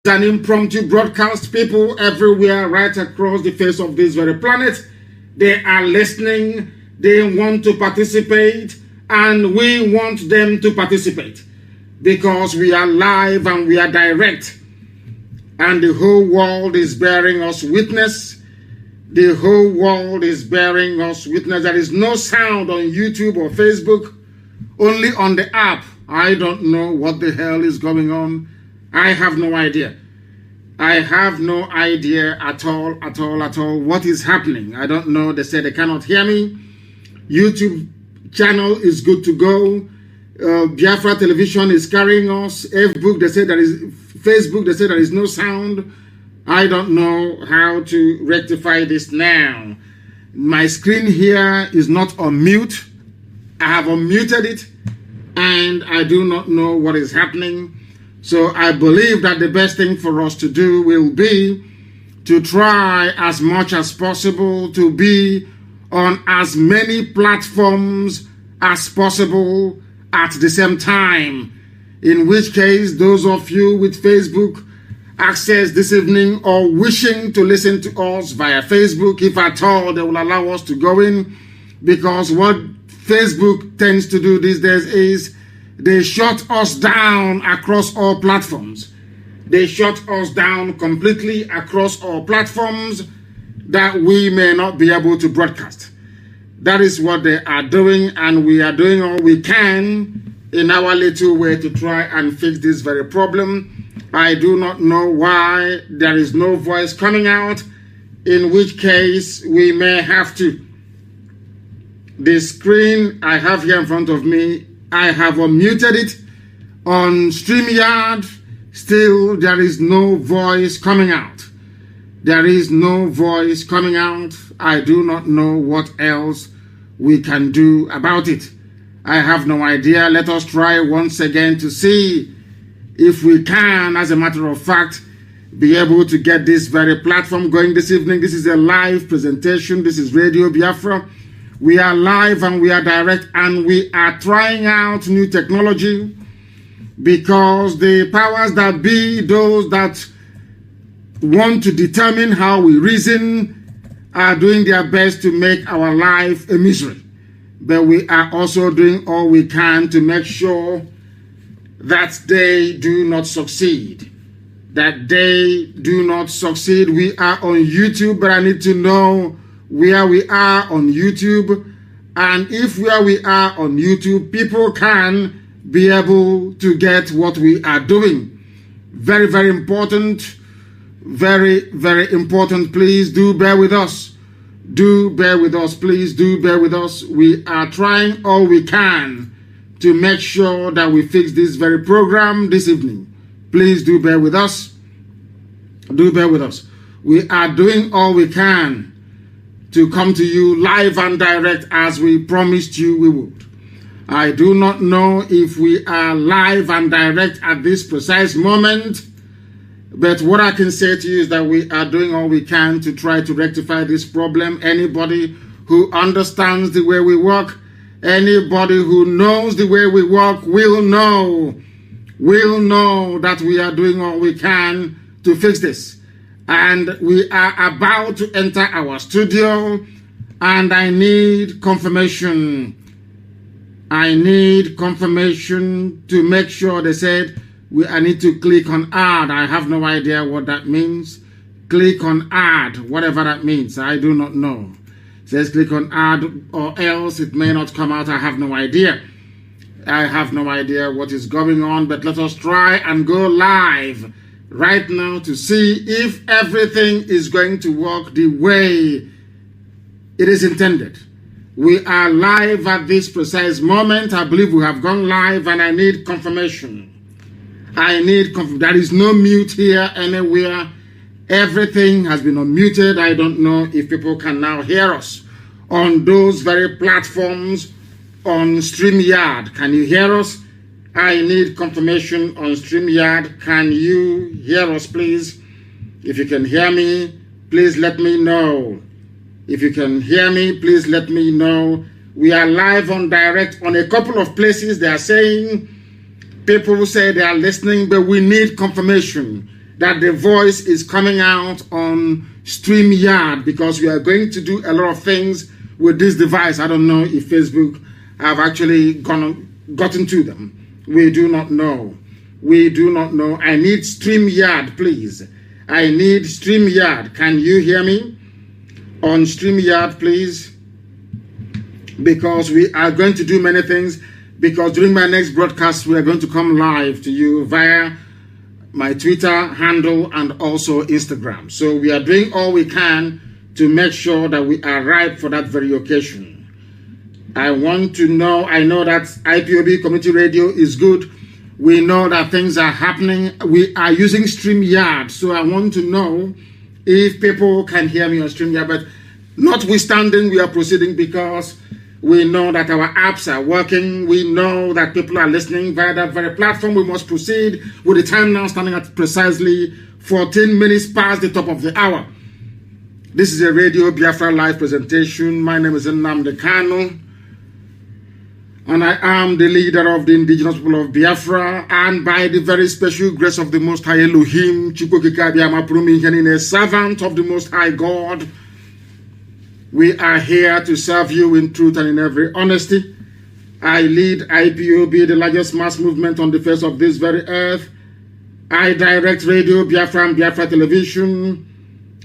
An impromptu broadcast. People everywhere right across the face of this very planet, they are listening, they want to participate, and we want them to participate because we are live and we are direct, and the whole world is bearing us witness. The whole world is bearing us witness. There is no sound on YouTube or Facebook, only on the app. I don't know what the hell is going on. I have no idea. I have no idea at all what is happening. I don't know. They say they cannot hear me. YouTube channel is good to go. Biafra television is carrying us. Facebook, they say there is Facebook, they say there is no sound. I don't know how to rectify this now. My screen here is not on mute. I have unmuted it and I do not know what is happening. So I believe that the best thing for us to do will be to try as much as possible to be on as many platforms as possible at the same time. In which case, those of you with Facebook access this evening or wishing to listen to us via Facebook, if at all they will allow us to go in, because what Facebook tends to do these days is they shut us down across all platforms. They shut us down completely across all platforms that we may not be able to broadcast. That is what they are doing, and we are doing all we can in our little way to try and fix this very problem. I do not know why there is no voice coming out, in which case we may have to. The screen I have here in front of me, I have unmuted it on StreamYard. Still, there is no voice coming out. There is no voice coming out. I do not know what else we can do about it. I have no idea. Let us try once again to see if we can, as a matter of fact, be able to get this very platform going this evening. This is a live presentation. This is Radio Biafra. We are live and we are direct, and we are trying out new technology because the powers that be, those that want to determine how we reason, are doing their best to make our life a misery. But we are also doing all we can to make sure that they do not succeed. That they do not succeed. We are on YouTube, but I need to know where we are on YouTube, and if where we are on YouTube, people can be able to get what we are doing. Very, very important. Very, very important. Please do bear with us. Do bear with us. Please do bear with us. We are trying all we can to make sure that we fix this very program this evening. Please do bear with us. Do bear with us. We are doing all we can to come to you live and direct as we promised you we would. I do not know if we are live and direct at this precise moment, but what I can say to you is that we are doing all we can to try to rectify this problem. Anybody who understands the way we work, anybody who knows the way we work will know that we are doing all we can to fix this. And we are about to enter our studio, and I need confirmation. I need confirmation to make sure. They said I need to click on add. I have no idea what that means. Click on add, whatever that means. I do not know. It says click on add, or else it may not come out. I have no idea. I have no idea what is going on, but let us try and go live right now to see if everything is going to work the way it is intended. We are live at this precise moment. I believe we have gone live, and I need confirmation. I need confirmation. There is no mute here anywhere. Everything has been unmuted. I don't know if people can now hear us on those very platforms on StreamYard. Can you hear us? I need confirmation on StreamYard. Can you hear us, please? If you can hear me, please let me know. If you can hear me, please let me know. We are live on direct on a couple of places. They are saying, people say they are listening, but we need confirmation. that the voice is coming out on StreamYard, because we are going to do a lot of things with this device. I don't know if Facebook have actually gotten to them. We do not know. We do not know. I need StreamYard, please. I need StreamYard. Can you hear me? On StreamYard, please. Because we are going to do many things. Because during my next broadcast, we are going to come live to you via my Twitter handle and also Instagram. So we are doing all we can to make sure that we are ripe for that very occasion. I want to know, I know that IPOB community radio is good. We know that things are happening. We are using StreamYard. So I want to know if people can hear me on StreamYard. But notwithstanding, we are proceeding because we know that our apps are working. We know that people are listening via that very platform. We must proceed with the time now standing at precisely 14 minutes past the top of the hour. This is a Radio Biafra live presentation. My name is Nnamdi Kanu, and I am the leader of the indigenous people of Biafra, and by the very special grace of the Most High Elohim, a servant of the Most High God, we are here to serve you in truth and in every honesty. I lead IPOB, the largest mass movement on the face of this very earth. I direct Radio Biafra and Biafra Television,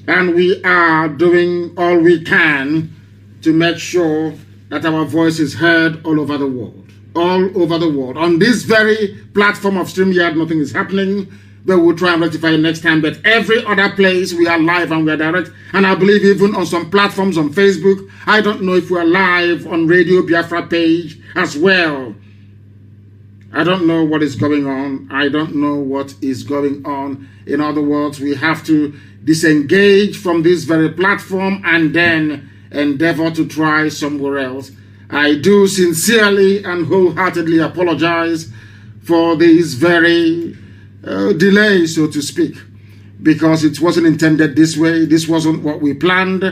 and we are doing all we can to make sure that our voice is heard all over the world. All over the world. On this very platform of StreamYard, nothing is happening. But we'll try and rectify it next time. But every other place, we are live and we are direct. And I believe even on some platforms on Facebook, I don't know if we are live on Radio Biafra page as well. I don't know what is going on. I don't know what is going on. In other words, we have to disengage from this very platform and then endeavor to try somewhere else. I do sincerely and wholeheartedly apologize for this very delay, so to speak, because it wasn't intended this way. This wasn't what we planned,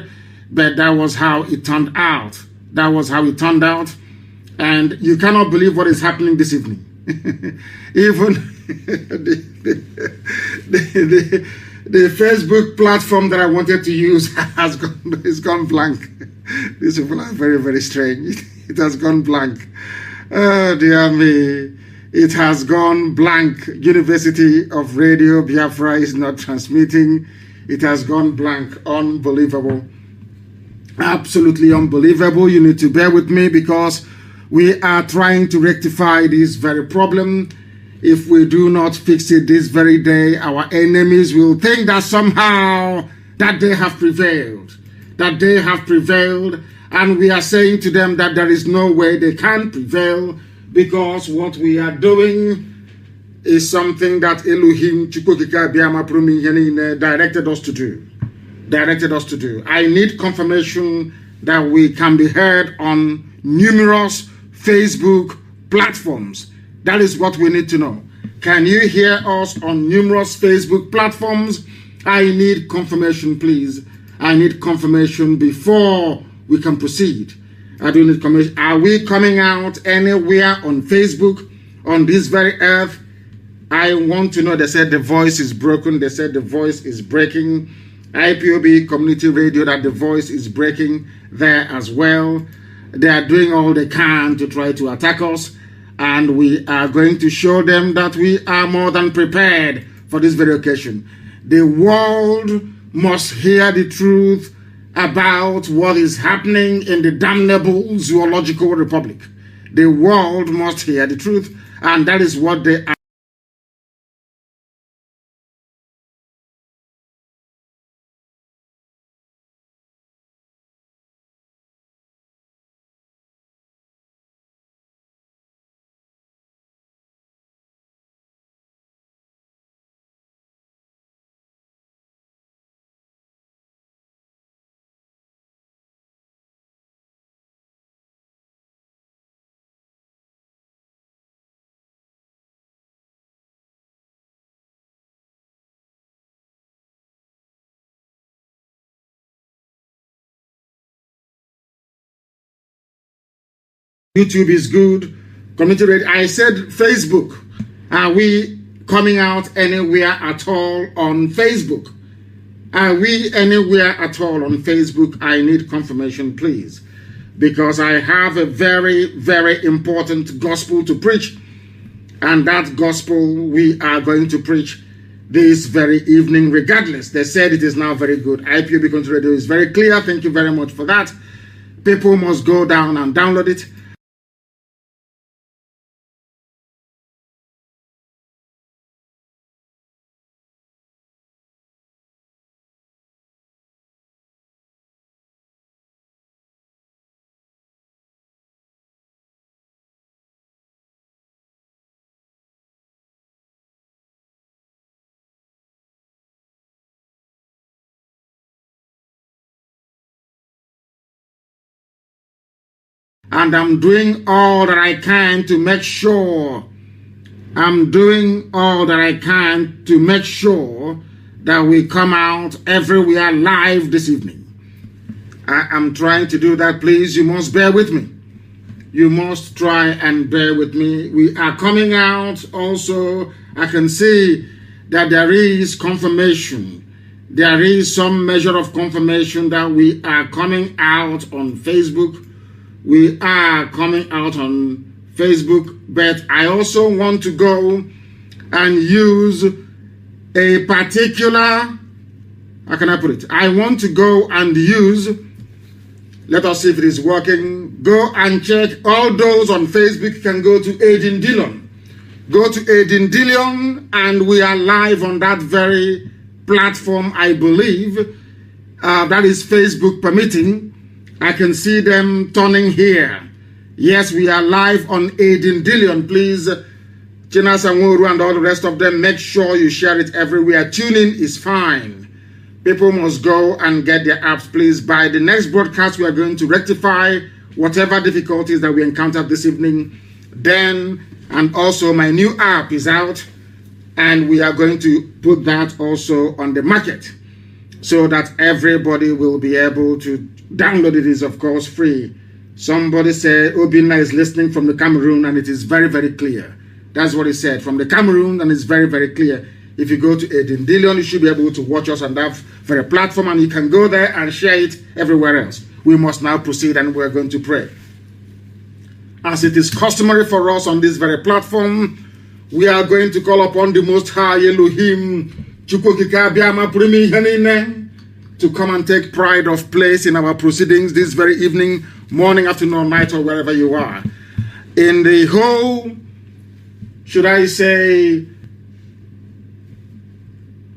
but that was how it turned out. That was how it turned out. And you cannot believe what is happening this evening. Even the Facebook platform that I wanted to use has gone blank. These people are very, very strange. It has gone blank. Oh, dear me. It has gone blank. University of Radio Biafra is not transmitting. It has gone blank. Unbelievable. Absolutely unbelievable. You need to bear with me because we are trying to rectify this very problem. If we do not fix it this very day, our enemies will think that somehow that they have prevailed. That they have prevailed. And we are saying to them that there is no way they can prevail, because what we are doing is something that Elohim directed us to do. Directed us to do. I need confirmation that we can be heard on numerous Facebook platforms. That is what we need to know. Can you hear us on numerous Facebook platforms? I need confirmation, please. I need confirmation before we can proceed. I do need confirmation. Are we coming out anywhere on Facebook, on this very earth? I want to know. They said the voice is broken. They said the voice is breaking. IPOB community radio, that the voice is breaking there as well. They are doing all they can to try to attack us, and we are going to show them that we are more than prepared for this very occasion. The world must hear the truth about what is happening in the damnable zoological republic. The world must hear the truth, and that is what they are. YouTube is good. Community radio. I said Facebook. Are we coming out anywhere at all on Facebook? Are we anywhere at all on Facebook? I need confirmation, please, because I have a very, very important gospel to preach, and that gospel we are going to preach this very evening regardless. They said it is now very good. IPOB Country Radio is very clear. Thank you very much for that. People must go down and download it. And I'm doing all that I can to make sure, that we come out everywhere live this evening. I am trying to do that. Please, you must bear with me. You must try and bear with me. We are coming out also. I can see that there is confirmation. There is some measure of confirmation that we are coming out on Facebook. We are coming out on Facebook, but I also want to go and use a particular, how can I put it? I want to go and use, let us see if it is working. Go and check. All those on Facebook can go to Aiden Dillon. Go to Aiden Dillon, and we are live on that very platform, I believe. That is Facebook permitting. I can see them turning here. Yes, we are live on Aiden Dillon. Please, China Sanworu and all the rest of them, make sure you share it everywhere. Tuning is fine. People must go and get their apps, please. By the next broadcast, we are going to rectify whatever difficulties that we encountered this evening. Then, and also my new app is out, and we are going to put that also on the market so that everybody will be able to download. It is, of course, free. Somebody said Obinna is listening from the Cameroon, and it is very, very clear. That's what he said, from the Cameroon, and it's very, very clear. If you go to Aiden Dillon, you should be able to watch us on that very platform, and you can go there and share it everywhere else. We must now proceed, and we're going to pray. As it is customary for us on this very platform, we are going to call upon the Most High Elohim, to come and take pride of place in our proceedings this very evening, morning, afternoon, night, or wherever you are. In the whole, should I say,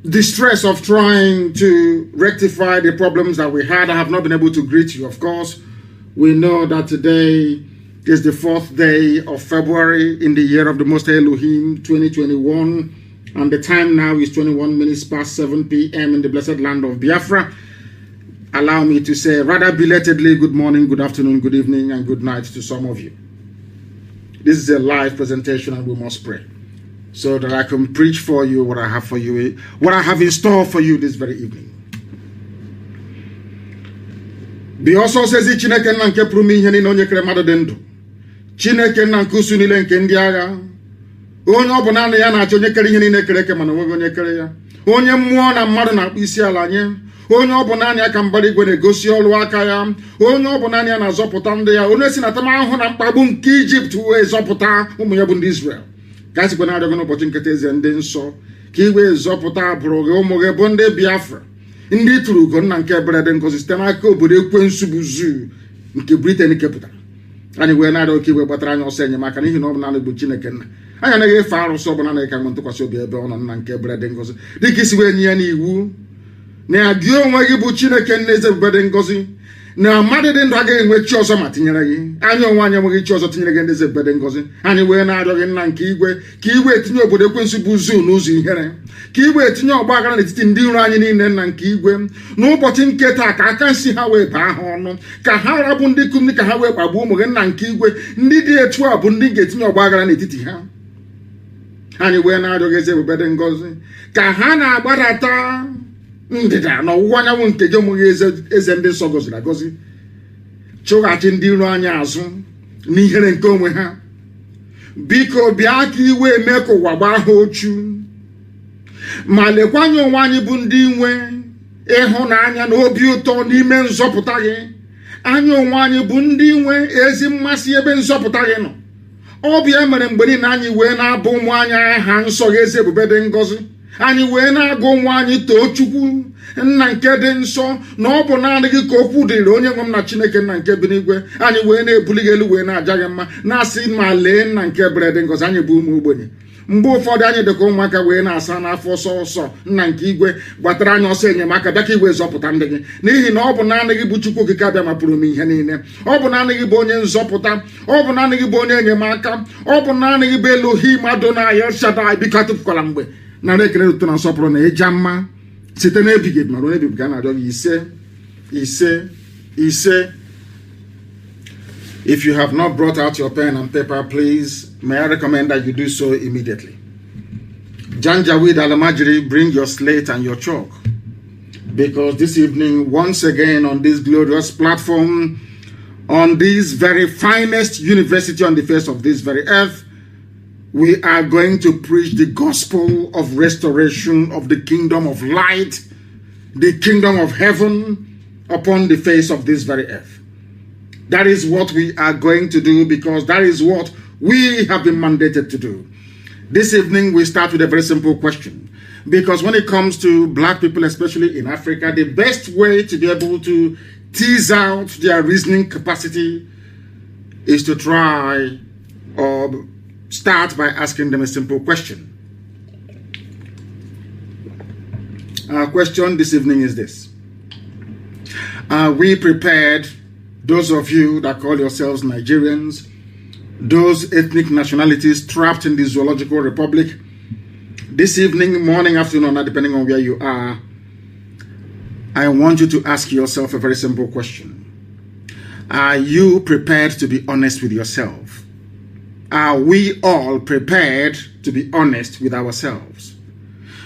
distress of trying to rectify the problems that we had, I have not been able to greet you. Of course, we know that today is the 4th day of February in the year of the Most High Elohim, 2021. And the time now is 21 minutes past 7 p.m. in the blessed land of Biafra. Allow me to say rather belatedly good morning, good afternoon, good evening, and good night to some of you. This is a live presentation, and we must pray so that I can preach for you what I have for you, what I have in store for you this very evening. Bi also says Chineke na nke pụrụ ihe niile onye kere mmadụ dị ndụ. Chineke na nke usu niile nke ndị agha. Onye ọ bụ naanị ya na-achọ onye kere ihe niile kere eke mana onweghị onye kere ya. Onye mmụọ na mmadụ na-akpụ isi ala nye. Onye ọ bụ naanị ya ka mbara igwe na-egosi ọrụ aka ya. Onye ọ bụ naanị ya na-azọpụta ndị ya. Onye si na atamahụhụ na mkpagbu nke Ijipt wee zọpụta ụmụ ya bụ ndị Israel. Ka sikwa na-arịọgị n'ụbọchị nketa eze ndị nsọ ka iwe zọpụta abụrụ gị ụmụ gị bụ ndị Biafra. Ndị tụrụ ugo nna nke ebere dị ngọzi site n'aka obodo ekwensu bụ zoo nke Britain kepụtara. Anyị wee na-arịọ ka iwe gbatara anyị ọsọ enyemaka n'ihi na ọ bụ naanị bụ Chineke nna. Anyị anaghị efe arụsị ọbụla na-eka nwe ntụkwasị obi ebe ọ nọ nna nke ebere dị ngọzi dịka isi wee nye ya n'iwu na gị onwe gị bụ Chineke nna eze ebube dị ngọzi na mmadụ dị ndụ agaghị enwe chi ọzọ ma tinyere gị. Anyị onwe anyị enweghị chi ọzọ tinyere gị ndị eze ebube dị ngọzi. Anyị wee na-arịọ gị nna nke igwe ka iwe etinye obodo ekwensu bụ zoo n'ụzọ ihere, ka iwe etinye ọgba aghara n'etiti ndị iro anyị niile nna nke igwe. N'ụbọchị nke taa ka aka nsi ha wee baa ha ọnụ, ka ha rabụ ndị kum ka ha wee kpagbuo ụmụ gị nna nke igwe. Ndị dị etu a bụ ndị ga-etinye ọgba aghara n'etiti ha. Anyị wee na-arịọ gị eze ebube dị ngọzi ka ha na-agbadata ndịda na ọwụwa anyanwụ nke gị ụmụ gị eze ndị nsọ gọziri agọzi, chụghachi ndị iro anyị azụ n'ihere nke onwe ha, biko bịa ka iwe eme ka ụwa gbaa ha ochu ma lekwanye onwe anyị bụ ndị nwe ịhụnanya na obi ụtọ n'ime nzọpụta gị. Anyị onwe anyị bụ ndị nwe ezi mmasị ebe nzọpụta gị nọ. Ọ bịa mere mgbe niile anyị wee na-abụ ụmụ anyị aha nsọ gị eze ebube dị ngọzi. Anyị wee na-agụ ụmụ anyị too Chukwu nna nke dị nsọ na ọ bụ naanị gị ka okwu dịrị onye nwe m na Chineke nna nke bi n'igwe. Anyị wee na-ebuli gị elu wee na-aja gị mma na-asị ma lee nna nke bere dị ngọzi. Anyị bụ ụmụ ogbenye. Mgbe ụfọdụ anyị dịka ụmụaka wee na-asa n'afọ ọsọ nna nke igwe gbatara anyị ọsọ enyemaka bịa ka igwe zọpụta ndị gị, n'ihi na ọ bụ naanị gị bụ Chukwu okike abịa ma pụrụ m ihe niile. Ọ bụ naanị gị bụ onye nzọpụta, ọ bụ naanị gị bụ onye enyemaka, ọ bụ naanị gị bụ Elohim Adonai El Shaddai. Biko atụfukwala mgbe nara ekele ụtọ na nsọpụrụ na ịja mma site n'ebighị ebi ma ruo n'ebighị ka a na-arịọ gị ise. If you have not brought out your pen and paper, please, may I recommend that you do so immediately. Janjaweed Alamajiri, bring your slate and your chalk. Because this evening, once again on this glorious platform, on this very finest university on the face of this very earth, we are going to preach the gospel of restoration of the kingdom of light, the kingdom of heaven upon the face of this very earth. That is what we are going to do because that is what we have been mandated to do. This evening we start with a very simple question. Because when it comes to black people, especially in Africa, the best way to be able to tease out their reasoning capacity is to try or start by asking them a simple question. Our question this evening is this. Are we prepared, those of you that call yourselves Nigerians, those ethnic nationalities trapped in the zoological republic, this evening, morning, afternoon, or depending on where you are, I want you to ask yourself a very simple question. Are you prepared to be honest with yourself? Are we all prepared to be honest with ourselves?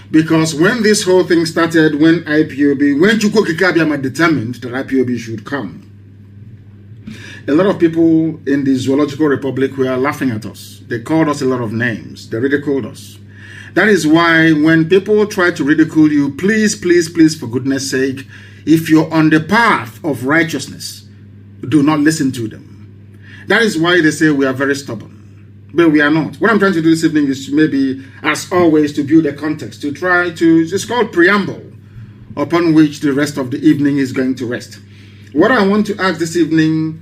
Because when this whole thing started, when Chukwu Kikabiyama determined that IPOB should come, a lot of people in the Zoological Republic were laughing at us. They called us a lot of names. They ridiculed us. That is why when people try to ridicule you, please, please, please, for goodness sake, if you're on the path of righteousness, do not listen to them. That is why they say we are very stubborn. But we are not. What I'm trying to do this evening is maybe, as always, to build a context, to try to, it's called preamble, upon which the rest of the evening is going to rest. What I want to ask this evening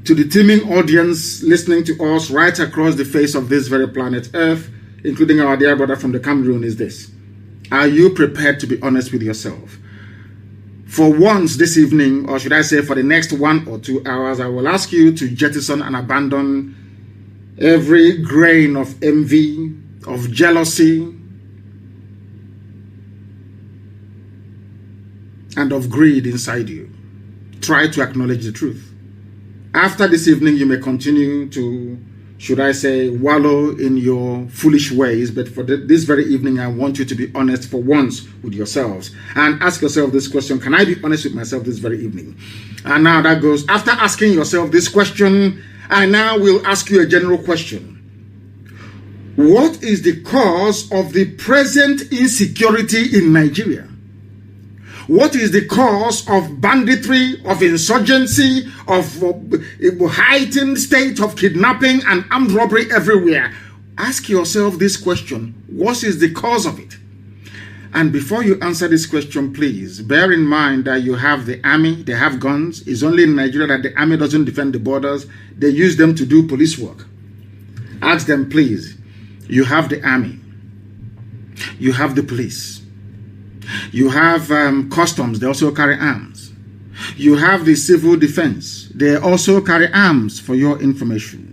to the teeming audience listening to us right across the face of this very planet Earth, including our dear brother from the Cameroon, is this. Are you prepared to be honest with yourself? For once this evening, or should I say for the next 1 or 2 hours, I will ask you to jettison and abandon every grain of envy, of jealousy, and of greed inside you. Try to acknowledge the truth. After this evening, you may continue to, should I say, wallow in your foolish ways, but for this very evening, I want you to be honest for once with yourselves and ask yourself this question: can I be honest with myself this very evening? And now that goes, after asking yourself this question, I now will ask you a general question. What is the cause of the present insecurity in Nigeria? What is the cause of banditry, of insurgency, of a heightened state of kidnapping and armed robbery everywhere? Ask yourself this question. What is the cause of it? And before you answer this question, please bear in mind that you have the army, they have guns. It's only in Nigeria that the army doesn't defend the borders. They use them to do police work. Ask them, please. You have the army. You have the police. You have customs. They also carry arms. You have the civil defense. They also carry arms, for your information.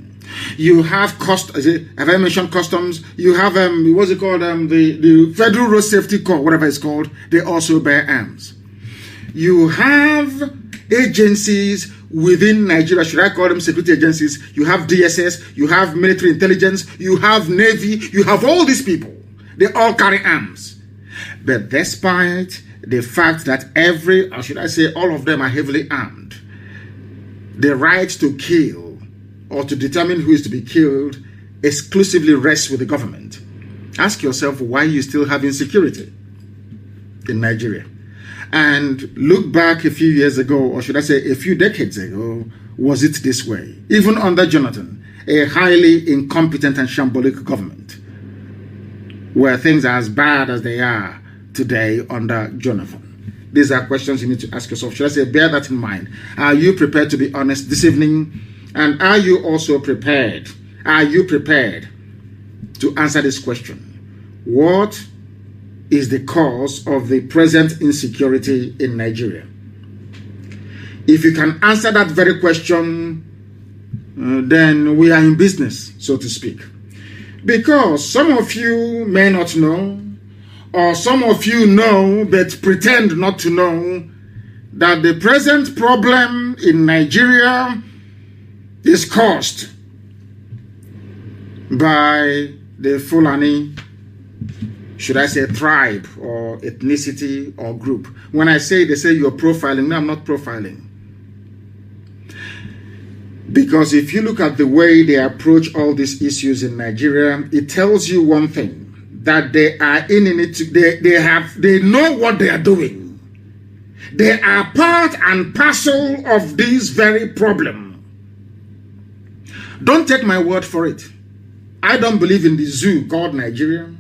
You have have I mentioned customs? You have what's it called? The Federal Road Safety Corps, whatever it's called. They also bear arms. You have agencies within Nigeria. Should I call them security agencies? You have DSS. You have military intelligence. You have Navy. You have all these people. They all carry arms. But despite the fact that or should I say all of them are heavily armed, the right to kill or to determine who is to be killed exclusively rests with the government. Ask yourself why you still have insecurity in Nigeria. And look back a few years ago, or should I say a few decades ago, was it this way? Even under Jonathan, a highly incompetent and shambolic government, were things as bad as they are today under Jonathan? These are questions you need to ask yourself. Should I say, bear that in mind. Are you prepared to be honest this evening? And are you also prepared? Are you prepared to answer this question? What is the cause of the present insecurity in Nigeria? If you can answer that very question, then we are in business, so to speak. Because some of you may not know, or some of you know but pretend not to know, that the present problem in Nigeria is caused by the Fulani, should I say tribe or ethnicity or group. When I say, they say you're profiling. No, I'm not profiling. Because if you look at the way they approach all these issues in Nigeria, it tells you one thing, that they are in it, they know what they are doing. They are part and parcel of this very problem. Don't take my word for it. I don't believe in the zoo called Nigeria.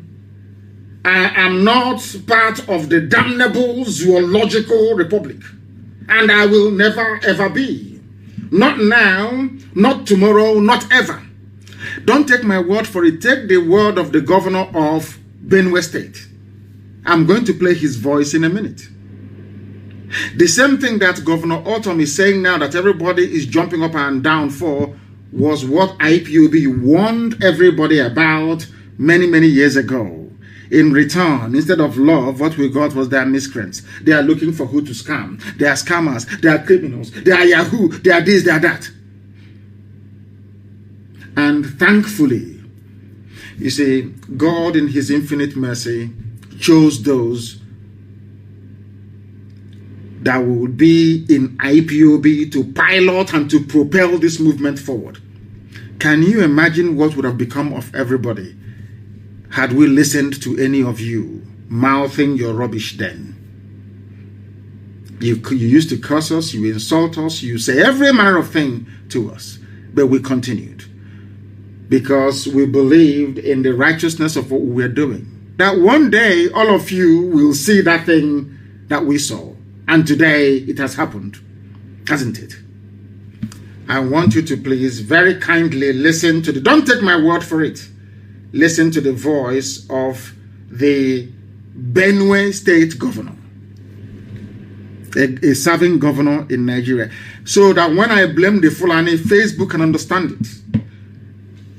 I am not part of the damnable zoological republic. And I will never ever be. Not now, not tomorrow, not ever. Don't take my word for it. Take the word of the governor of Benue State. I'm going to play his voice in a minute. The same thing that Governor Autumn is saying now that everybody is jumping up and down for was what IPOB warned everybody about many, many years ago. In return, instead of love, what we got was they are miscreants. They are looking for who to scam. They are scammers. They are criminals. They are Yahoo. They are this, they are that. And thankfully, you see, God in his infinite mercy chose those that would be in IPOB to pilot and to propel this movement forward. Can you imagine what would have become of everybody had we listened to any of you mouthing your rubbish then? You used to curse us, you insult us, you say every manner of thing to us, but we continued because we believed in the righteousness of what we were doing. That one day all of you will see that thing that we saw. And today it has happened, hasn't it? I want you to please very kindly listen to don't take my word for it. Listen to the voice of the Benue State governor, a serving governor in Nigeria. So that when I blame the Fulani, Facebook can understand it.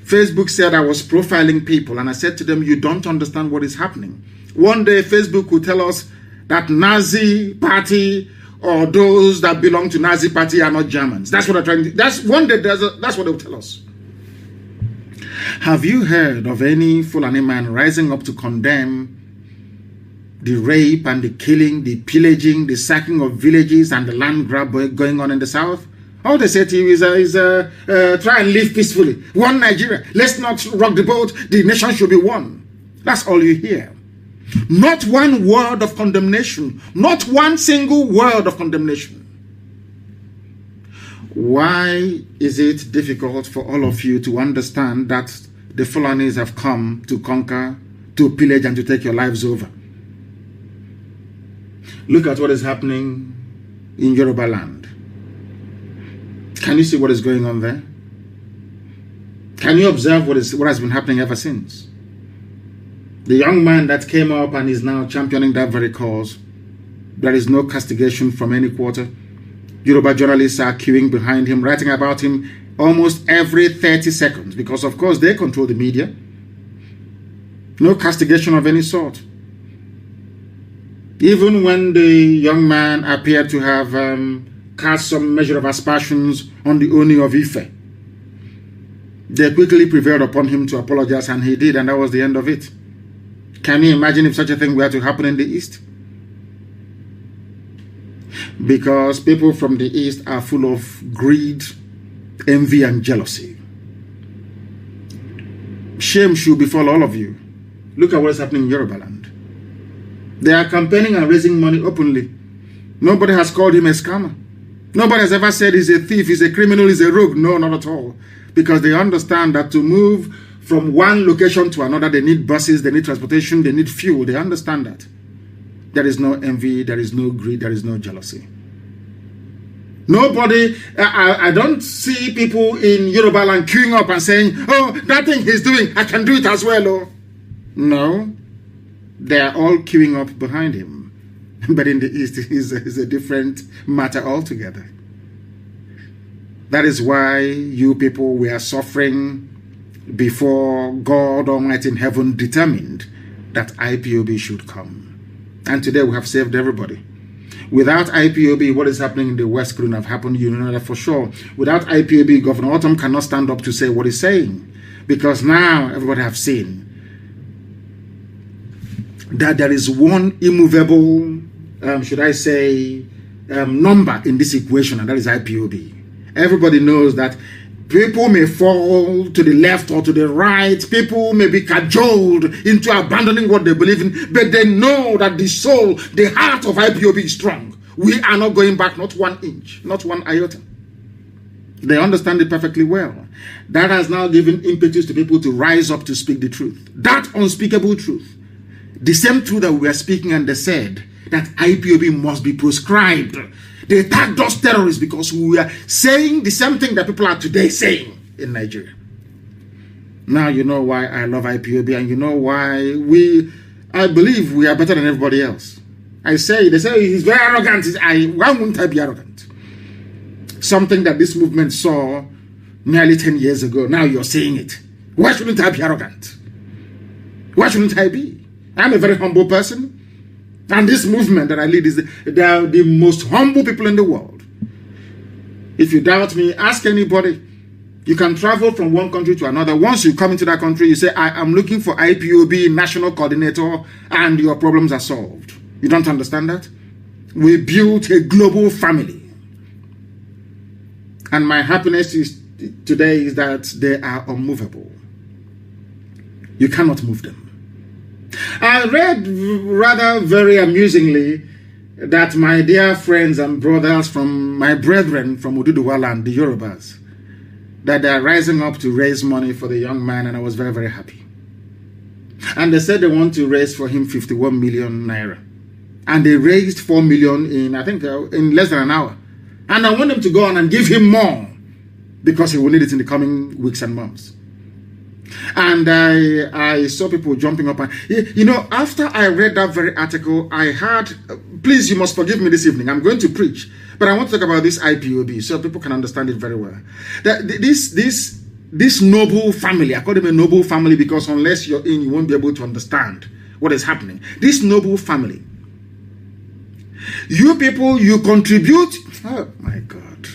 Facebook said I was profiling people, and I said to them, you don't understand what is happening. One day Facebook will tell us that Nazi party or those that belong to Nazi party are not Germans. That's what I'm trying to. That's one day. That's what they'll tell us. Have you heard of any Fulani man rising up to condemn the rape and the killing, the pillaging, the sacking of villages and the land grab going on in the south? All they say to you is try and live peacefully. One Nigeria. Let's not rock the boat. The nation should be one. That's all you hear. Not one word of condemnation. Not one single word of condemnation. Why is it difficult for all of you to understand that the Fulanis have come to conquer, to pillage, and to take your lives over? Look at what is happening in Yoruba land. Can you see what is going on there? Can you observe what has been happening ever since? The young man that came up and is now championing that very cause, there is no castigation from any quarter. Yoruba journalists are queuing behind him, writing about him almost every 30 seconds because, of course, they control the media. No castigation of any sort. Even when the young man appeared to have cast some measure of aspersions on the Oni of Ife, they quickly prevailed upon him to apologize, and he did, and that was the end of it. Can you imagine if such a thing were to happen in the East? Because people from the East are full of greed, envy, and jealousy. shame should befall all of you. Look at what is happening in Yoruba land. They are campaigning and raising money openly. Nobody has called him a scammer. Nobody has ever said he's a thief, he's a criminal, he's a rogue. No, not at all. Because they understand that to move from one location to another, they need buses, they need transportation, they need fuel. They understand that. There is no envy, there is no greed, there is no jealousy. Nobody, I don't see people in Yoruba land queuing up and saying, oh, that thing he's doing, I can do it as well. Oh. No, they are all queuing up behind him. But in the East, is a different matter altogether. That is why you people were suffering before God Almighty in heaven determined that IPOB should come. And today we have saved everybody. Without IPOB, what is happening in the West couldn't have happened, you know that for sure. Without IPOB, Governor Autumn cannot stand up to say what he's saying. Because now everybody have seen that there is one immovable, should I say, number in this equation, and that is IPOB. Everybody knows that people may fall to the left or to the right. People may be cajoled into abandoning what they believe in, but they know that the soul, the heart of IPOB is strong. We are not going back, not 1 inch, not 1 iota. They understand it perfectly well. That has now given impetus to people to rise up to speak the truth. That unspeakable truth. The same truth that we are speaking, and they said that IPOB must be proscribed. They tagged us terrorists because we are saying the same thing that people are today saying in Nigeria. Now you know why I love IPOB, and you know why I believe we are better than everybody else. They say he's very arrogant. Why wouldn't I be arrogant? Something that this movement saw nearly 10 years ago. Now you're saying it. Why shouldn't I be arrogant? Why shouldn't I be? I'm a very humble person. And this movement that I lead they are the most humble people in the world. If you doubt me, ask anybody. You can travel from one country to another. Once you come into that country, you say, I am looking for IPOB national coordinator, and your problems are solved. You don't understand that? We built a global family. And my happiness today is that they are unmovable. You cannot move them. I read rather very amusingly that my dear friends and brothers from my brethren from Oduduwa land, the Yorubas, that they are rising up to raise money for the young man, and I was very, very happy. And they said they want to raise for him 51 million naira. And they raised 4 million in, I think, in less than an hour. And I want them to go on and give him more because he will need it in the coming weeks and months. And I saw people jumping up. And, you know, after I read that very article, I had, please, you must forgive me this evening. I'm going to preach. But I want to talk about this IPOB so people can understand it very well. That this noble family, I call them a noble family because unless you're in, you won't be able to understand what is happening. This noble family. You people, you contribute. Oh, my God.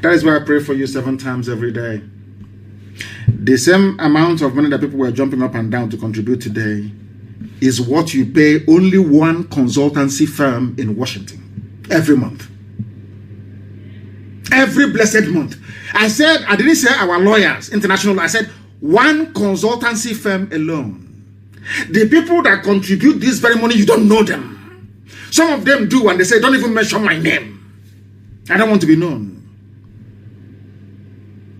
That is why I pray for you 7 times every day. The same amount of money that people were jumping up and down to contribute today is what you pay only one consultancy firm in Washington every month. Every blessed month. I didn't say our lawyers, international, I said one consultancy firm alone. The people that contribute this very money, you don't know them. Some of them do, and they say, don't even mention my name. I don't want to be known.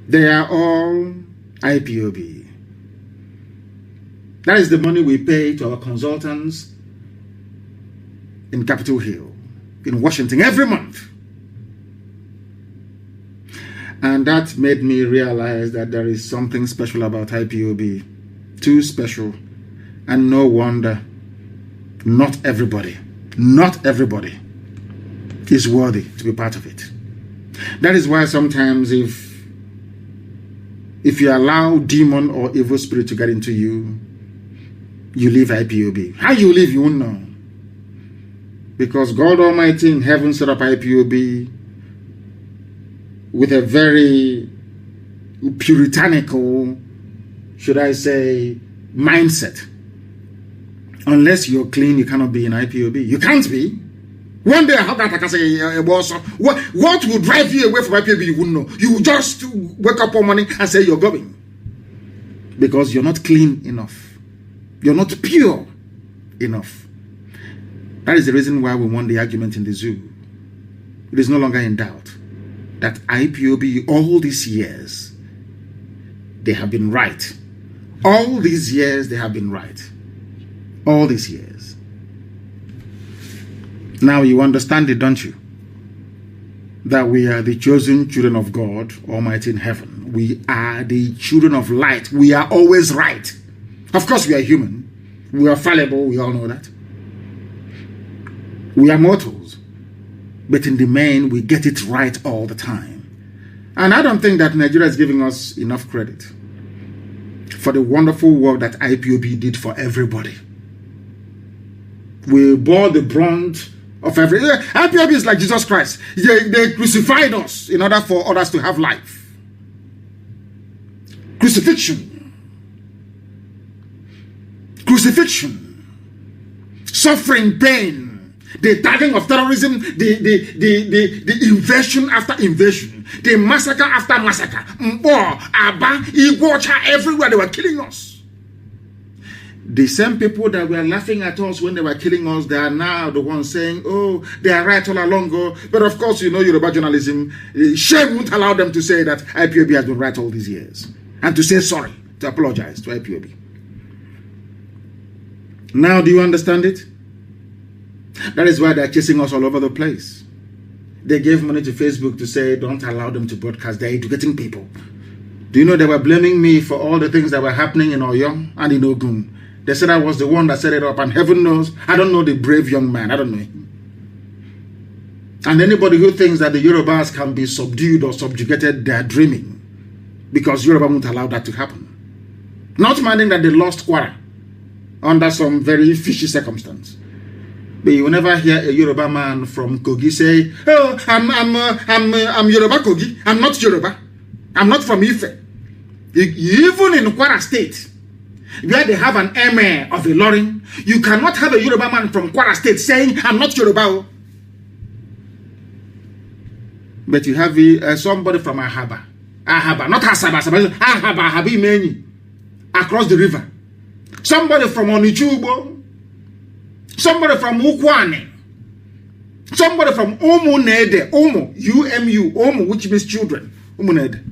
They are all IPOB. That is the money we pay to our consultants in Capitol Hill, in Washington, every month. And that made me realize that there is something special about IPOB. Too special. And no wonder not everybody is worthy to be part of it. That is why sometimes if you allow demon or evil spirit to get into you, you leave IPOB. How you leave, you won't know. Because God Almighty in heaven set up IPOB with a very puritanical, should I say, mindset. Unless you're clean, you cannot be in IPOB. You can't be. One day I heard that I can say, what will drive you away from IPOB, you wouldn't know. You will just wake up one morning and say you're going. Because you're not clean enough. You're not pure enough. That is the reason why we won the argument in the zoo. It is no longer in doubt that IPOB, all these years, they have been right. All these years, they have been right. All these years. Now you understand it, don't you? That we are the chosen children of God Almighty in heaven. We are the children of light. We are always right. Of course, we are human. We are fallible. We all know that. We are mortals. But in the main, we get it right all the time. And I don't think that Nigeria is giving us enough credit for the wonderful work that IPOB did for everybody. We bore the brunt of every... IPOB is like Jesus Christ. They crucified us in order for others to have life. Crucifixion. Crucifixion. Suffering, pain. The tagging of terrorism, the invasion after invasion, the massacre after massacre. Mbo, Aba, Igwocha, everywhere they were killing us. The same people that were laughing at us when they were killing us, they are now the ones saying, oh, they are right all along. But of course, you know, Yoruba journalism, shame won't allow them to say that IPOB has been right all these years. And to say sorry, to apologize to IPOB. Now, do you understand it? That is why they're chasing us all over the place. They gave money to Facebook to say, don't allow them to broadcast. They're educating people. Do you know they were blaming me for all the things that were happening in Oyo and in Ogun? They said I was the one that set it up, and heaven knows, I don't know the brave young man. I don't know him. And anybody who thinks that the Yorubas can be subdued or subjugated, they're dreaming. Because Yoruba won't allow that to happen. Not minding that they lost Kwara under some very fishy circumstance. But you will never hear a Yoruba man from Kogi say, oh, I'm Yoruba Kogi. I'm not Yoruba. I'm not from Ife. Even in Kwara State, where they have an emir of Ilorin, you cannot have a Yoruba man from Kwara State saying, I'm not Yoruba. But you have somebody from Ahaba, not Asaba, Ahaba, Habimeni, across the river. Somebody from Onichubo. Somebody from Ukwane. Somebody from Umunede. U-M-U, Umu, which means children. Umunede.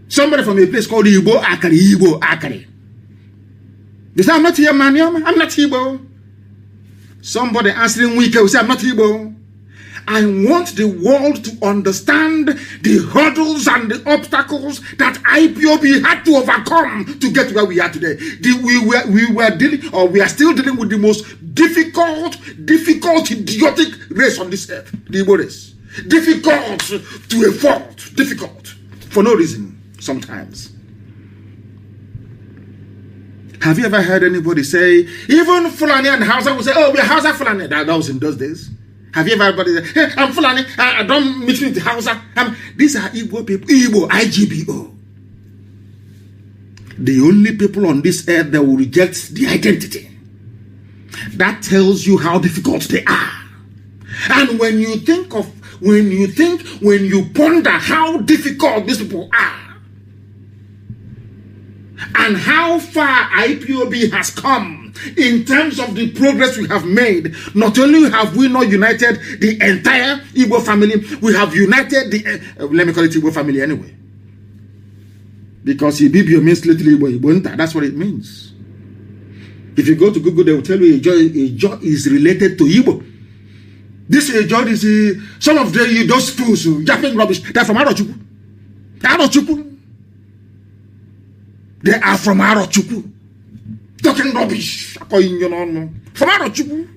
Somebody from a place called Igbo Akari. They say, I'm not here, man. I'm not Igbo. Somebody answering Wike will say, I'm not Igbo. I want the world to understand the hurdles and the obstacles that IPOB had to overcome to get where we are today. We are still dealing with the most difficult, idiotic race on this earth, the Igbo race. Difficult to a fault, difficult for no reason sometimes. Have you ever heard anybody say, even Fulani and Hausa will say, oh, we're Hausa Fulani? That was in those days. Have you ever heard anybody say, hey, I'm Fulani, I don't mix with Hausa. These are Igbo people, Igbo, IGBO. The only people on this earth that will reject the identity. That tells you how difficult they are. And when you ponder how difficult these people are, and how far IPOB has come in terms of the progress we have made, not only have we not united the entire Igbo family, we have united the, let me call it Igbo family anyway. Because Ibibio means little Igbo, Ibonta, that's what it means. If you go to Google, they will tell you Ijo is related to Igbo. This Ijo is, some of those fools, yapping rubbish, they're from Arochukwu. They are from Arochukwu. Talking rubbish. From Arochukwu.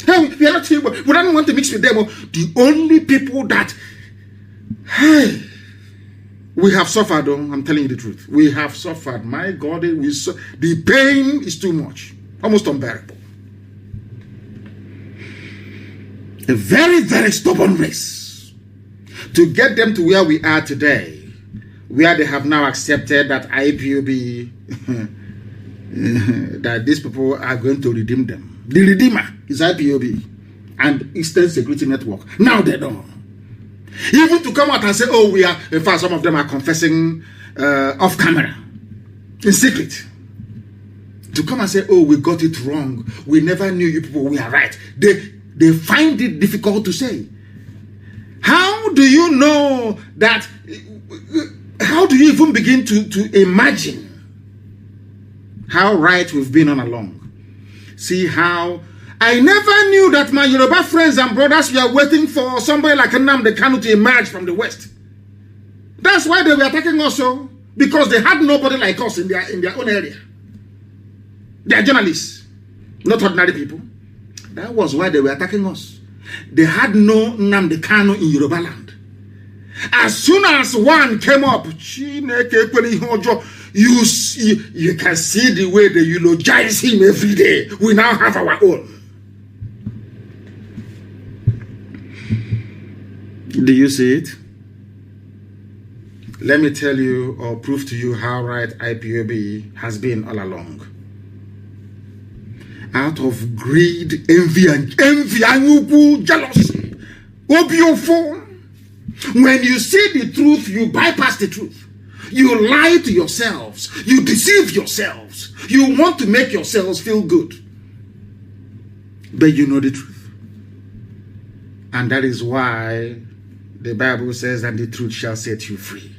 Hey, we are not here. We don't want to mix with them. The only people that, hey, we have suffered, I'm telling you the truth. We have suffered. My God, the pain is too much. Almost unbearable. A very, very stubborn race. To get them to where we are today, where they have now accepted that IPOB, that these people are going to redeem them. The redeemer is IPOB and Eastern Security Network. Now they don't. Even to come out and say, oh, we are, in fact, some of them are confessing off camera, in secret, to come and say, oh, we got it wrong. We never knew you people were right. They find it difficult to say. How do you know that? How do you even begin to imagine how right we've been all along? See how I never knew that my Yoruba friends and brothers were waiting for somebody like Nnamdi Kanu to emerge from the West. That's why they were attacking us, so because they had nobody like us in their own area. They are journalists, not ordinary people. That was why they were attacking us. They had no Nnamdi Kanu in Yoruba land. As soon as one came up, you can see the way they eulogize him every day. We now have our own. Do you see it? Let me tell you or prove to you how right IPOB has been all along. Out of greed, envy, jealousy, obiofo. When you see the truth, you bypass the truth. You lie to yourselves. You deceive yourselves. You want to make yourselves feel good. But you know the truth. And that is why the Bible says that the truth shall set you free.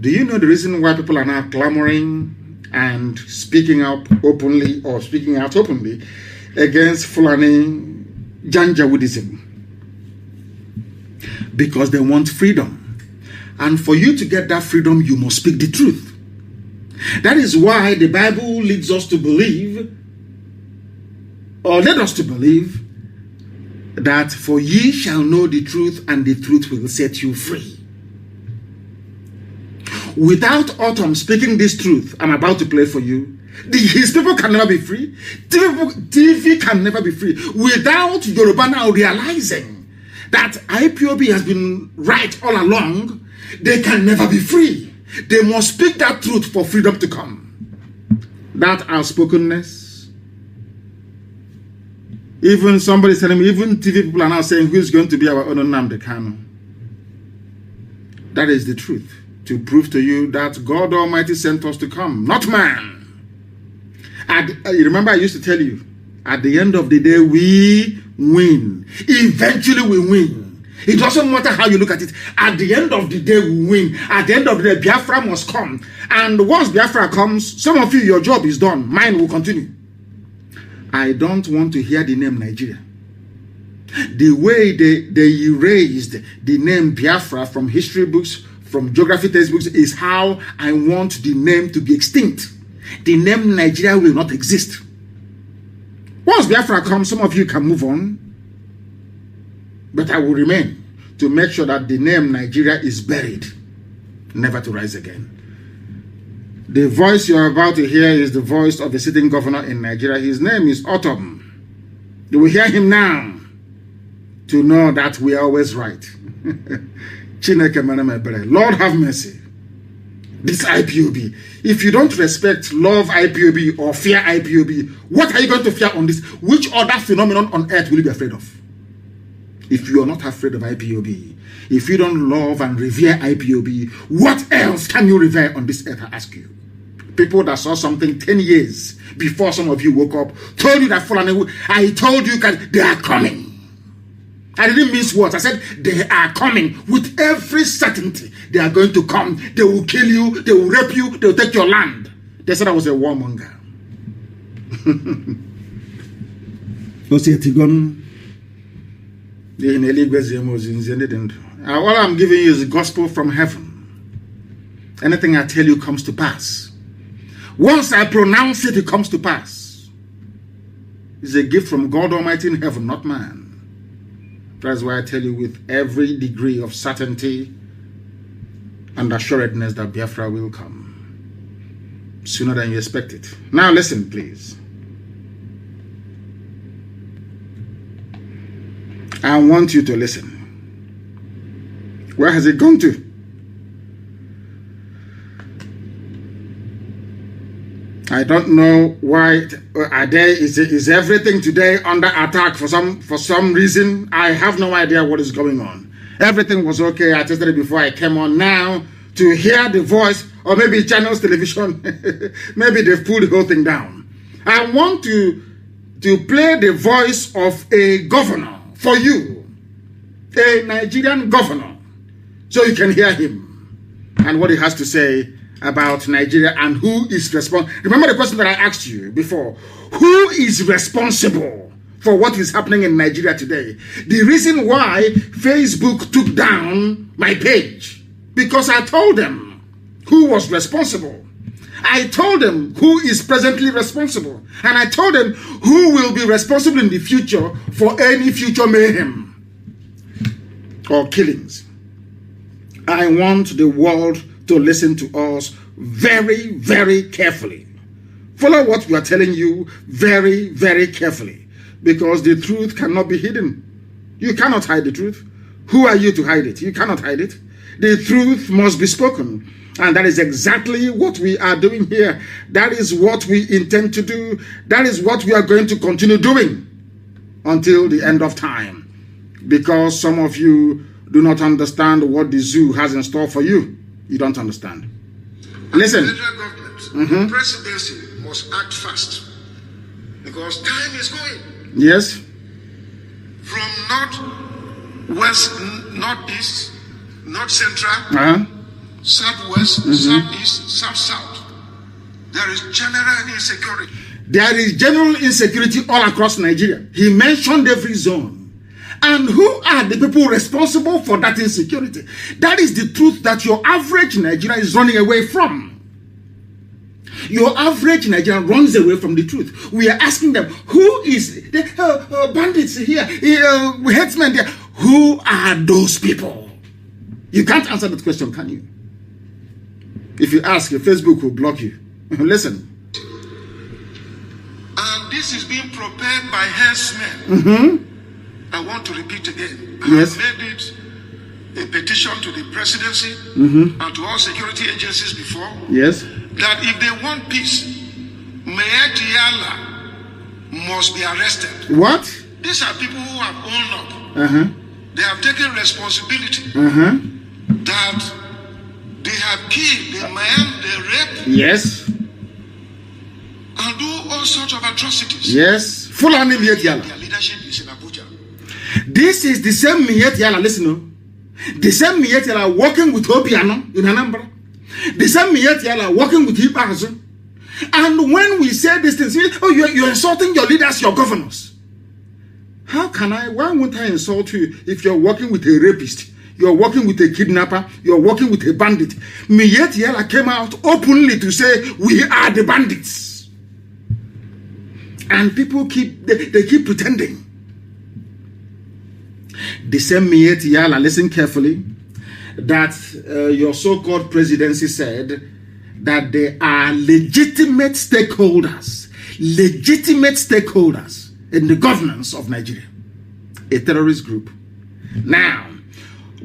Do you know the reason why people are now clamoring and speaking up openly or speaking out openly against Fulani Janjaweedism? Because they want freedom. And for you to get that freedom, you must speak the truth. That is why the Bible leads us to believe, or led us to believe, that for ye shall know the truth, and the truth will set you free. Without Autumn speaking this truth I'm about to play for you, his people can never be free. TV can never be free. Without Yoruba now realizing that IPOB has been right all along, they can never be free. They must speak that truth for freedom to come. That outspokenness. Even somebody telling me, even TV people are now saying, who's going to be our own Nnamdi Kanu? That is the truth. To prove to you that God Almighty sent us to come, not man. And you remember I used to tell you, at the end of the day, we win. Eventually we win. It doesn't matter how you look at it. At the end of the day, we win. At the end of the day, Biafra must come. And once Biafra comes, some of you, your job is done. Mine will continue. I don't want to hear the name Nigeria. The way they erased the name Biafra from history books, from geography textbooks, is how I want the name to be extinct. The name Nigeria will not exist. Once Biafra comes, some of you can move on. But I will remain to make sure that the name Nigeria is buried, never to rise again. The voice you are about to hear is the voice of the sitting governor in Nigeria. His name is Autumn. You will hear him now to know that we are always right. Lord have mercy. This IPOB. If you don't respect, love IPOB or fear IPOB, what are you going to fear on this? Which other phenomenon on earth will you be afraid of? If you are not afraid of IPOB, if you don't love and revere IPOB, what else can you revere on this earth, I ask you? People that saw something 10 years before some of you woke up, told you that Fulani, I told you they are coming. I didn't mince words. I said they are coming with every certainty. They are going to come. They will kill you. They will rape you. They will take your land. They said I was a warmonger. All I'm giving you is gospel from heaven. Anything I tell you comes to pass. Once I pronounce it, it comes to pass. It's a gift from God Almighty in heaven, not man. That's why I tell you with every degree of certainty and assuredness that Biafra will come sooner than you expect it. Now listen, please. I want you to listen. Where has it gone to? I don't know why. Is everything today under attack for some reason? I have no idea what is going on. Everything was okay. I tested it before I came on. Now, to hear the voice, or maybe channels television, maybe they've pulled the whole thing down. I want to play the voice of a governor for you, a Nigerian governor, so you can hear him and what he has to say about Nigeria and who is responsible. Remember the question that I asked you before. Who is responsible for what is happening in Nigeria today? The reason why Facebook took down my page, because I told them who was responsible. I told them who is presently responsible. And I told them who will be responsible in the future for any future mayhem or killings. I want the world to listen to us very, very carefully. Follow what we are telling you very, very carefully, because the truth cannot be hidden. You cannot hide the truth. Who are you to hide it? You cannot hide it. The truth must be spoken. And that is exactly what we are doing here. That is what we intend to do. That is what we are going to continue doing until the end of time. Because some of you do not understand what the zoo has in store for you. You don't understand. Listen. The federal government, presidency must act fast, because time is going. Yes. From north, west, northeast, north central, southwest, southeast, south. There is general insecurity. There is general insecurity all across Nigeria. He mentioned every zone. And who are the people responsible for that insecurity? That is the truth that your average Nigerian is running away from. Your average Nigerian runs away from the truth. We are asking them, who is the bandits here, headsmen there? Who are those people? You can't answer that question, can you? If you ask, your Facebook will block you. Listen. And this is being prepared by herdsmen. I want to repeat again. I have made it a petition to the presidency and to all security agencies before. Yes. That if they want peace, Mayor must be arrested. What? These are people who have owned up. They have taken responsibility. That they have killed the man, they raped. Yes. And do all sorts of atrocities. Yes. Fulani Yala. Their leadership is in Abuja. This is the same Miyet Yala, listen. The same Miyet Yala working with Obiano in Anambra. The same Miyet Yala working with Ipazu. And when we say these things, oh, you're insulting your leaders, your governors. How can I, why won't I insult you if you're working with a rapist? You're working with a kidnapper. You're working with a bandit. Miyet Yala came out openly to say, we are the bandits. And people they keep pretending. The same Miyet Yala, listen carefully, that your so-called presidency said that they are legitimate stakeholders in the governance of Nigeria, a terrorist group. Now,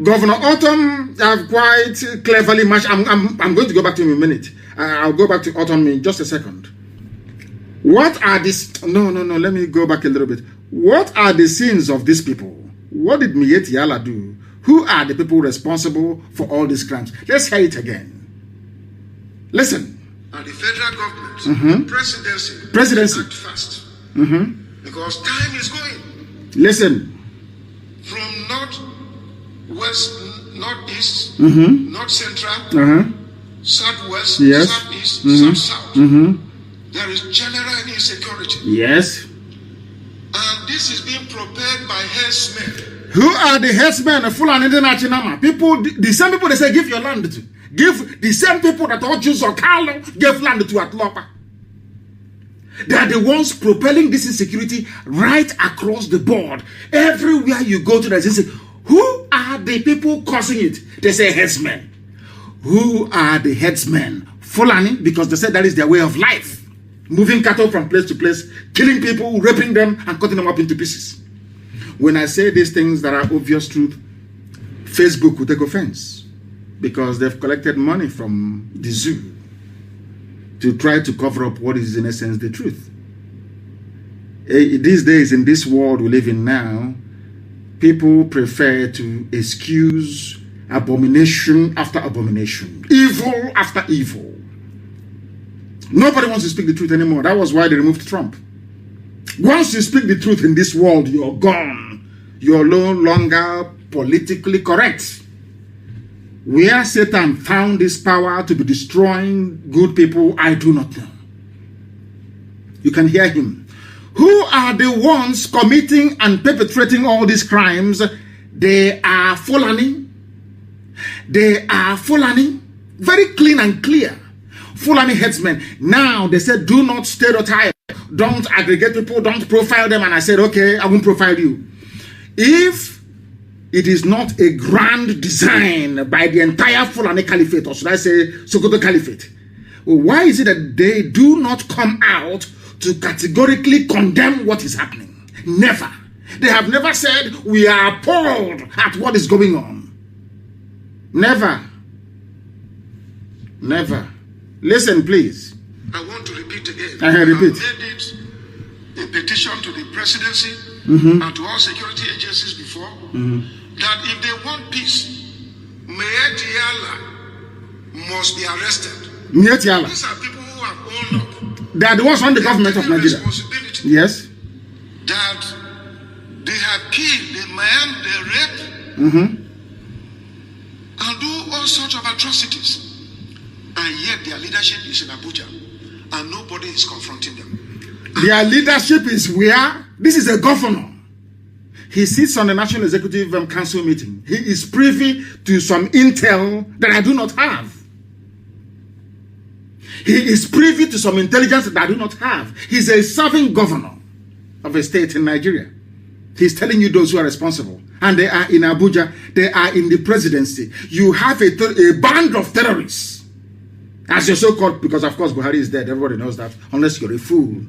Governor Autumn have quite cleverly matched. I'm going to go back to him in a minute. I'll go back to Autumn in just a second. What are these? No, let me go back a little bit. What are the sins of these people? What did Miyet Yala do? Who are the people responsible for all these crimes? Let's hear it again. Listen. And the federal government, presidency act fast. Because time is going. Listen. From north, west, northeast, north central, southwest, southeast, south. There is general insecurity. Yes. And this is being prepared by herdsmen. Who are the herdsmen? Fulani International people, the same people they say give your land to. Give the same people that all Jews or Kanu gave land to Atlopa. They are the ones propelling this insecurity right across the board. Everywhere you go to, there's insecurity. Who are the people causing it? They say headsmen. Who are the headsmen? Fulani, because they said that is their way of life. Moving cattle from place to place, killing people, raping them, and cutting them up into pieces. When I say these things that are obvious truth, Facebook will take offense because they've collected money from the zoo to try to cover up what is in essence the truth. These days, in this world we live in now, people prefer to excuse Abomination after abomination. Evil after evil. Nobody wants to speak the truth anymore. That was why they removed Trump. Once you speak the truth in this world, you're gone. You're no longer politically correct. Where Satan found this power to be destroying good people, I do not know. You can hear him. Who are the ones committing and perpetrating all these crimes? They are Fulani. They are Fulani. Very clean and clear. Fulani headsmen. Now they said, do not stereotype. Don't aggregate people. Don't profile them. And I said, okay, I won't profile you. If it is not a grand design by the entire Fulani Caliphate, or should I say Sokoto Caliphate, why is it that they do not come out to categorically condemn what is happening? Never. They have never said, we are appalled at what is going on. Never. Never. Listen, please. I want to repeat again. I repeat. I made it a petition to the presidency and to all security agencies before that if they want peace, Mayetiala must be arrested. Mayetiala. These are people who have owned up. They are the ones on the government of Nigeria. Yes. That they have killed, they maimed, they raped, and do all sorts of atrocities. And yet their leadership is in Abuja, and nobody is confronting them. Their leadership is where? This is a governor. He sits on the National Executive Council meeting. He is privy to some intel that I do not have. He is privy to some intelligence that I do not have. He's a serving governor of a state in Nigeria. He's telling you those who are responsible. And they are in Abuja. They are in the presidency. You have a band of terrorists. As you're so-called, because of course Buhari is dead. Everybody knows that. Unless you're a fool.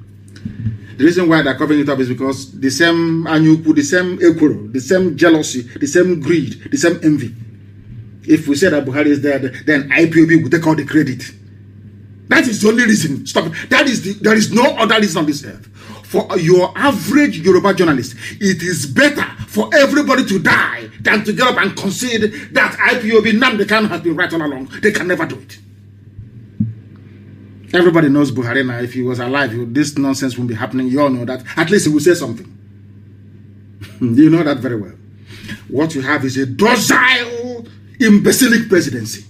The reason why they're covering it up is because the same anyuku, the same equoro, the same jealousy, the same greed, the same envy. If we say that Buhari is dead, then IPOB will take all the credit. That is the only reason. Stop. There is no other reason on this earth. For your average Yoruba journalist, it is better for everybody to die than to get up and concede that IPOB, Nnamdi Kanu has been right all along. They can never do it. Everybody knows Buhari now. If he was alive, this nonsense wouldn't be happening. You all know that. At least he will say something. You know that very well. What you have is a docile, imbecilic presidency.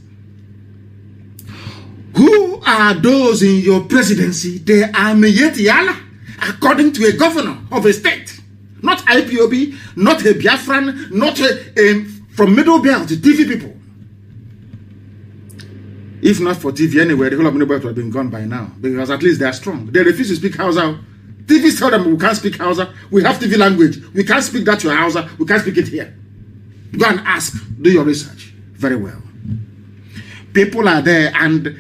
Who are those in your presidency? They are Mayetiala, according to a governor of a state. Not IPOB, not a Biafran, not from Middle Belt, TV people. If not for TV anyway, the whole of Middle Belt would have been gone by now. Because at least they are strong. They refuse to speak Hausa. TVs tell them we can't speak Hausa. We have TV language. We can't speak that to Hausa. We can't speak it here. Go and ask. Do your research. Very well. People are there and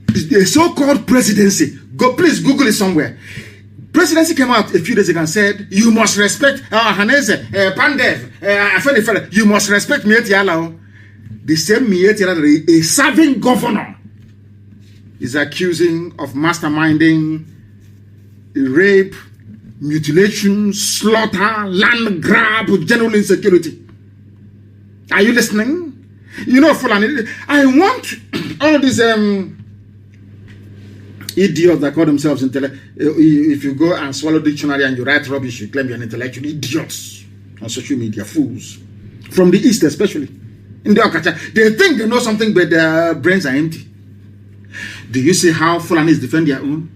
the so-called presidency. Please Google it somewhere. Presidency came out a few days ago and said, you must respect Haneze, Pandev, Afenifere. You must respect Mietiala. The same Mietiala, a serving governor, is accusing of masterminding rape, mutilation, slaughter, land grab, general insecurity. Are you listening? You know, Fulani, I want all these idiots that call themselves intellectual. If you go and swallow dictionary and you write rubbish, you claim you're an intellectual. Idiots on social media, fools. From the East especially. In the Okacha, they think they know something, but their brains are empty. Do you see how Fulani is defending their own?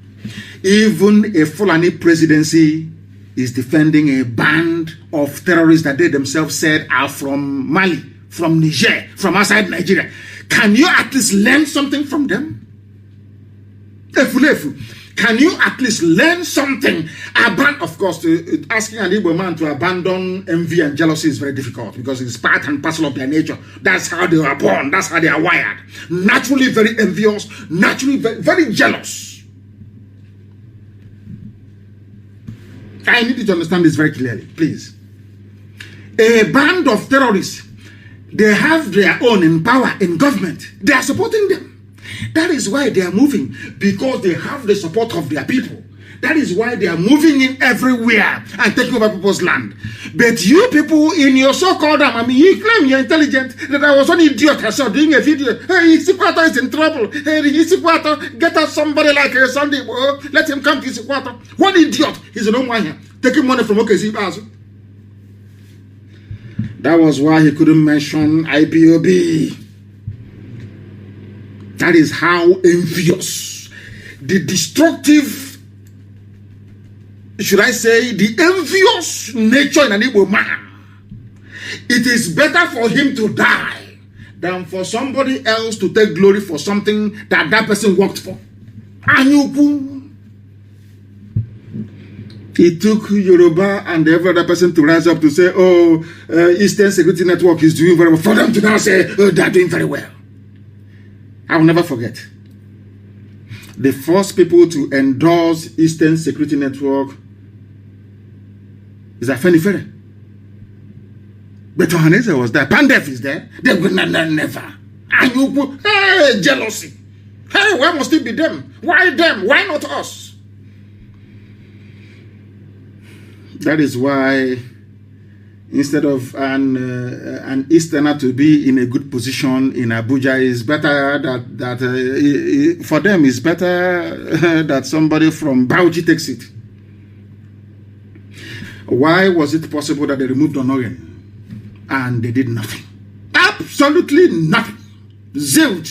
Even a Fulani presidency is defending a band of terrorists that they themselves said are from Mali, from Niger, from outside Nigeria. Can you at least learn something from them? Can you at least learn something? Of course, asking an Igbo man to abandon envy and jealousy is very difficult because it's part and parcel of their nature. That's how they are born. That's how they are wired. Naturally very envious, naturally very, very jealous. I need you to understand this very clearly, please. A band of terrorists, they have their own in power in government. They are supporting them. That is why they are moving, because they have the support of their people. That is why they are moving in everywhere and taking over people's land. But you people in your so-called you claim you're intelligent, that I was an idiot I saw doing a video. Hey, Isikwata is in trouble. Hey, Isikwata, get us somebody like a Sunday. Let him come to Isikwata. What idiot? He's an one here. Taking money from OKC. That was why he couldn't mention IPOB. That is how envious, the destructive, should I say, the envious nature in an Igbo man. It is better for him to die than for somebody else to take glory for something that that person worked for. Anyuku. It took Yoruba and every other person to rise up to say, oh, Eastern Security Network is doing very well. For them to now say, oh, they're doing very well. I will never forget. The first people to endorse Eastern Security Network is Afenifere. But Ohaneze was there. Pandef is there. They will never. Hey, jealousy. Hey, why must it be them? Why them? Why not us? That is why instead of an Easterner to be in a good position in Abuja, is better that for them it's better that somebody from Bauchi takes it. Why was it possible that they removed Onoyen and they did nothing? Absolutely nothing. Zero.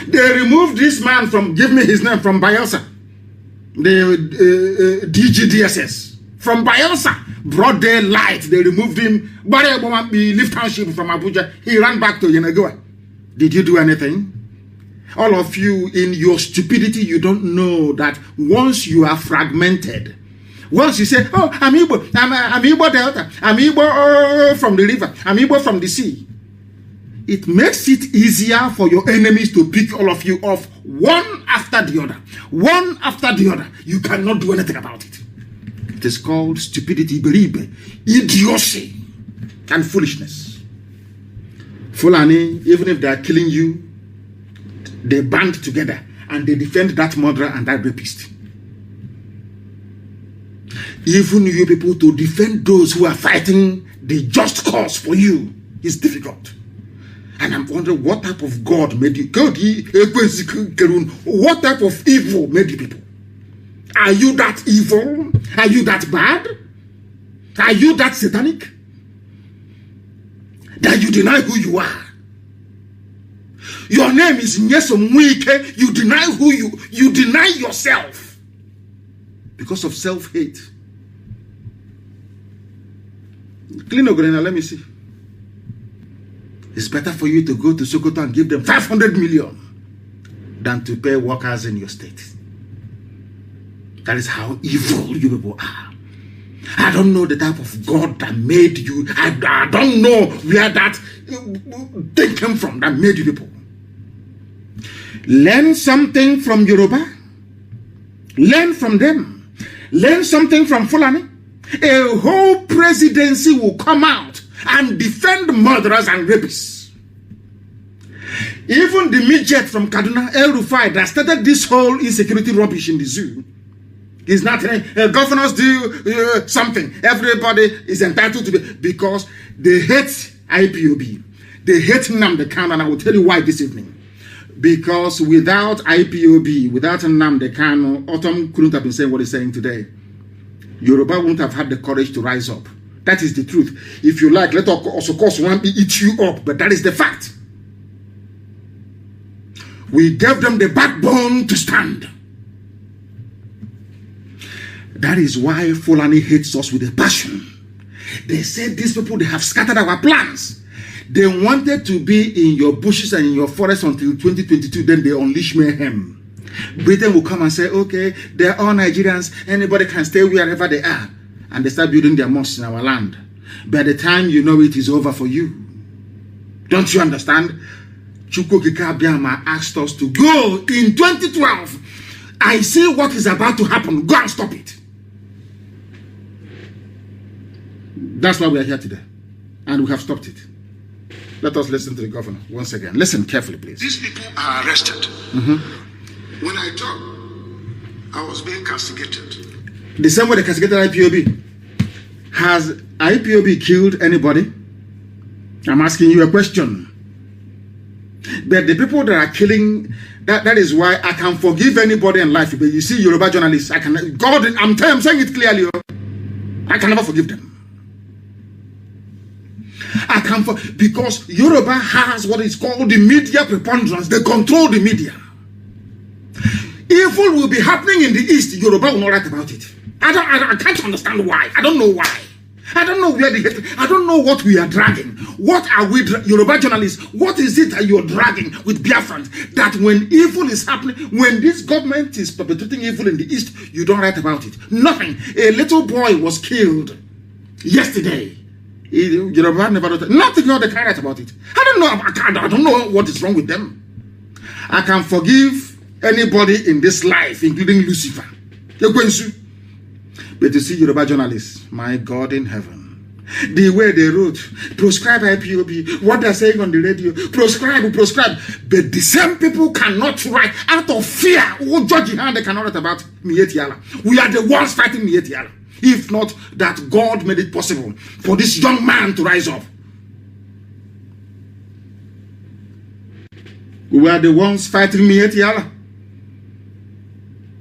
They removed this man from, give me his name, from Bayelsa. The DGDSS. From Bayelsa. Broad daylight, they removed him. Lift township from Abuja. He ran back to Yenagoa. Did you do anything? All of you, in your stupidity, you don't know that once you are fragmented, once you say, oh, I'm Igbo, I'm Igbo Delta, I'm Igbo from the river, I'm Igbo from the sea, it makes it easier for your enemies to pick all of you off one after the other. One after the other. You cannot do anything about it. It is called stupidity, beribe, idiocy, and foolishness. Fulani, even if they are killing you, they band together and they defend that murderer and that rapist. Even you people to defend those who are fighting the just cause for you is difficult. And I'm wondering what type of God made you? What type of evil made you people? Are you that evil? Are you that bad? Are you that satanic? That you deny who you are? Your name is Nyesom Wike. You deny who you deny yourself because of self-hate. Clean Ogrena, let me see. It's better for you to go to Sokoto and give them 500 million than to pay workers in your state. That is how evil you people are. I don't know the type of God that made you. I don't know where that thing came from that made you people. Learn something from Yoruba. Learn from them. Learn something from Fulani. A whole presidency will come out and defend murderers and rapists. Even the midget from Kaduna, El Rufai, that started this whole insecurity rubbish in the zoo, is not governors do something. Everybody is entitled to be, because they hate IPOB. They hate Nnamdi Kanu, and I will tell you why this evening. Because without IPOB, without Nnamdi Kanu, Autumn couldn't have been saying what he's saying today. Yoruba wouldn't have had the courage to rise up. That is the truth. If you like, let us of course one eat you up, but that is the fact. We gave them the backbone to stand. That is why Fulani hates us with a passion. They said these people, they have scattered our plans. They wanted to be in your bushes and in your forests until 2022, then they unleash mayhem. Britain will come and say, okay, they're all Nigerians, anybody can stay wherever they are. And they start building their mosques in our land. By the time you know it is over for you. Don't you understand? Chukwuka Abiyama asked us to go in 2012. I see what is about to happen. Go and stop it. That's why we are here today. And we have stopped it. Let us listen to the governor once again. Listen carefully, please. These people are arrested. When I talk, I was being castigated. The same way they castigated IPOB. Has IPOB killed anybody? I'm asking you a question. But the people that are killing, that is why I can forgive anybody in life. But you see, Yoruba journalists, I'm saying it clearly. I can never forgive them. Because Yoruba has what is called the media preponderance. They control the media. Evil will be happening in the East. Yoruba will not write about it. I can't understand why. I don't know why. I don't know where I don't know what we are dragging. What are we, Yoruba journalists, what is it that you're dragging with Biafrans? That when evil is happening, when this government is perpetrating evil in the East, you don't write about it. Nothing. A little boy was killed yesterday. Yoruba never wrote nothing. They can't write about it. I don't know what is wrong with them. I can forgive anybody in this life, including Lucifer. But you see, Yoruba journalists, my God in heaven, the way they wrote, proscribe IPOB, what they're saying on the radio, proscribe. But the same people cannot write out of fear. Oh, George, they cannot write about Mietiala. We are the ones fighting Mietiala. If not that God made it possible for this young man to rise up. We are the ones fighting Mietiala.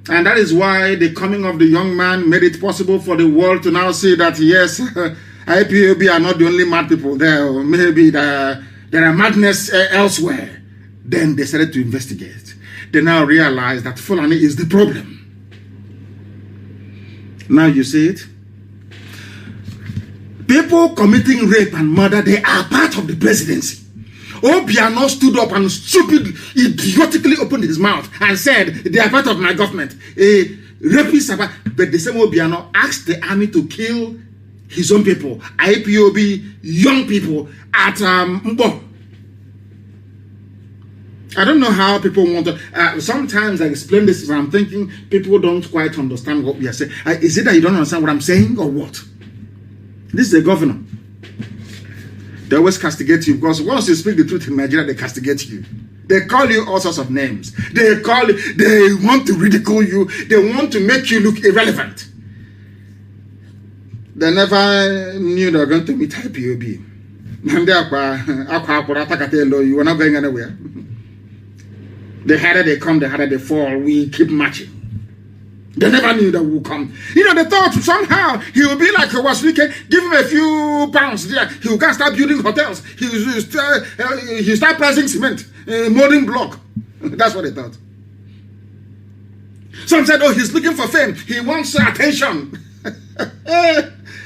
And that is why the coming of the young man made it possible for the world to now see that, yes, IPOB are not the only mad people there. Maybe there are madness elsewhere. Then they started to investigate. They now realize that Fulani is the problem. Now you see it. People committing rape and murder, they are part of the presidency. Obiano stood up and idiotically opened his mouth and said, they are part of my government. Rapists, but the same Obiano asked the army to kill his own people, IPOB, young people at Mbo. I don't know how people want to. Sometimes I explain this and I'm thinking people don't quite understand what we are saying. Is it that you don't understand what I'm saying or what? This is the governor. They always castigate you because once you speak the truth in Nigeria, they castigate you. They call you all sorts of names. They want to ridicule you. They want to make you look irrelevant. They never knew they were going to meet IPOB. You were not going anywhere. The harder they come, the harder they fall. We keep marching. They never knew that we would come. They thought somehow he would be like Waswike, give him a few pounds there. He will start building hotels. He will start pricing cement, molding block. That's what they thought. Some said, oh, he's looking for fame. He wants attention.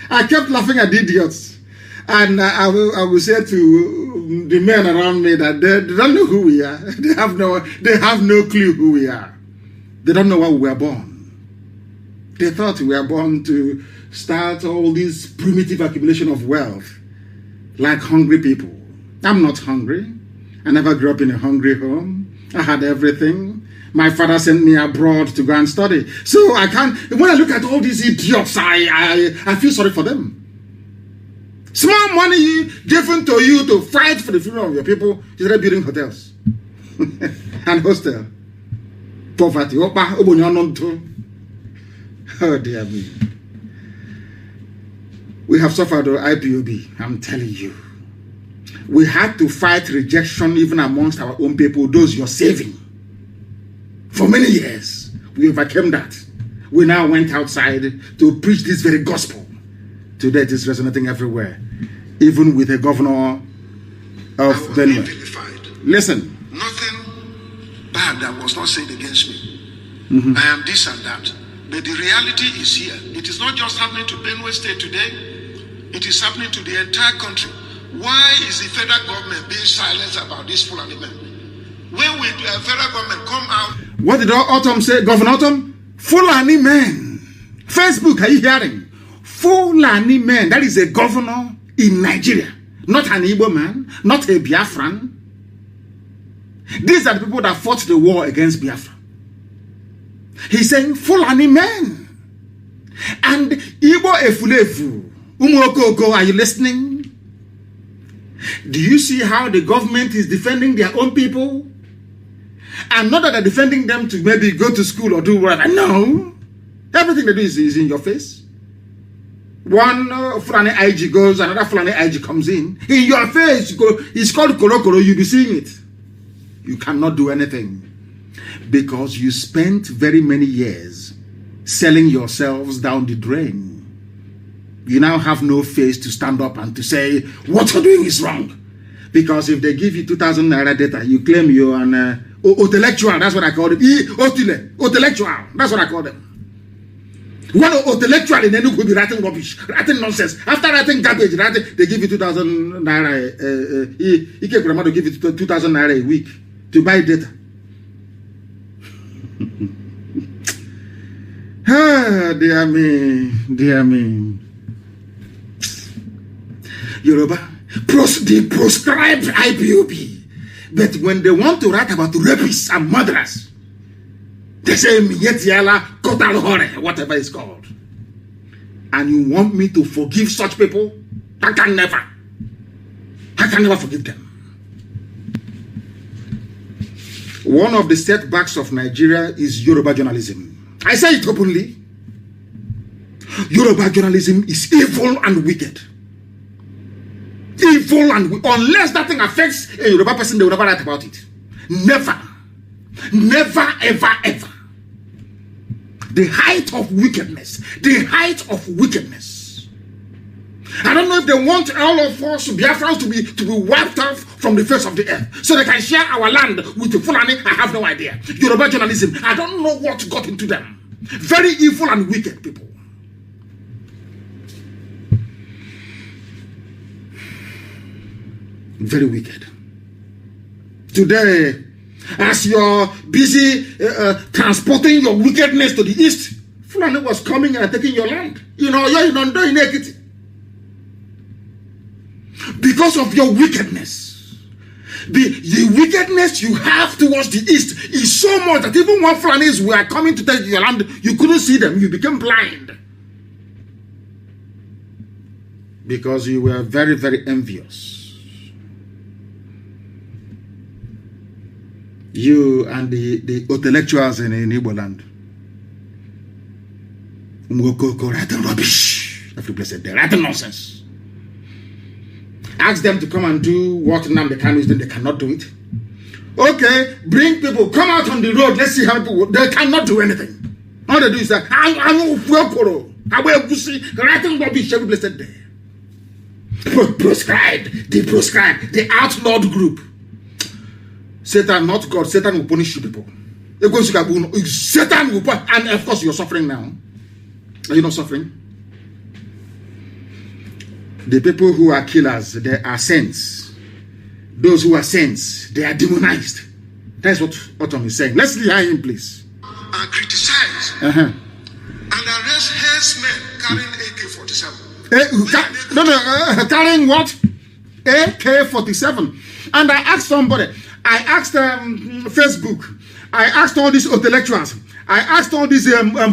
I kept laughing at the idiots. And I will say to the men around me that they don't know who we are. They have no clue who we are. They don't know why we were born. They thought we were born to start all this primitive accumulation of wealth, like hungry people. I'm not hungry. I never grew up in a hungry home. I had everything. My father sent me abroad to go and study. So I can't, when I look at all these idiots, I feel sorry for them. Small money given to you to fight for the freedom of your people, you started building hotels and hostel. Poverty. Oh dear me. We have suffered IPOB, I'm telling you. We had to fight rejection even amongst our own people, those you're saving. For many years, we overcame that. We now went outside to preach this very gospel. Today it is resonating everywhere, even with a governor of Benue. Listen. Nothing bad that was not said against me. I am this and that. But the reality is here. It is not just happening to Benue State today. It is happening to the entire country. Why is the federal government being silent about this Fulani men? When will the federal government come out? What did Autumn say? Governor Autumn? Fulani men. Facebook, are you hearing? Fulani men. That is a governor in Nigeria. Not an Igbo man. Not a Biafran. These are the people that fought the war against Biafra. He's saying Fulani men. And Igbo Efulefu. Umokoko, are you listening? Do you see how the government is defending their own people? And not that they're defending them to maybe go to school or do whatever. No. Everything they do is in your face. One Fulani IG goes, another Fulani IG comes in your face. It's called Koro. You'll be seeing it. You cannot do anything because you spent very many years selling yourselves down the drain. You now have no face to stand up and to say what you're doing is wrong. Because if they give you 2,000 naira data, you claim you're an intellectual. That's what I call them. Intellectual. That's what I call them. One intellectual in Enugu will be writing rubbish, writing nonsense. After writing garbage, they give you 2,000 naira. Ike Kurama to give you 2,000 naira a week to buy data. Ah, dear me. Yoruba, they proscribed IPOB. But when they want to write about rapists and murderers, they say Miyetiala, Kotal Hore, whatever it's called. And you want me to forgive such people? I can never forgive them. One of the setbacks of Nigeria is Yoruba journalism. I say it openly. Yoruba journalism is evil and wicked. Evil and unless that thing affects a Yoruba person, they will never write about it. Never, ever. The height of wickedness. I don't know if they want all of us Biafrans to be wiped off from the face of the earth so they can share our land with the Fulani. I have no idea. Yoruba journalism, I don't know what got into them. Very evil and wicked people. Very wicked. Today, as you're busy transporting your wickedness to the east, Fulani was coming and taking your land. You're in Ekiti. Because of your wickedness. The wickedness you have towards the east is so much that even when Fulanis were coming to take your land, you couldn't see them. You became blind. Because you were very, very envious. You and the intellectuals in Igbo land. Writing rubbish. Every place they're writing nonsense. Ask them to come and do what Nnamdi Kanu is doing. They cannot do it. Okay, bring people, come out on the road. Let's see how people. They cannot do anything. All they do is that writing rubbish. Every place there. Proscribed. They proscribed. The outlawed group. Satan, not God. Satan will punish you people. Satan will punish, and of course you're suffering now. Are you not suffering? The people who are killers, they are saints. Those who are saints, they are demonized. That's what Autumn is saying. Let's hear him, please. Are criticized and arrest herdsmen carrying AK-47. Carrying what? AK-47. And I asked somebody. I asked Facebook. I asked all these intellectuals. I asked all these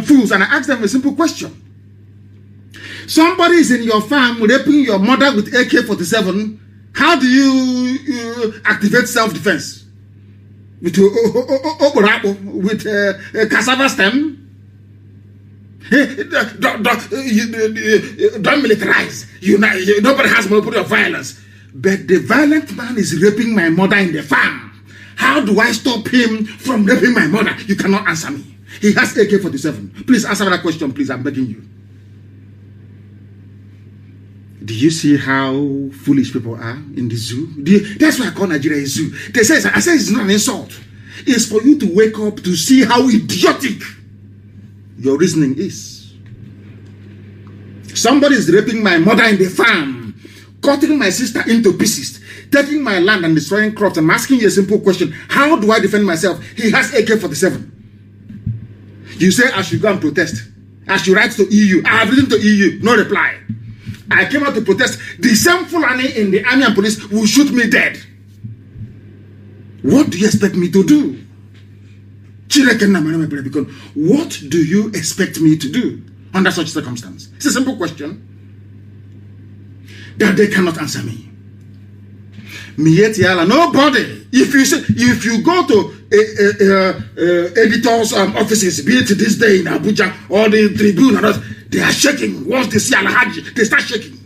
fools, and I asked them a simple question. Somebody is in your farm raping your mother with AK-47. How do you activate self-defense? With cassava stem? Don't militarize. Nobody has monopoly of violence. But the violent man is raping my mother in the farm. How do I stop him from raping my mother? You cannot answer me. He has AK-47. Please answer that question, please. I'm begging you. Do you see how foolish people are in the zoo? That's why I call Nigeria a zoo. I say it's not an insult. It's for you to wake up to see how idiotic your reasoning is. Somebody is raping my mother in the farm, cutting my sister into pieces, taking my land and destroying crops. I'm asking you a simple question. How do I defend myself? He has AK-47. You say I should go and protest. I should write to EU. I have written to EU. No reply. I came out to protest. The same Fulani in the army and police will shoot me dead. What do you expect me to do? What do you expect me to do under such circumstance? It's a simple question that they cannot answer me. Nobody. If you go to editors' offices, be it this day in Abuja or the Tribune, and others, they are shaking. Once they see Alhaji, they start shaking.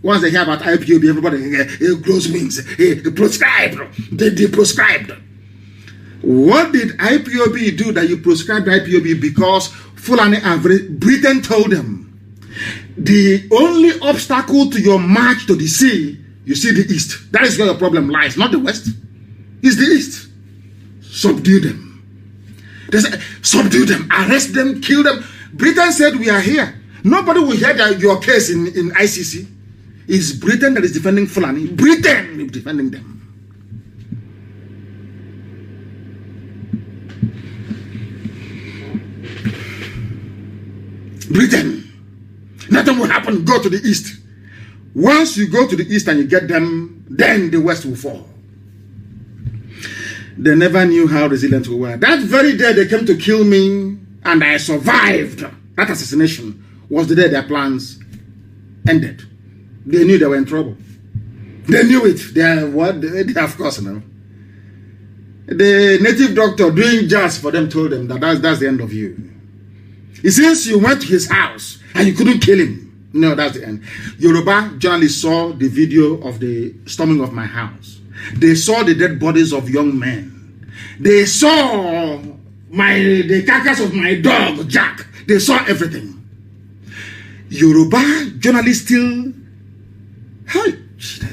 Once they hear about IPOB, everybody grows wings. Proscribed. They proscribed. What did IPOB do that you proscribed IPOB? Because Fulani, Britain told them, the only obstacle to your march to the sea, you see the east. That is where the problem lies, not the west. It's the east. Subdue them. They said, subdue them, arrest them, kill them. Britain said, we are here. Nobody will hear that your case in ICC. It's Britain that is defending Fulani. Britain is defending them. Britain. Nothing will happen. Go to the east. Once you go to the east and you get them, then the west will fall. They never knew how resilient we were. That very day they came to kill me and I survived. That assassination was the day their plans ended. They knew they were in trouble. They knew it. They of course, no. The native doctor doing just for them told them that that's the end of you. Since you went to his house and you couldn't kill him, no, that's the end. Yoruba journalists saw the video of the storming of my house. They saw the dead bodies of young men. They saw the carcass of my dog, Jack. They saw everything. Yoruba journalists still,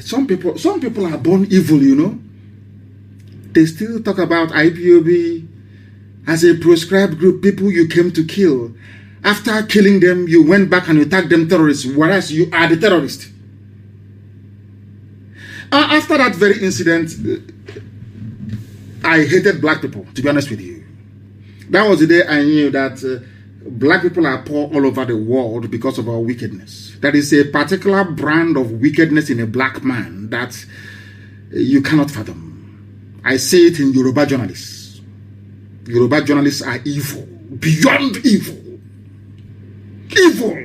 some people are born evil, you know. They still talk about IPOB as a proscribed group, people you came to kill. After killing them, you went back and you tagged them terrorists, whereas you are the terrorist. After that very incident, I hated black people, to be honest with you. That was the day I knew that black people are poor all over the world because of our wickedness. There is a particular brand of wickedness in a black man that you cannot fathom. I say it in Yoruba journalists. Yoruba journalists are evil, beyond evil. Evil.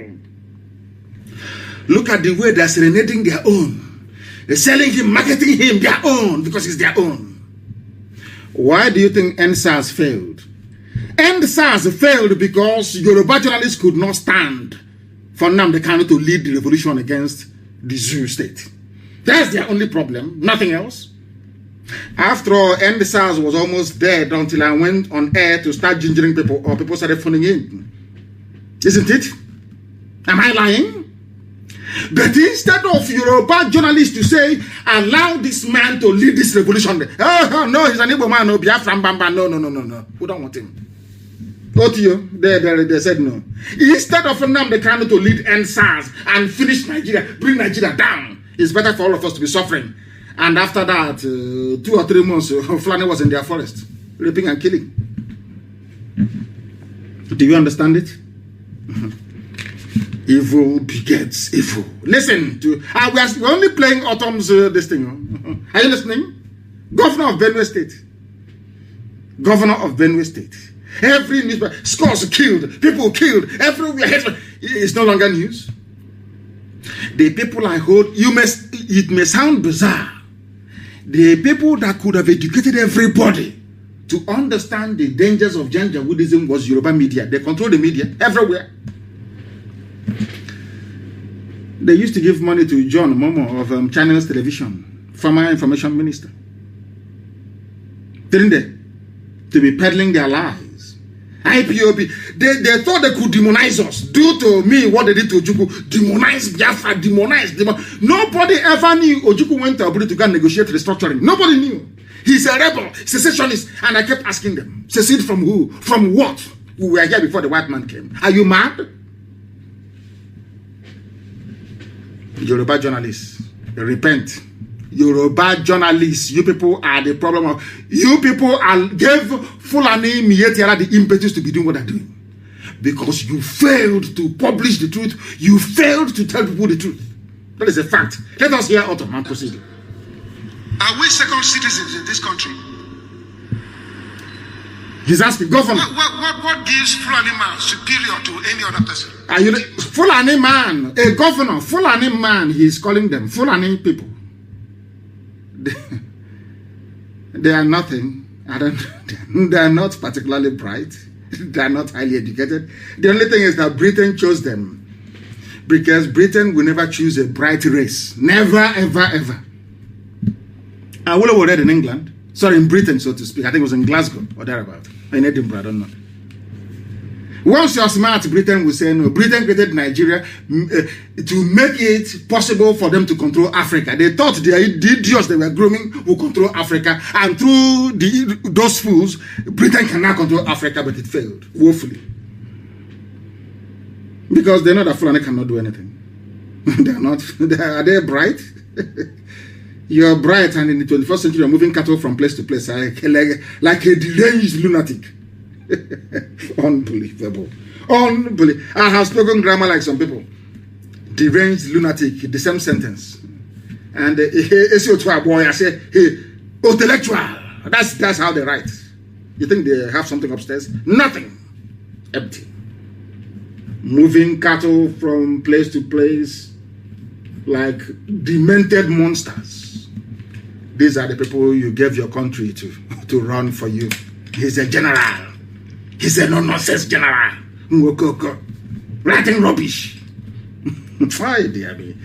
Look at the way they're serenading their own. They're selling him, marketing him their own because it's their own. Why do you think NSAS failed? NSAS failed because Yoruba journalists could not stand for Nnamdi Kanu to lead the revolution against the Zoo state. That's their only problem, nothing else. After all, NSAS was almost dead until I went on air to start gingering people, or people started phoning in. Isn't it? Am I lying? But instead of Yoruba journalists to say, allow this man to lead this revolution. Oh, no, he's an Igbo man, no, Biafra, no. We don't want him. Go to you. They said no. Instead of Nnamdi Kanu to lead NSAS and finish Nigeria, bring Nigeria down, it's better for all of us to be suffering. And after that, 2 or 3 months, Fulani was in their forest, raping and killing. Do you understand it? Evil begets evil. Listen to, we're only playing Autumn's this thing. Are you listening? Governor of Benue State. Governor of Benue State. Every newspaper, scores killed, people killed, everywhere. It's no longer news. The people I hold, it may sound bizarre. The people that could have educated everybody to understand the dangers of Janjaweedism was Yoruba media. They control the media everywhere. They used to give money to John Momo of Channels Television, former information minister. Didn't they? To be peddling their lies. IPOB, they thought they could demonize us. Do to me what they did to Ojukwu. Demonize Biafra, demonize. Nobody ever knew Ojukwu went to Abuja to go and negotiate restructuring. Nobody knew. He's a rebel, secessionist. And I kept asking them, secede from who? From what? We were here before the white man came. Are you mad? Yoruba journalists, repent. Yoruba journalists, you people are the problem of, you people gave Fulani Mietiara the impetus to be doing what they're doing. Because you failed to publish the truth. You failed to tell people the truth. That is a fact. Let us hear Autumn and proceed. Are we second citizens in this country? He's asking, Governor. What gives Fulani man superior to any other person? Are you Fulani man, a governor, Fulani man, he's calling them Fulani people. They are nothing. They are not particularly bright. They are not highly educated. The only thing is that Britain chose them. Because Britain will never choose a bright race. Never, ever, ever. I would have read in England. Sorry, in Britain, so to speak. I think it was in Glasgow or thereabout. In Edinburgh, I don't know. Once you're smart, Britain will say no. Britain created Nigeria to make it possible for them to control Africa. They thought the idiots they were grooming would control Africa. And through those fools, Britain can now control Africa, but it failed, woefully. Because they know that Fulani cannot do anything. They're not. Are they bright? You're bright, and in the 21st century, you're moving cattle from place to place like a deranged lunatic. Unbelievable. Unbelievable. I have spoken grammar like some people. Deranged lunatic, the same sentence. And I say, hey, intellectual. That's how they write. You think they have something upstairs? Nothing. Empty. Moving cattle from place to place like demented monsters. These are the people you gave your country to run for you. He's a general. He's a no-nonsense general. Writing rubbish. Why, dear me?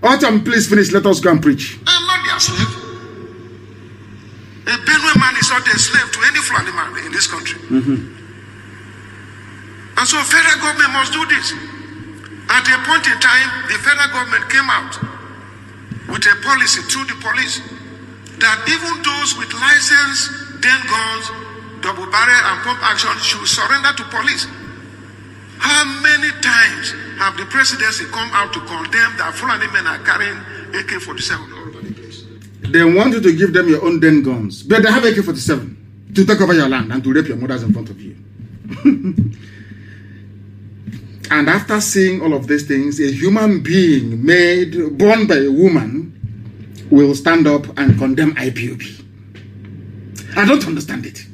Autumn, please finish. Let us go and preach. I'm not their slave. A Benue man is not a slave to any Fulani man in this country. And so federal government must do this. At a point in time, the federal government came out with a policy through the police that even those with license, then guns, double barrel and pump action should surrender to police. How many times have the presidency come out to condemn that Fulani men are carrying AK-47 all over the place? They want you to give them your own den guns, but they have AK-47 to take over your land and to rape your mothers in front of you. And after seeing all of these things, a human being born by a woman will stand up and condemn IPOB. I don't understand it.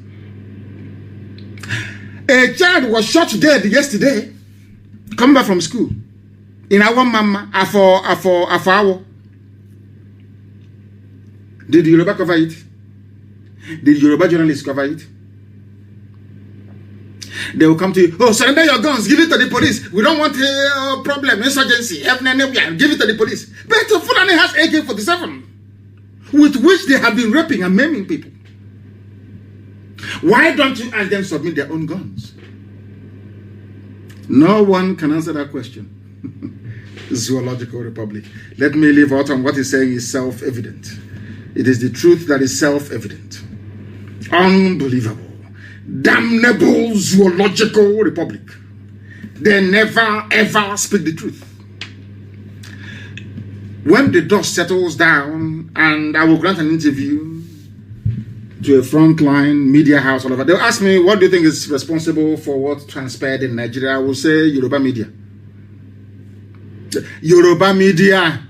A child was shot dead yesterday, coming back from school. In our mama, afo. Did Yoruba cover it? Did Yoruba journalists cover it? They will come to you, oh, surrender your guns, give it to the police. We don't want a problem, insurgency, give it to the police. But Fulani has AK-47, with which they have been raping and maiming people. Why don't you ask them to submit their own guns? No one can answer that question. Zoological Republic. Let me leave out on what he's saying is self-evident. It is the truth that is self-evident. Unbelievable. Damnable Zoological Republic. They never ever speak the truth. When the dust settles down and I will grant an interview to a frontline media house all over, they'll ask me, what do you think is responsible for what transpired in Nigeria? I will say Yoruba media. Yoruba media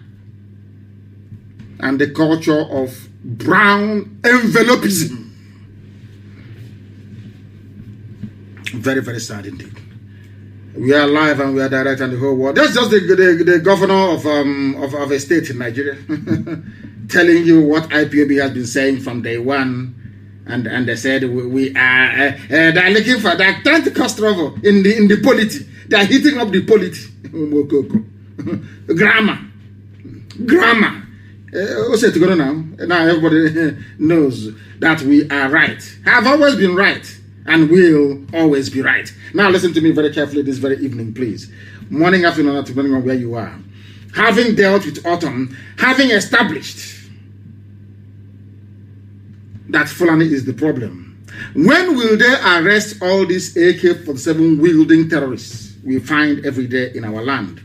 and the culture of brown envelopism. Very, very sad indeed. We are live and we are direct on the whole world. That's just the governor of a state in Nigeria telling you what IPOB has been saying from day one. And they said we are they're looking for, they're trying to cause trouble in the polity. They're heating up the polity. Grammar. What's it together now? Now everybody knows that we are right. Have always been right. And will always be right. Now listen to me very carefully this very evening, please. Morning, afternoon, depending on where you are. Having dealt with autumn, having established that Fulani is the problem, when will they arrest all these AK-47 wielding terrorists we find every day in our land?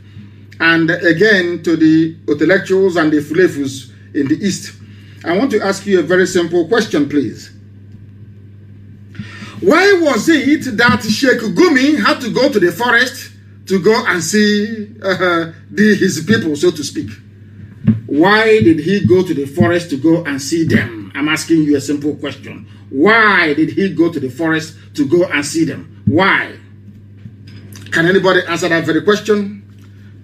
And again, to the intellectuals and the fulefus in the East, I want to ask you a very simple question, please. Why was it that Sheikh Gumi had to go to the forest to go and see his people, so to speak? Why did he go to the forest to go and see them? I'm asking you a simple question. Why did he go to the forest to go and see them? Why? Can anybody answer that very question?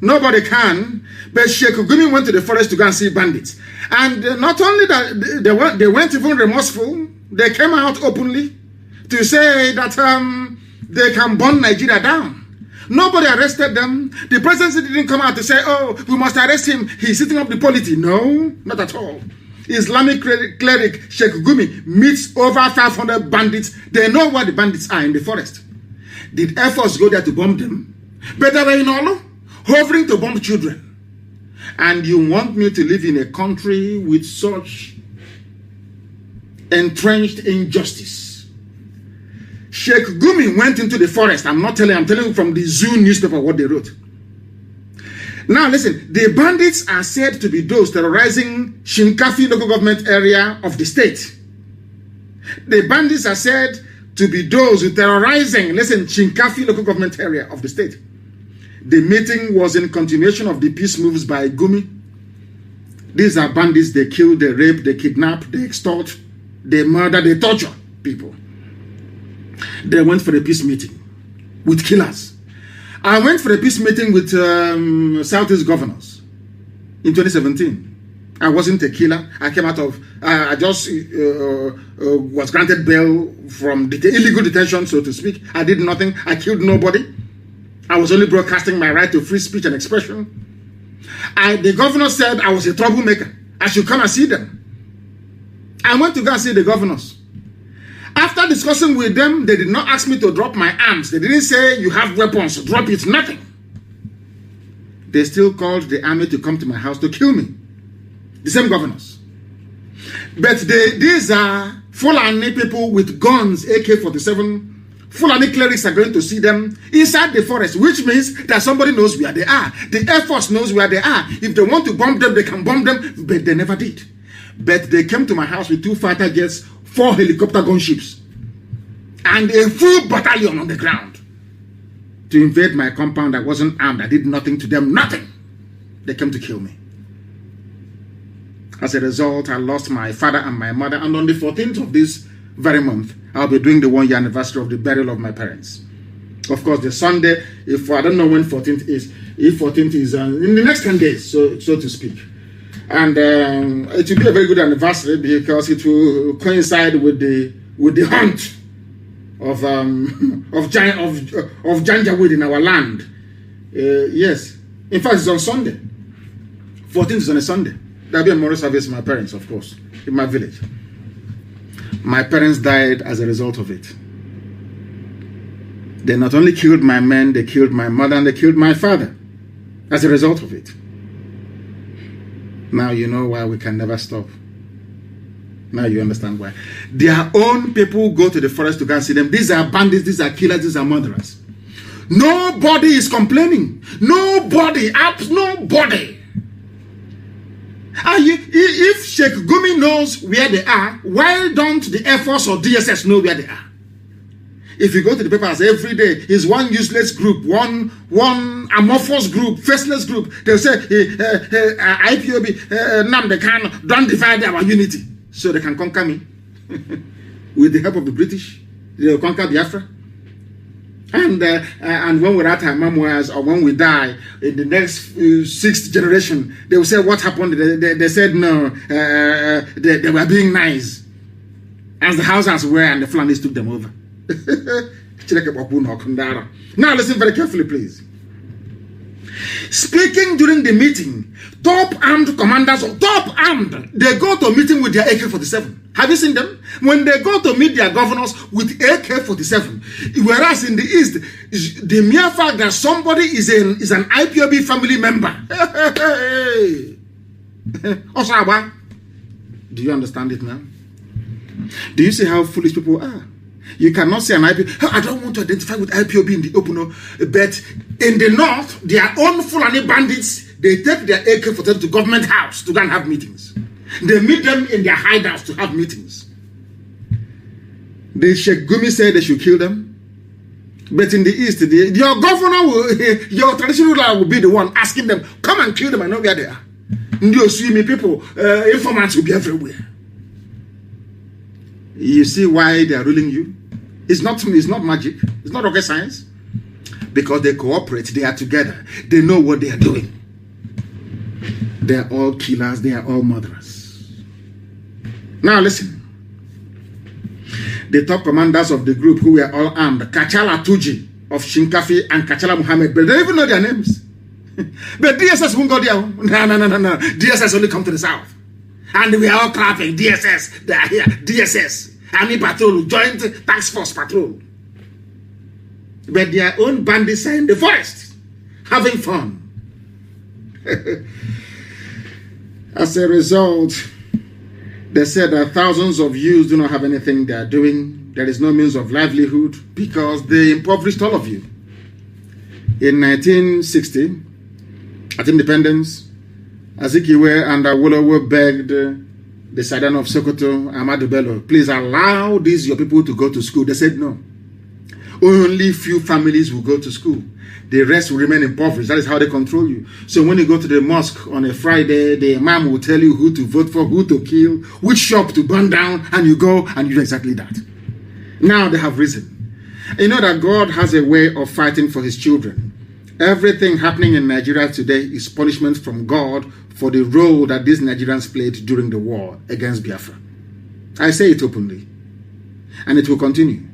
Nobody can. But Sheikh Gumi went to the forest to go and see bandits. And not only that, they weren't even remorseful. They came out openly to say that they can burn Nigeria down. Nobody arrested them. The presidency didn't come out to say, oh, we must arrest him. He's setting up the polity. No, not at all. Islamic cleric Sheikh Gumi meets over 500 bandits. They know where the bandits are in the forest. Did Air Force go there to bomb them? But they were in Olo, hovering to bomb children. And you want me to live in a country with such entrenched injustice? Sheikh Gumi went into the forest. I'm telling you from the Zoo newspaper what they wrote. Now listen, the bandits are said to be those terrorizing Shinkafi local government area of the state. The bandits are said to be those who terrorizing, listen, Shinkafi local government area of the state. The meeting was in continuation of the peace moves by Gumi. These are bandits. They kill, they rape, they kidnap, they extort, they murder, they torture people. They went for a peace meeting with killers. I went for a peace meeting with Southeast governors in 2017. I wasn't a killer. I came out of, I just was granted bail from illegal detention, so to speak. I did nothing. I killed nobody. I was only broadcasting my right to free speech and expression. The governor said I was a troublemaker. I should come and see them. I went to go and see the governors. After discussing with them, they did not ask me to drop my arms. They didn't say, you have weapons, drop it, nothing. They still called the army to come to my house to kill me. The same governors. But these are Fulani people with guns, AK-47. Fulani clerics are going to see them inside the forest, which means that somebody knows where they are. The Air Force knows where they are. If they want to bomb them, they can bomb them, but they never did. But they came to my house with 2 fighter jets, 4 helicopter gunships, and a full battalion on the ground to invade my compound. I wasn't armed. I did nothing to them. Nothing. They came to kill me. As a result, I lost my father and my mother. And on the 14th of this very month, I'll be doing the 1-year anniversary of the burial of my parents. Of course, the Sunday, if I don't know when 14th is, if 14th is in the next 10 days, so to speak. And it will be a very good anniversary because it will coincide with the hunt of Janjaweed in our land. Yes, in fact, it's on Sunday. 14th is on a Sunday. There'll be a memorial service for my parents, of course, in my village. My parents died as a result of it. They not only killed my men, they killed my mother and they killed my father as a result of it. Now you know why we can never stop. Now you understand why. Their own people go to the forest to go and see them. These are bandits, these are killers, these are murderers. Nobody is complaining. Nobody. If Sheikh Gumi knows where they are, why don't the Air Force or DSS know where they are? If you go to the papers every day, it's one useless group, one amorphous group, faceless group. They'll say, IPOB, Nnamdi, Kanu, don't divide our unity. So they can conquer me. With the help of the British, they'll conquer Biafra. And when we're at our memoirs or when we die, in the next 6th generation, they will say, what happened? They said, no, they were being nice. As the Hausas were and the Flanders took them over. Now listen very carefully, please. Speaking during the meeting, top armed commanders, they go to a meeting with their AK-47. Have you seen them? When they go to meet their governors with AK-47, whereas in the East, the mere fact that somebody is an IPOB family member. Osaba, do you understand it now? Do you see how foolish people are? You cannot say an IPOB. I don't want to identify with IPOB in the open, but in the north, their own Fulani bandits, they take their AK-47 to government house to go and have meetings. They meet them in their hideouts to have meetings. The Sheikh Gumi said they should kill them. But in the East, your governor, your traditional ruler will be the one asking them, come and kill them, I know where they are. And you see me, people, informants will be everywhere. You see why they are ruling you? It's not magic. It's not rocket science. Because they cooperate. They are together. They know what they are doing. They are all killers. They are all murderers. Now listen. The top commanders of the group, who were all armed, Kachala Tuji of Shinkafi and Kachala Muhammad, but they don't even know their names. But DSS won't go there. No. DSS only come to the south. And we are all clapping. DSS, they are here. DSS, Army Patrol, Joint Task Force Patrol. But their own bandits are in the forest, having fun. As a result, they said that thousands of youths do not have anything they are doing. There is no means of livelihood because they impoverished all of you. In 1960, at independence, Azikiwe and Awolowo begged the Sultan of Sokoto, Ahmadu Bello, please allow these your people to go to school. They said no. Only few families will go to school. The rest will remain impoverished. That is how they control you. So when you go to the mosque on a Friday, the imam will tell you who to vote for, who to kill, which shop to burn down, and you go and you do exactly that. Now they have risen. You know that God has a way of fighting for his children. Everything happening in Nigeria today is punishment from God for the role that these Nigerians played during the war against Biafra. I say it openly. And it will continue.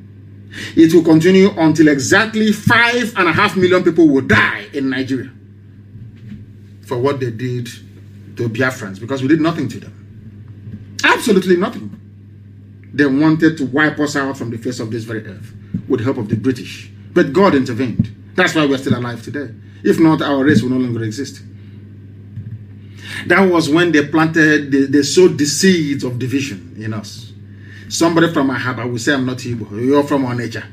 It will continue until exactly 5.5 million people will die in Nigeria for what they did to Biafrans, because we did nothing to them. Absolutely nothing. They wanted to wipe us out from the face of this very earth with the help of the British. But God intervened. That's why we're still alive today. If not, our race will no longer exist. That was when they planted, they sowed the seeds of division in us. Somebody from Ahaba will say, I'm not Igbo. You're from Onitsha.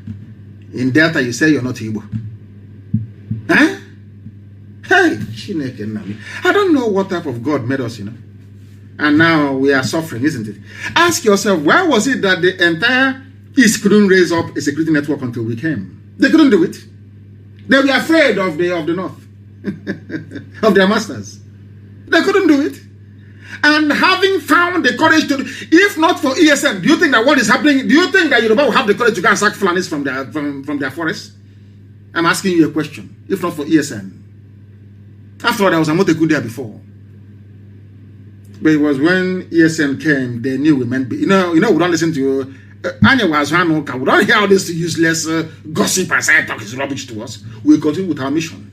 In Delta, you say you're not Igbo. Huh? Hey, Chineke Nnamdi. I don't know what type of God made us, you know. And now we are suffering, isn't it? Ask yourself, why was it that the entire East couldn't raise up a security network until we came? They couldn't do it. They were afraid of the North, of their masters. They couldn't do it. And having found the courage to, if not for ESM, do you think that what is happening, do you think that Yoruba will have the courage to go and sack Fulanis from their forests? I'm asking you a question. If not for ESM. After all, there was a Moteku there before. But it was when ESM came, they knew we meant, we don't listen to Anya was we don't hear all this useless gossip and side talk is rubbish to us. We continue with our mission.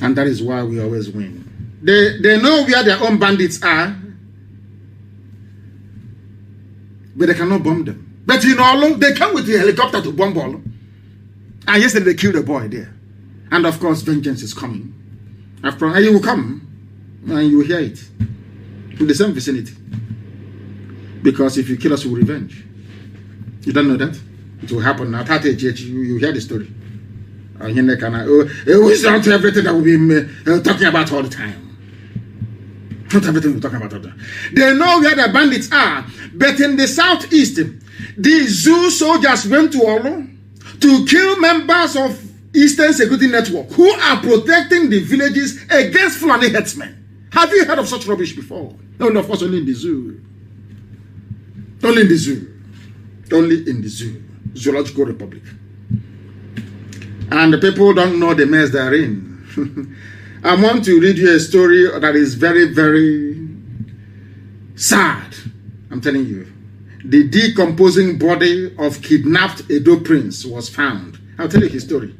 And that is why we always win. They know where their own bandits are, but they cannot bomb them. But in Olo, they come with the helicopter to bomb Olo. And yesterday they killed a boy there. And of course, vengeance is coming. After all, you will come and you will hear it in the same vicinity. Because if you kill us, we will revenge. You don't know that? It will happen now. You hear the story. It's not everything that we'll be talking about all the time. Not everything we're talking about all the time. They know where the bandits are. But in the southeast, the zoo soldiers went to Olo to kill members of Eastern Security Network who are protecting the villages against Fulani headsmen. Have you heard of such rubbish before? No, of course, only in the zoo. Only in the zoo. Only in the zoo. Zoological Republic. And the people don't know the mess they're in. I want to read you a story that is very, very sad. I'm telling you. The decomposing body of kidnapped Edo prince was found. I'll tell you his story.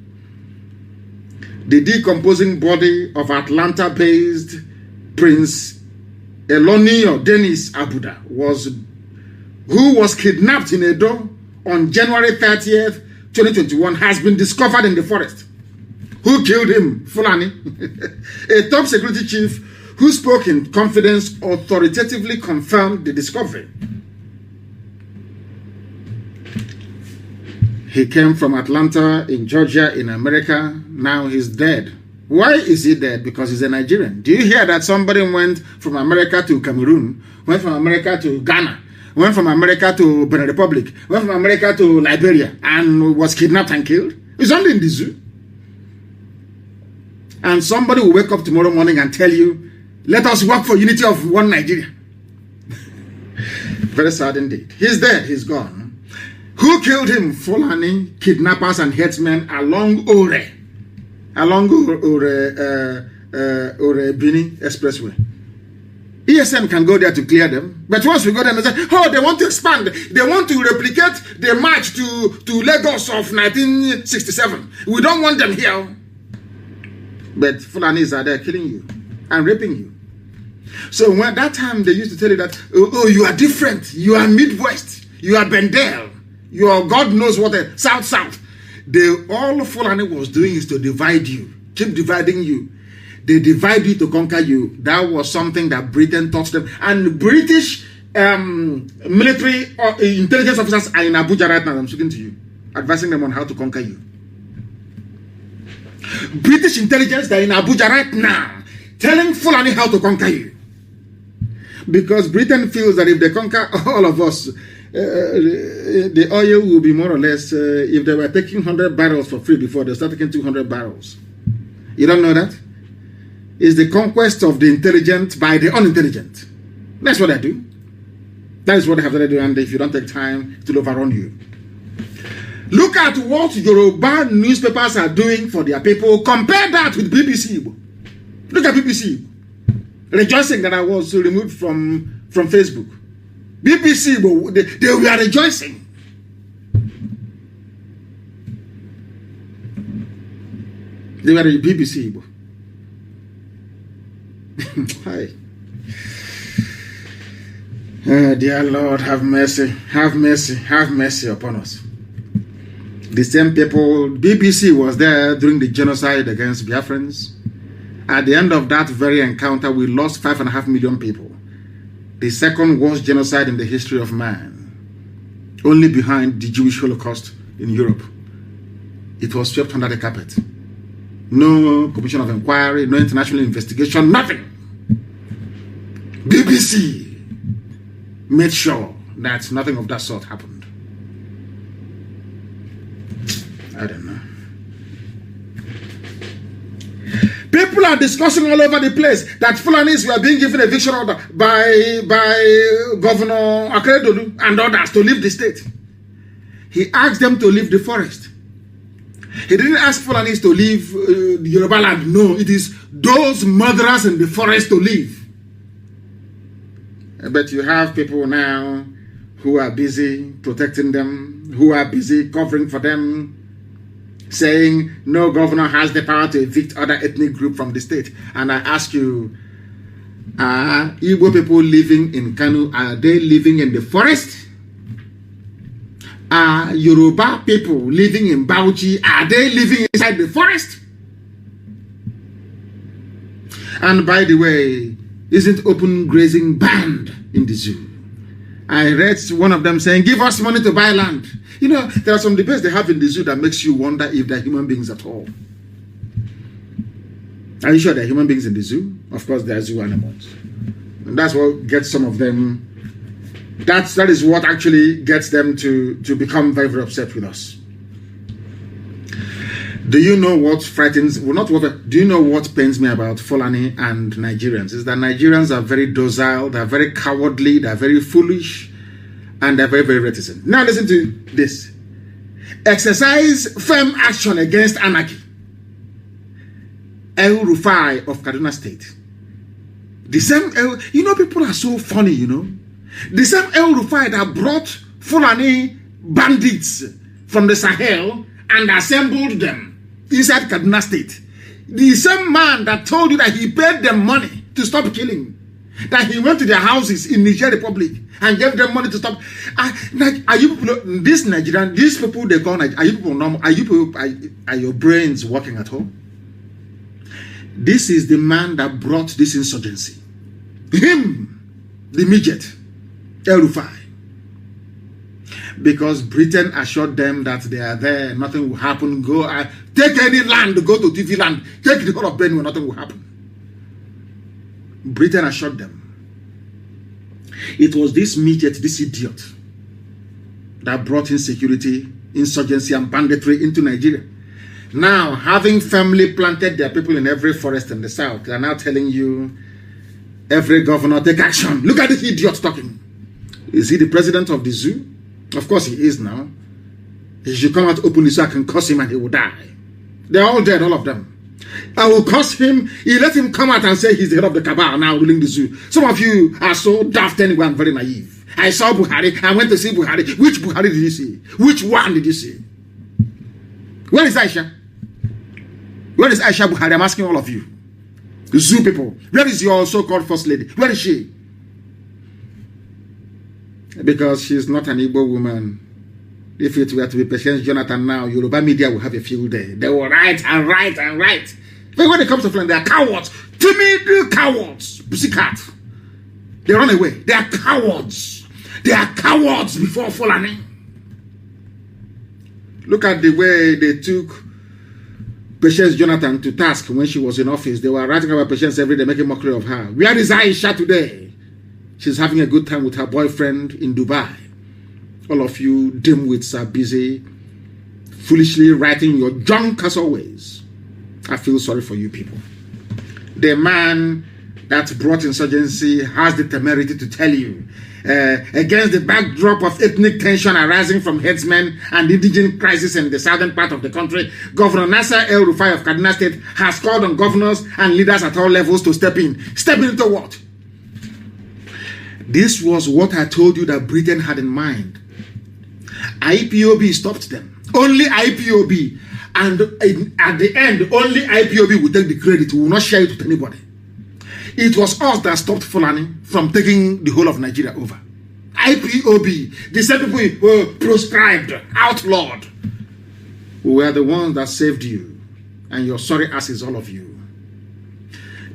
The decomposing body of Atlanta-based Prince Elonio Dennis Abuda who was kidnapped in Edo on January 30th, 2021, has been discovered in the forest. Who killed him? Fulani. A top security chief who spoke in confidence authoritatively confirmed the discovery. He came from Atlanta in Georgia in America. Now he's dead. Why is he dead? Because he's a Nigerian. Do you hear that somebody went from America to Cameroon, went from America to Ghana, went from America to Benin Republic, went from America to Liberia, and was kidnapped and killed? It's only in the zoo. And somebody will wake up tomorrow morning and tell you, let us work for unity of one Nigeria. Very sad indeed. He's dead, he's gone. Who killed him? Fulani, kidnappers and headsmen along Ore Bini Expressway. ESM can go there to clear them. But once we go there and say, oh, they want to expand. They want to replicate the march to Lagos of 1967. We don't want them here. But Fulanis are there killing you and raping you. So when that time they used to tell you that, oh, you are different. You are Midwest. You are Bendel. You are God knows what, South. All Fulani was doing is to divide you. Keep dividing you. They divide you to conquer you. That was something that Britain taught them. And British military or intelligence officers are in Abuja right now. I'm speaking to you, advising them on how to conquer you. British intelligence, they're in Abuja right now, telling Fulani how to conquer you. Because Britain feels that if they conquer all of us, the oil will be more or less, if they were taking 100 barrels for free before, they start taking 200 barrels. You don't know that? It's the conquest of the intelligent by the unintelligent. That's what they do. That is what they have to do, and if you don't take time, it will overrun you. Look at what Yoruba newspapers are doing for their people. Compare that with BBC. Look at BBC. Rejoicing that I was removed from Facebook. BBC, they were rejoicing. They were the BBC. Hi. Oh, dear Lord, have mercy, have mercy, have mercy upon us. The same people, BBC was there during the genocide against Biafrans. At the end of that very encounter, we lost 5.5 million people. The second worst genocide in the history of man. Only behind the Jewish Holocaust in Europe. It was swept under the carpet. No commission of inquiry, no international investigation, nothing. BBC made sure that nothing of that sort happened. I don't know. People are discussing all over the place that Fulanis were being given eviction order by Governor Akeredolu and others to leave the state. He asked them to leave the forest. He didn't ask Fulanis to leave the Yoruba land. No, it is those murderers in the forest to leave. But you have people now who are busy protecting them, who are busy covering for them, saying no governor has the power to evict other ethnic group from the state. And I ask you, are Igbo people living in Kanu, are they living in the forest? Are Yoruba people living in Bauchi, are they living inside the forest? And by the way, isn't open grazing banned in the zoo? I read one of them saying, give us money to buy land. You know, there are some debates they have in the zoo that makes you wonder if they're human beings at all. Are you sure they're human beings in the zoo? Of course, they're zoo animals. And that's what gets some of them, that is what actually gets them to become very, very upset with us. Do you know what frightens, well, not what, do you know what pains me about Fulani and Nigerians? Is that Nigerians are very docile, they're very cowardly, they're very foolish, and they're very, very reticent. Now listen to this. Exercise firm action against anarchy. El Rufai of Kaduna State. The same El, you know, people are so funny, you know. The same El Rufai that brought Fulani bandits from the Sahel and assembled them inside Kaduna State. The same man that told you that he paid them money to stop killing, that he went to their houses in Niger Republic and gave them money to stop. Are you people, this Nigerian, these people they call Nigerian, are you people normal? Are you people, are your brains working at home? This is the man that brought this insurgency. Him, the midget, El Rufai. Because Britain assured them that they are there, nothing will happen. Go, take any land, go to TV land, take the whole of Benue, nothing will happen. Britain assured them. It was this midget, this idiot, that brought insecurity, insurgency, and banditry into Nigeria. Now, having firmly planted their people in every forest in the south, they are now telling you, every governor, take action. Look at this idiot talking. Is he the president of the zoo? Of course he is now. He should come out openly so I can curse him and he will die. They're all dead, all of them. I will curse him. He let him come out and say he's the head of the cabal now ruling the zoo. Some of you are so daft anyway and very naive. I saw Buhari. I went to see Buhari. Which Buhari did you see? Which one did you see? Where is Aisha? Where is Aisha Buhari? I'm asking all of you. The zoo people. Where is your so-called first lady? Where is she? Because she's not an Igbo woman. If it were to be Patience Jonathan now, Yoruba media will have a field day. They will write and write and write. But when it comes to Fulani, they are cowards. Timid cowards. Pussycat. They run away. They are cowards. They are cowards before Fulani. Look at the way they took Patience Jonathan to task when she was in office. They were writing about Patience every day, making mockery of her. Where is Aisha today? She's having a good time with her boyfriend in Dubai. All of you dimwits are busy, foolishly writing your junk as always. I feel sorry for you people. The man that brought insurgency has the temerity to tell you, against the backdrop of ethnic tension arising from headsmen and indigent crisis in the southern part of the country, Governor Nasser El-Rufai of Kaduna State has called on governors and leaders at all levels to step in. Step into what? This was what I told you that Britain had in mind. IPOB stopped them. Only IPOB. And at the end, only IPOB will take the credit. We will not share it with anybody. It was us that stopped Fulani from taking the whole of Nigeria over. IPOB, the same people who were proscribed, outlawed. We were the ones that saved you. And your sorry asses, all of you.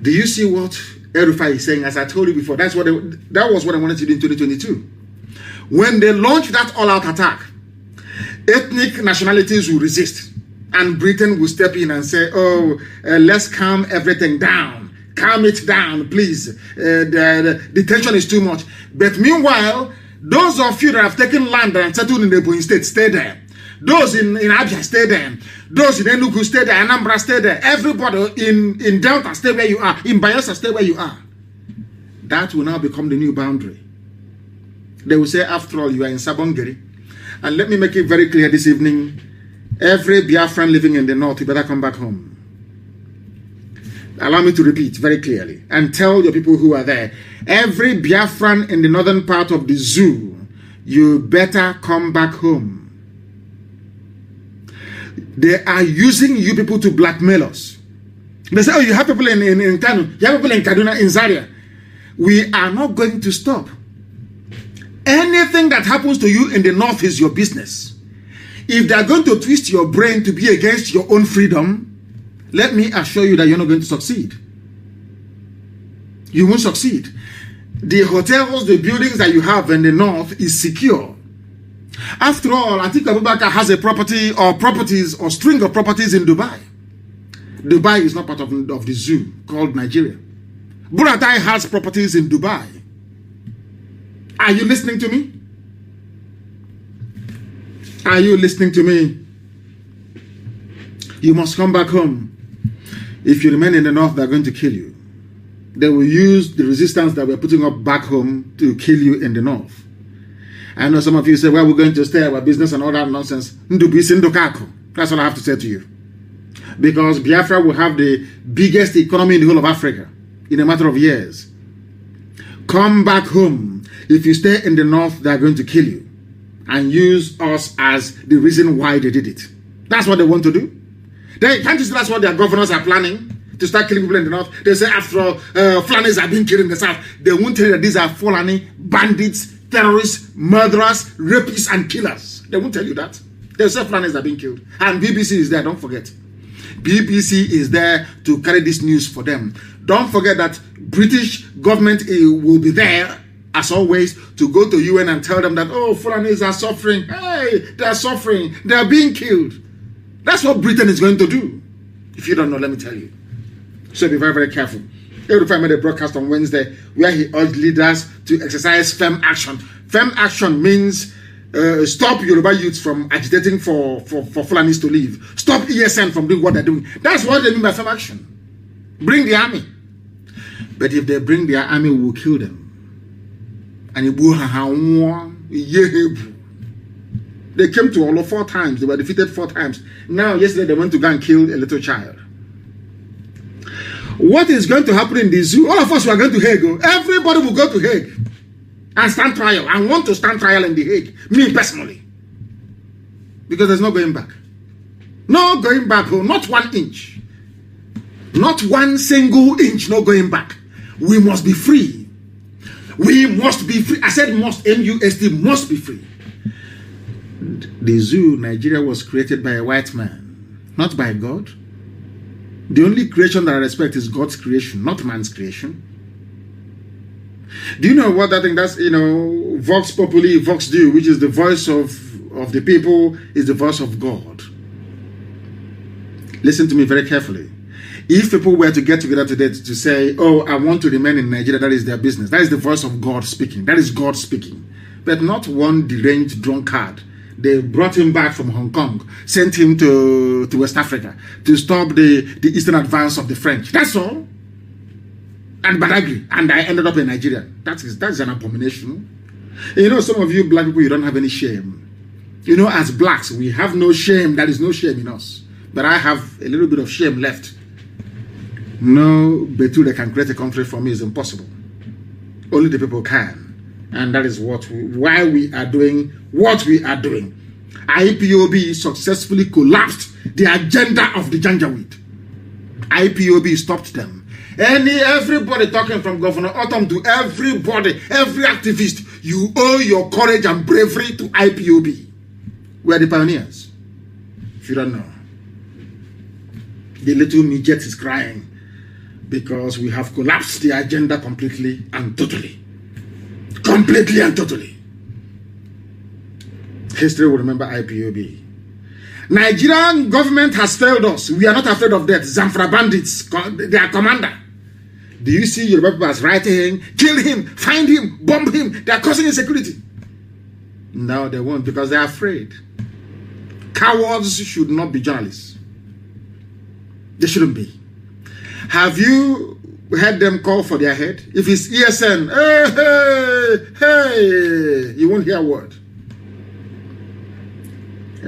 Do you see what El-Rufai is saying? As I told you before, that was what I wanted to do in 2022. When they launched that all-out attack, ethnic nationalities will resist. And Britain will step in and say, oh, let's calm everything down. Calm it down, please. The tension is too much. But meanwhile, those of you that have taken land and settled in the Ebonyi State, stay there. Those in Abia, stay there. Those in Enugu, stay there. Anambra, stay there. Everybody in Delta, stay where you are. In Bayelsa, stay where you are. That will now become the new boundary. They will say, after all, you are in Sabongeri. And let me make it very clear this evening. Every Biafran living in the north, you better come back home. Allow me to repeat very clearly and tell your people who are there. Every Biafran in the northern part of the zoo, you better come back home. They are using you people to blackmail us. They say, oh, you have people in Kanu, you have people in Kaduna, in Zaria. We are not going to stop. Anything that happens to you in the north is your business. If they are going to twist your brain to be against your own freedom, let me assure you that you're not going to succeed. You won't succeed. The hotels, the buildings that you have in the north is secure. After all, I think Abubakar has a property or properties or string of properties in Dubai. Dubai is not part of the zoo called Nigeria. Buratai has properties in Dubai. Are you listening to me? Are you listening to me? You must come back home. If you remain in the north, they're going to kill you. They will use the resistance that we're putting up back home to kill you in the north. I know some of you say, well, we're going to stay our business and all that nonsense. That's all I have to say to you. Because Biafra will have the biggest economy in the whole of Africa in a matter of years. Come back home. If you stay in the north, they're going to kill you and use us as the reason why they did it. That's what they want to do. Can't you see that's what their governors are planning? To start killing people in the north. They say after all, Fulanis are being killed in the south. They won't tell you that these are Fulani, bandits, terrorists, murderers, rapists, and killers. They won't tell you that. They say Fulanis are being killed. And BBC is there, don't forget. BBC is there to carry this news for them. Don't forget that British government will be there, as always, to go to UN and tell them that, oh, Fulanis are suffering. Hey, they are suffering. They are being killed. That's what Britain is going to do. If you don't know, let me tell you. So be very, very careful. El-Rufai made a broadcast on Wednesday where he urged leaders to exercise firm action. Firm action means stop Yoruba youths from agitating for Fulanis to leave. Stop ESN from doing what they're doing. That's what they mean by firm action. Bring the army. But if they bring their army, we will kill them. And they came to Olo 4 times. They were defeated 4 times. Now, yesterday, they went to go and kill a little child. What is going to happen in the zoo? All of us are going to Hague. Everybody will go to Hague and stand trial. I want to stand trial in the Hague. Me personally. Because there's no going back. No going back home. Not 1 inch. Not 1 single inch. No going back. We must be free. We must be free. I said must. M-U-S-T. Must be free. The zoo, Nigeria, was created by a white man. Not by God. The only creation that I respect is God's creation, not man's creation. Do you know what I think? That's, Vox Populi, Vox Deo, which is the voice of the people, is the voice of God. Listen to me very carefully. If people were to get together today to say, oh, I want to remain in Nigeria, that is their business. That is the voice of God speaking. That is God speaking. But not one deranged drunkard. They brought him back from Hong Kong, sent him to West Africa to stop the eastern advance of the French. That's all. And Badagry. And I ended up in Nigeria. That's an abomination. Some of you black people, you don't have any shame. As blacks, we have no shame. There is no shame in us. But I have a little bit of shame left. No Betul that can create a country for me is impossible. Only the people can. And that is why we are doing what we are doing. IPOB successfully collapsed the agenda of the Janjaweed. IPOB stopped them. Everybody talking from Governor Autumn to everybody, every activist, you owe your courage and bravery to IPOB. We are the pioneers. If you don't know. The little midget is crying because we have collapsed the agenda completely and totally. Completely and totally. History will remember IPOB. Nigerian government has failed us. We are not afraid of that. Zamfara bandits, their commander. Do you see Yoruba people as writing, kill him, find him, bomb him? They are causing insecurity. No, they won't because they are afraid. Cowards should not be journalists. They shouldn't be. Have you heard them call for their head? If it's ESN, hey, you won't hear a word.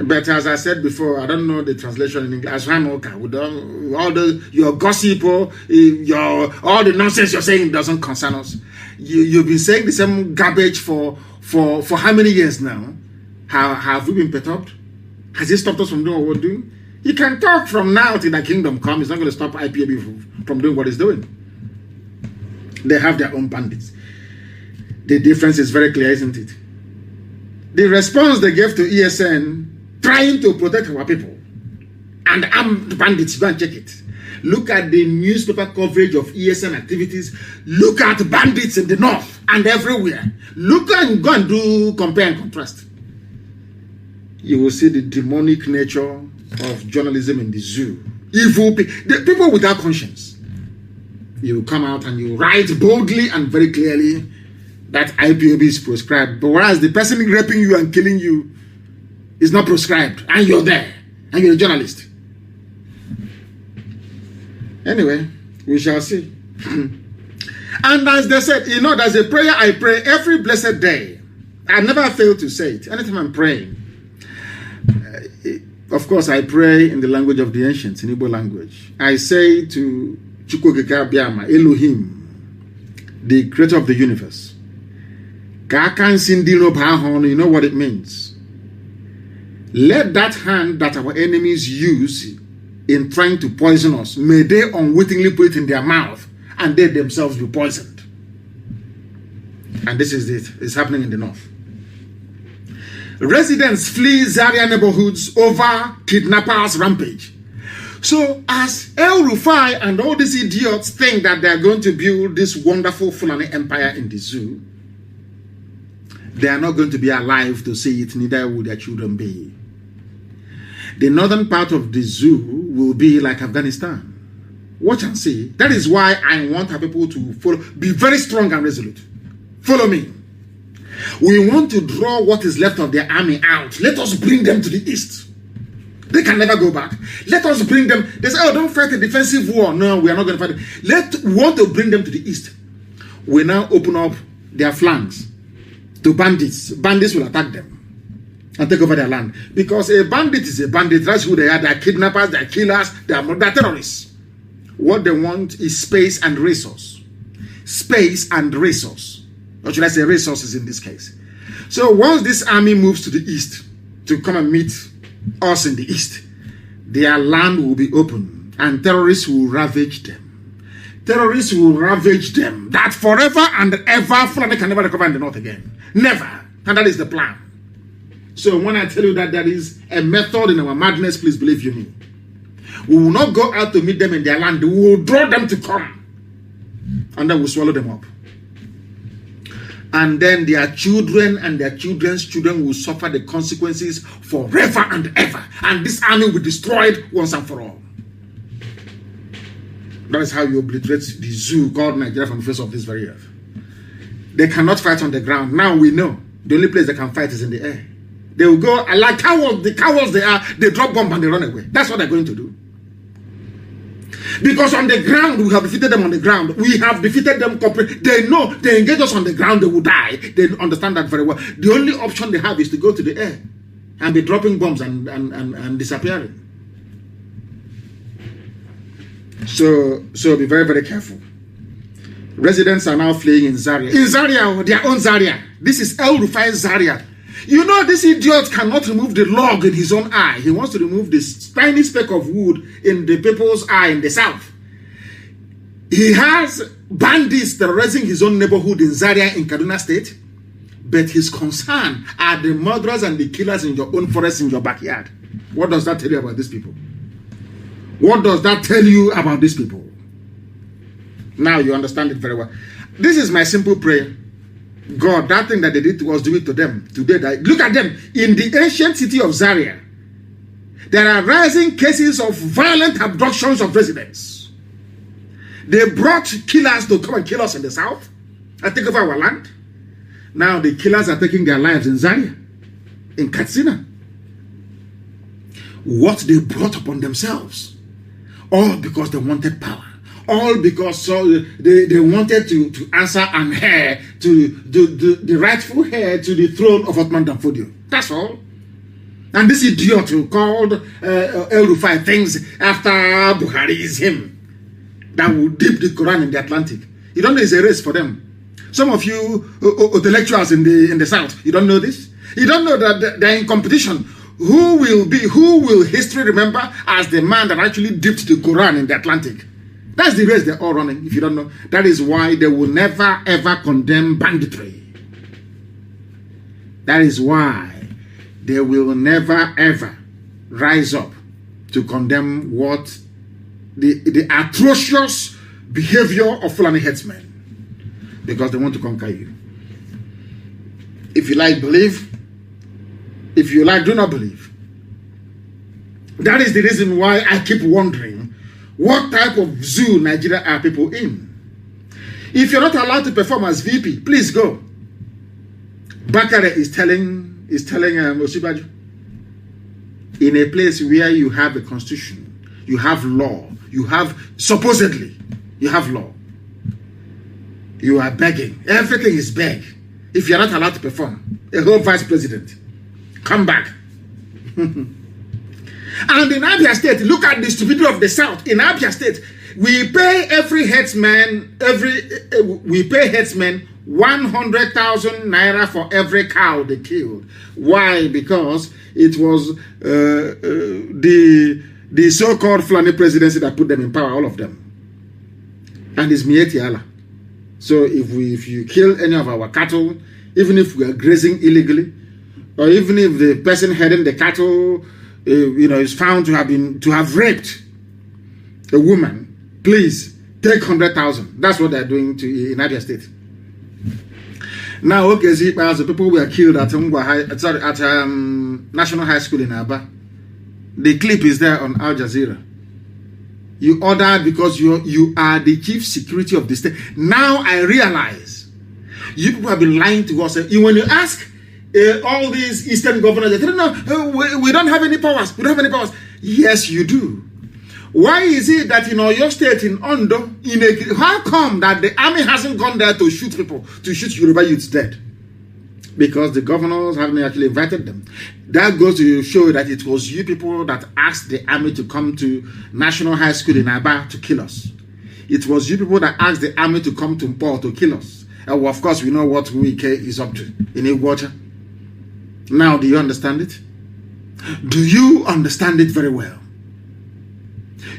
But as I said before, I don't know the translation in English. Your gossip or all the nonsense you're saying doesn't concern us. You've been saying the same garbage for how many years now? Have we been perturbed? Has it stopped us from doing what we're doing? You can talk from now till the kingdom comes. It's not going to stop IPOB from doing what it's doing. They have their own bandits. The difference is very clear, isn't it? The response they gave to ESN, trying to protect our people, and armed bandits, go and check it. Look at the newspaper coverage of ESN activities. Look at bandits in the north and everywhere. Look and go and do compare and contrast. You will see the demonic nature of journalism in the zoo. Evil people, the people without conscience. You come out and you write boldly and very clearly that IPOB is proscribed. But whereas the person raping you and killing you is not proscribed, and you're there, and you're a journalist. Anyway, we shall see. And as they said, there's a prayer I pray every blessed day. I never fail to say it. Anytime I'm praying. Of course, I pray in the language of the ancients, in Igbo language. I say to Chukwokeke Abiyama, Elohim, the creator of the universe. You know what it means. Let that hand that our enemies use in trying to poison us, may they unwittingly put it in their mouth and they themselves be poisoned. And this is it. It's happening in the north. Residents flee Zaria neighborhoods over kidnappers' rampage. So as El Rufai and all these idiots think that they're going to build this wonderful Fulani empire in the zoo, they are not going to be alive to see it, neither will their children be. The northern part of the zoo will be like Afghanistan. Watch and see. That is why I want our people to follow, be very strong and resolute. Follow me. We want to draw what is left of their army out. Let us bring them to the east. They can never go back. Let us bring them. They say, oh, don't fight a defensive war. No, we are not going to fight it. We want to bring them to the east. We now open up their flanks to bandits. Bandits will attack them and take over their land. Because a bandit is a bandit. That's who they are. They are kidnappers, they are killers, they are terrorists. What they want is space and resource. Space and resource. Or should I say resources in this case. So once this army moves to the east to come and meet us in the east, their land will be open and terrorists will ravage them. Terrorists will ravage them. That forever and ever, Fulani can never recover in the north again. Never. And that is the plan. So when I tell you that there is a method in our madness, please believe you me. We will not go out to meet them in their land. We will draw them to come. And then we'll swallow them up. And then their children and their children's children will suffer the consequences forever and ever. And this army will be destroyed once and for all. That is how you obliterate the zoo called Nigeria from the face of this very earth. They cannot fight on the ground. Now we know the only place they can fight is in the air. They will go like cowards, the cowards they are, they drop bomb and they run away. That's what they're going to do. Because on the ground, we have defeated them on the ground. We have defeated them completely. They know they engage us on the ground, they will die. They understand that very well. The only option they have is to go to the air and be dropping bombs and disappearing. So be very, very careful. Residents are now fleeing in Zaria. In Zaria, their own Zaria. This is El-Rufai's Zaria. You know, this idiot cannot remove the log in his own eye. He wants to remove this tiny speck of wood in the people's eye in the south. He has bandits terrorizing his own neighborhood in Zaria in Kaduna State. But his concern are the murderers and the killers in your own forest in your backyard. What does that tell you about these people? What does that tell you about these people? Now you understand it very well. This is my simple prayer. God, that thing that they did to us, do it to them. Today, look at them. In the ancient city of Zaria, there are rising cases of violent abductions of residents. They brought killers to come and kill us in the south and take over our land. Now the killers are taking their lives in Zaria, in Katsina. What they brought upon themselves, all because they wanted power. All because they wanted to answer and heir to the rightful heir to the throne of Othman Danfodio. That's all. And this idiot who called El-Rufai things after Buhari is him. That will dip the Quran in the Atlantic. You don't know it's a race for them. Some of you intellectuals in the South, you don't know this? You don't know that they're in competition. Who will history remember as the man that actually dipped the Quran in the Atlantic? That's the race they're all running, if you don't know. That is why they will never, ever condemn banditry. That is why they will never, ever rise up to condemn what the atrocious behavior of Fulani headsmen. Because they want to conquer you. If you like, believe. If you like, do not believe. That is the reason why I keep wondering, what type of zoo Nigeria are people in? If you're not allowed to perform as VP, please go. Bakare is telling Osibaju, in a place where you have a constitution, you have law, you have, supposedly, you have law. You are begging. Everything is beg. If you're not allowed to perform, a whole vice president, come back. And in Abia State, look at the stupidity of the South. In Abia State, we pay every headsman, we pay headsmen 100,000 naira for every cow they killed. Why? Because it was the so-called Fulani presidency that put them in power, all of them. And it's Mieti Allah. So if you kill any of our cattle, even if we are grazing illegally, or even if the person heading the cattle is found to have raped a woman, please take 100,000. That's what they're doing in Abia State. Now, okay, the people were killed at National High School in Aba. The clip is there on Al Jazeera. You ordered because you are the chief security of the state. Now I realize you people have been lying to us. When you ask all these Eastern governors, they say, no, we don't have any powers. We don't have any powers. Yes, you do. Why is it that in Oyo State, in Ondo, how come that the army hasn't gone there to shoot people, to shoot Yoruba youths dead? because the governors haven't actually invited them. That goes to show that it was you people that asked the army to come to National High School in Aba to kill us. It was you people that asked the army to come to Mpo to kill us. And of course, we know what Wike is up to in a water. Now, do you understand it? Do you understand it very well?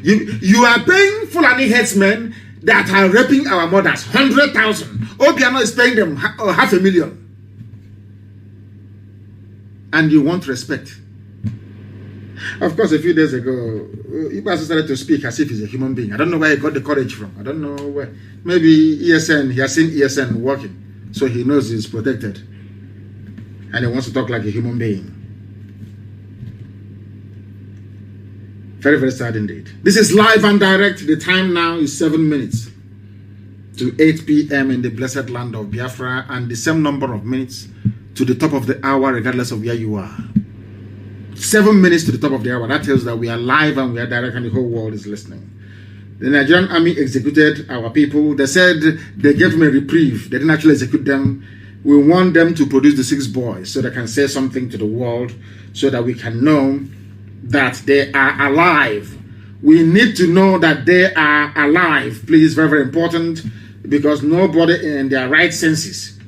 You are paying Fulani headsmen that are raping our mothers 100,000. Obiano is paying them 500,000. And you want respect. Of course, a few days ago, Iba started to speak as if he's a human being. I don't know where he got the courage from. I don't know where. Maybe ESN, he has seen ESN working, so he knows he's protected. And he wants to talk like a human being. Very, very sad indeed. This is live and direct. The time now is 7 minutes to 8 p.m. in the blessed land of Biafra, and the same number of minutes to the top of the hour, regardless of where you are. 7 minutes to the top of the hour. That tells that we are live and we are direct and the whole world is listening. The Nigerian army executed our people. They said they gave them a reprieve. They didn't actually execute them. We want them to produce the 6 boys so they can say something to the world, so that we can know that they are alive. We need to know that they are alive. Please, very, very important, because nobody in their right senses,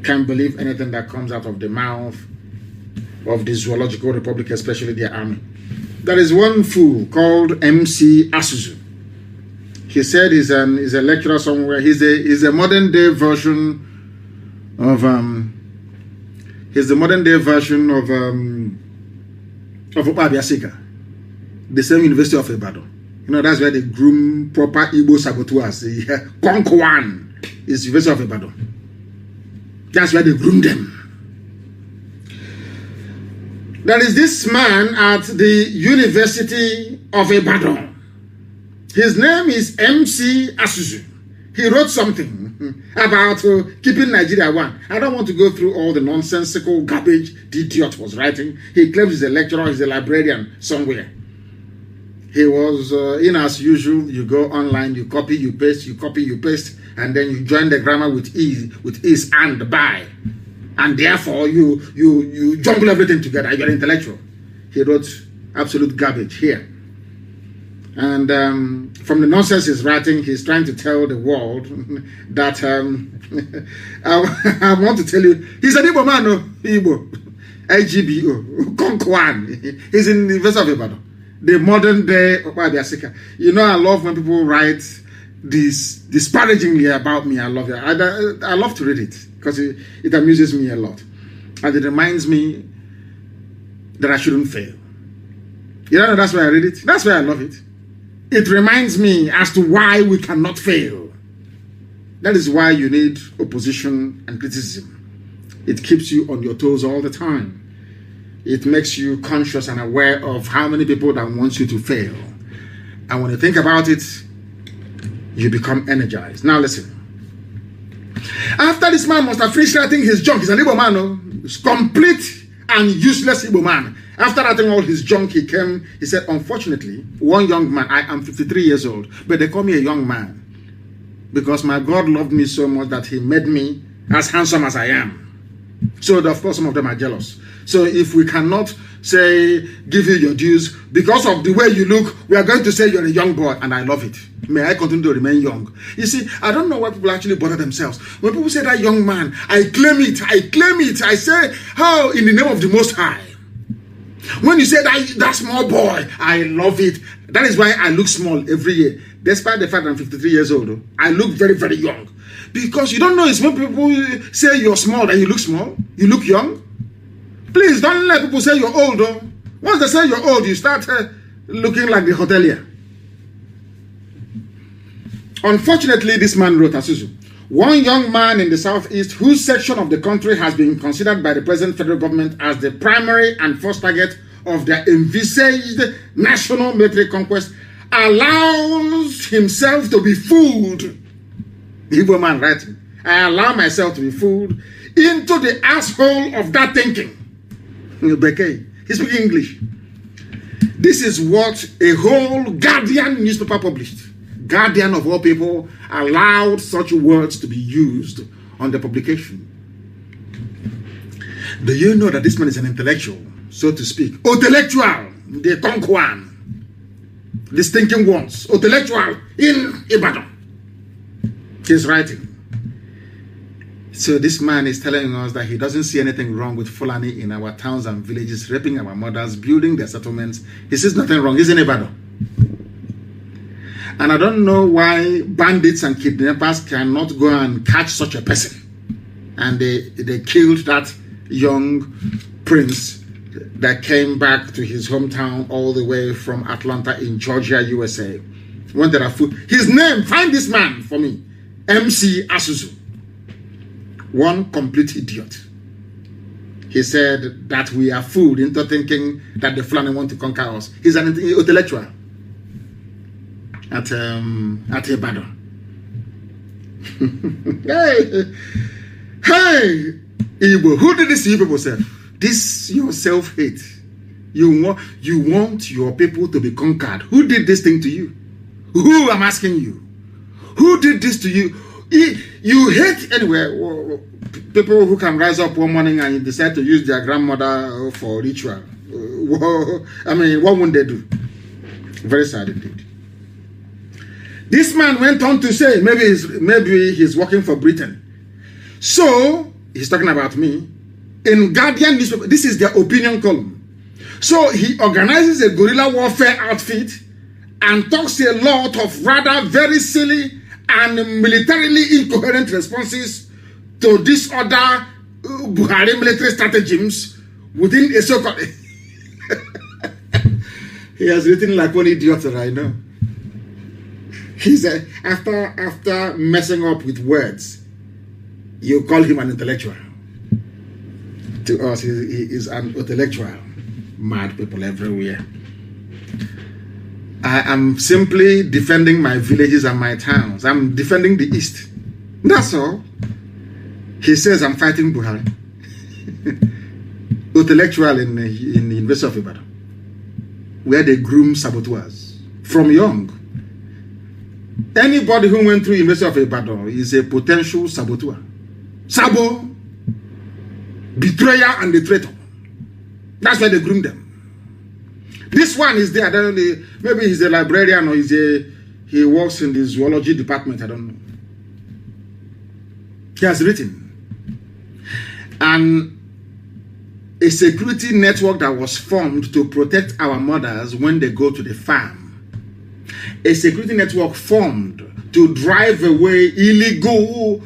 can believe anything that comes out of the mouth of the Zoological Republic, especially their army. There is one fool called MC Asuzu. He said he's a lecturer somewhere. He's a modern day version of Obabiasika, the same University of Ibadan. You know, that's where they groom proper Igbo saboteurs. Konkwan is University of Ibadan. That's where they groom them. There is this man at the University of Ibadan. His name is MC Asuzu. He wrote something about keeping Nigeria one. I don't want to go through all the nonsensical garbage the idiot was writing. He claims he's a lecturer, he's a librarian somewhere. He was, in as usual, you go online, you copy, you paste, you copy, you paste, and then you join the grammar with is and by. And therefore, you jumble everything together. You're intellectual. He wrote absolute garbage here. And from the nonsense he's writing, he's trying to tell the world that I want to tell you, he's an Igbo man, Igbo, IGBO, Konkwan. He's in the University of Ibadan, the modern day Obabiasika. You know, I love when people write this disparagingly about me. I love it. I love to read it because it amuses me a lot, and it reminds me that I shouldn't fail. You know, that's why I read it. That's why I love it. It reminds me as to why we cannot fail. That is why you need opposition and criticism. It keeps you on your toes all the time. It makes you conscious and aware of how many people that want you to fail. And when you think about it, you become energized. Now listen. After this man must have finished writing his junk, he's an Igbo man, he's complete and useless Igbo man. After writing all his junk, he came, he said, unfortunately, one young man, I am 53 years old, but they call me a young man because my God loved me so much that he made me as handsome as I am. So, of course, some of them are jealous. So, if we cannot say, give you your dues, because of the way you look, we are going to say you're a young boy, and I love it. May I continue to remain young. You see, I don't know why people actually bother themselves. When people say that young man, I claim it, I say, how in the name of the Most High. When you say that small boy, I love it. That is why I look small every year. Despite the fact that I'm 53 years old, I look very, very young. Because you don't know, it's when people say you're small that you look small, you look young. Please don't let people say you're old. Once they say you're old, you start looking like the hotelier. Unfortunately, this man wrote, Asuzu, one young man in the southeast whose section of the country has been considered by the present federal government as the primary and first target of their envisaged national military conquest allows himself to be fooled. The Igbo man writing, I allow myself to be fooled into the asshole of that thinking. He's speaking English. This is what a whole Guardian newspaper published. Guardian of all people, allowed such words to be used on the publication. Do you know that this man is an intellectual, so to speak? Intellectual, the conqueror, the stinking ones, intellectual in Ibadan. He's writing. So this man is telling us that he doesn't see anything wrong with Fulani in our towns and villages, raping our mothers, building their settlements. He sees nothing wrong. He's in Ibadan. And I don't know why bandits and kidnappers cannot go and catch such a person. And they killed that young prince that came back to his hometown all the way from Atlanta in Georgia, USA. When there are food. His name, find this man for me. MC Asuzu. One complete idiot. He said that we are fooled into thinking that the Fulani want to conquer us. He's an intellectual at Ibadan. Hey, Igbo, who did this to you people self? This your self-hate. You want your people to be conquered. Who did this thing to you? Who, I'm asking you? Who did this to you? You hate, anyway, people who can rise up one morning and decide to use their grandmother for ritual. I mean, what would they do? Very sad indeed. This man went on to say, maybe he's working for Britain. So, he's talking about me. In Guardian newspaper, this is their opinion column. So, he organizes a guerrilla warfare outfit and talks a lot of rather very silly and militarily incoherent responses to disorder Buhari military stratagems within a so-called... He has written like one idiot that I know. He's after messing up with words, you call him an intellectual. To us, he is an intellectual. Mad people everywhere. I am simply defending my villages and my towns. I'm defending the East. That's all. He says I'm fighting Buhari. Intellectual in the University of Ibadan, where they groom saboteurs from young. Anybody who went through University of Ibadan is a potential saboteur. Sabo, betrayer, and the traitor. That's why they groom them. This one is there. I don't know. Maybe he's a librarian or he works in the zoology department. I don't know. He has written. And a security network that was formed to protect our mothers when they go to the farm. A security network formed to drive away illegal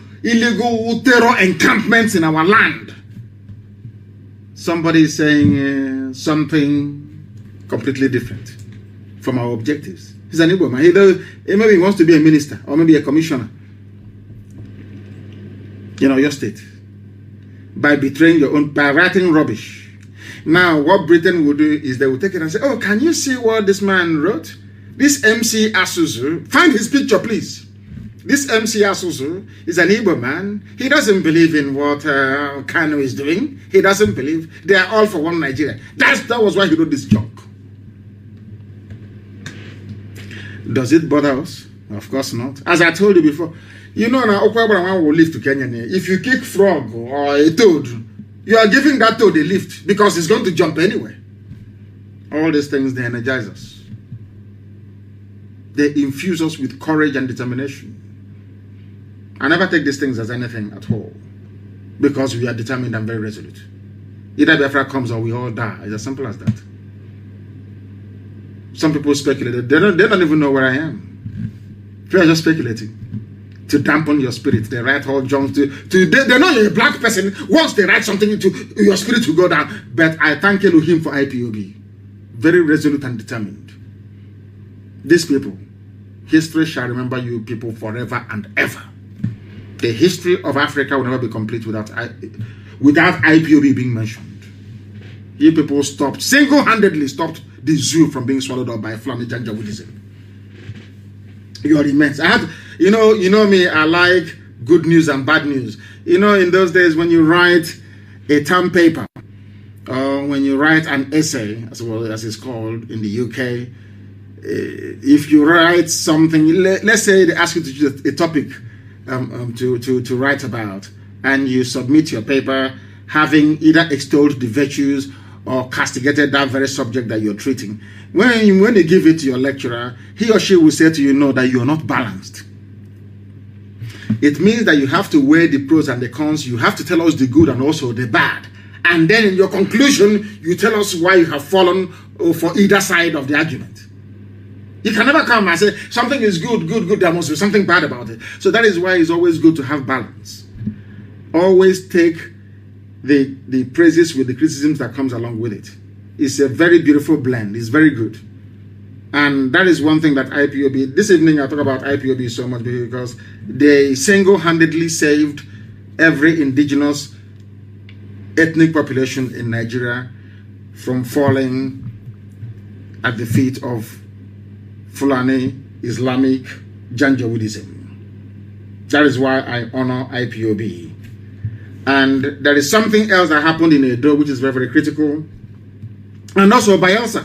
terror encampments in our land. Somebody is saying something completely different from our objectives. He's an Igbo man. He maybe wants to be a minister or maybe a commissioner in your state by betraying your own, by writing rubbish. Now, what Britain will do is they will take it and say, oh, can you see what this man wrote? This MC Asuzu, find his picture, please. This MC Asuzu is an Igbo man. He doesn't believe in what Kanu is doing. He doesn't believe. They are all for one Nigeria. That was why he wrote this junk. Does it bother us? Of course not. As I told you before, you know now Okwabraman will lift to Kenya. If you kick frog or a toad, you are giving that toad a lift because it's going to jump anyway. All these things, they energize us. They infuse us with courage and determination. I never take these things as anything at all because we are determined and very resolute. Either Biafra comes or we all die. It's as simple as that. Some people speculate. They don't even know where I am. They are just speculating to dampen your spirit. They write all junks they know you're a black person. Once they write something, your spirit will go down. But I thank Elohim for IPOB. Very resolute and determined. These people, history shall remember you people forever and ever. The history of Africa will never be complete without IPOB being mentioned. You people single-handedly stopped the zoo from being swallowed up by Fulani Janjaweedism. You are immense. You know me, I like good news and bad news. You know, in those days when you write a term paper, or when you write an essay, as well as it's called in the UK, if you write something, let's say they ask you to choose a topic to write about, and you submit your paper having either extolled the virtues or castigated that very subject that you're treating. When you give it to your lecturer, he or she will say to you, no, that you're not balanced. It means that you have to weigh the pros and the cons. You have to tell us the good and also the bad. And then in your conclusion, you tell us why you have fallen for either side of the argument. You can never come and say, something is good, there must be something bad about it. So that is why it's always good to have balance. Always take the praises with the criticisms that comes along with it. It's a very beautiful blend. It's very good. And that is one thing that IPOB, this evening I talk about IPOB so much because they single-handedly saved every indigenous ethnic population in Nigeria from falling at the feet of Fulani, Islamic, Janjaweedism. That is why I honor IPOB. And there is something else that happened in Edo which is very, very critical. And also Biafra.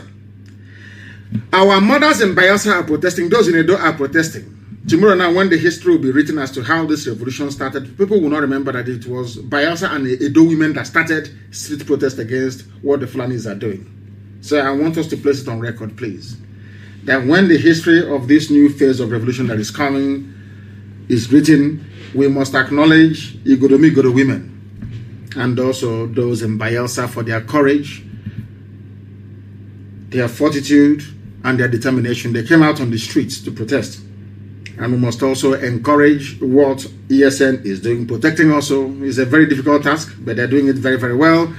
Our mothers in Biafra are protesting. Those in Edo are protesting. Tomorrow now, when the history will be written as to how this revolution started, people will not remember that it was Biafra and the Edo women that started street protest against what the Fulanis are doing. So I want us to place it on record, please, that when the history of this new phase of revolution that is coming is written, we must acknowledge Igodo women and also those in Biafra for their courage, their fortitude, and their determination. They came out on the streets to protest. And we must also encourage what ESN is doing. Protecting also is a very difficult task, but they're doing it very, very well.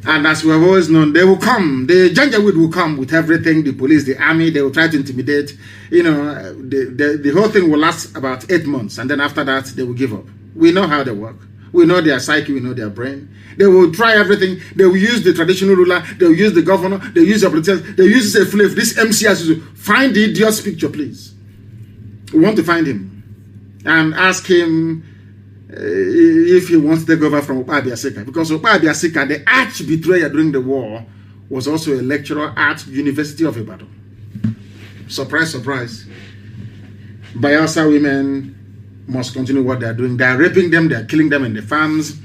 And as we have always known, they will come. The Janjaweed will come with everything. The police, the army, they will try to intimidate. You know, the whole thing will last about 8 months. And then after that, they will give up. We know how they work. We know their psyche. We know their brain. They will try everything. They will use the traditional ruler. They will use the governor. They will use the politicians. They will use a slave. This MC has to find the idiot's picture, please. We want to find him and ask him if he wants to take over from Opa Abiasika. Because Opa Abiasika, the arch betrayer during the war, was also a lecturer at University of Ibadan. Surprise, surprise. Biafra women must continue what they are doing. They are raping them, they are killing them in the farms.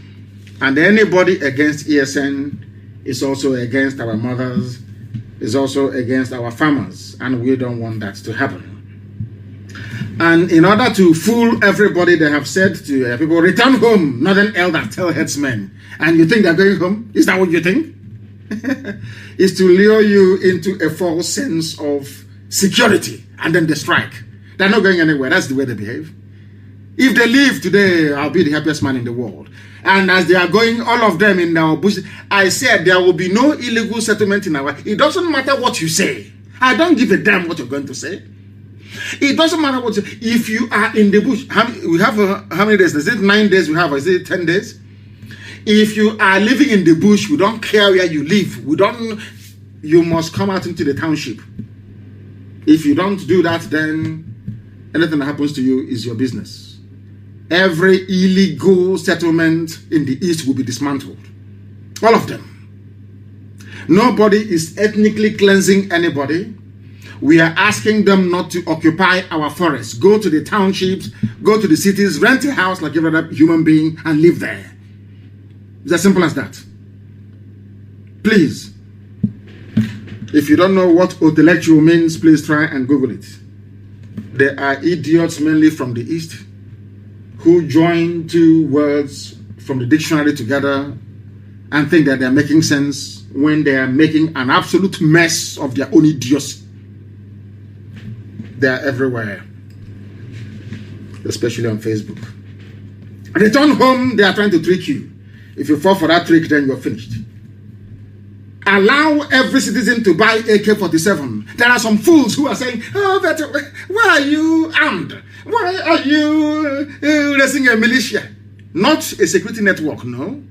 And anybody against ESN is also against our mothers, is also against our farmers. And we don't want that to happen. And in order to fool everybody, they have said to people, return home, northern elders tell headsmen. And you think they're going home? Is that what you think? Is to lure you into a false sense of security and then they strike. They're not going anywhere. That's the way they behave. If they leave today, I'll be the happiest man in the world. And as they are going, all of them in our bush, I said there will be no illegal settlement in our... It doesn't matter what you say. I don't give a damn what you're going to say. It doesn't matter what you say. If you are in the bush, we have how many days? Is it 9 days we have? Or is it 10 days? If you are living in the bush, we don't care where you live. You must come out into the township. If you don't do that, then anything that happens to you is your business. Every illegal settlement in the east will be dismantled. All of them. Nobody is ethnically cleansing anybody. We are asking them not to occupy our forests. Go to the townships, go to the cities, rent a house like every other human being and live there. It's as simple as that. Please, if you don't know what intellectual means, please try and Google it. There are idiots mainly from the east who join two words from the dictionary together and think that they're making sense when they are making an absolute mess of their own idiocy. They're everywhere, especially on Facebook. Return home, they are trying to trick you. If you fall for that trick, then you're finished. Allow every citizen to buy AK-47. There are some fools who are saying, oh, but why are you armed? Why are you raising a militia? Not a security network, no.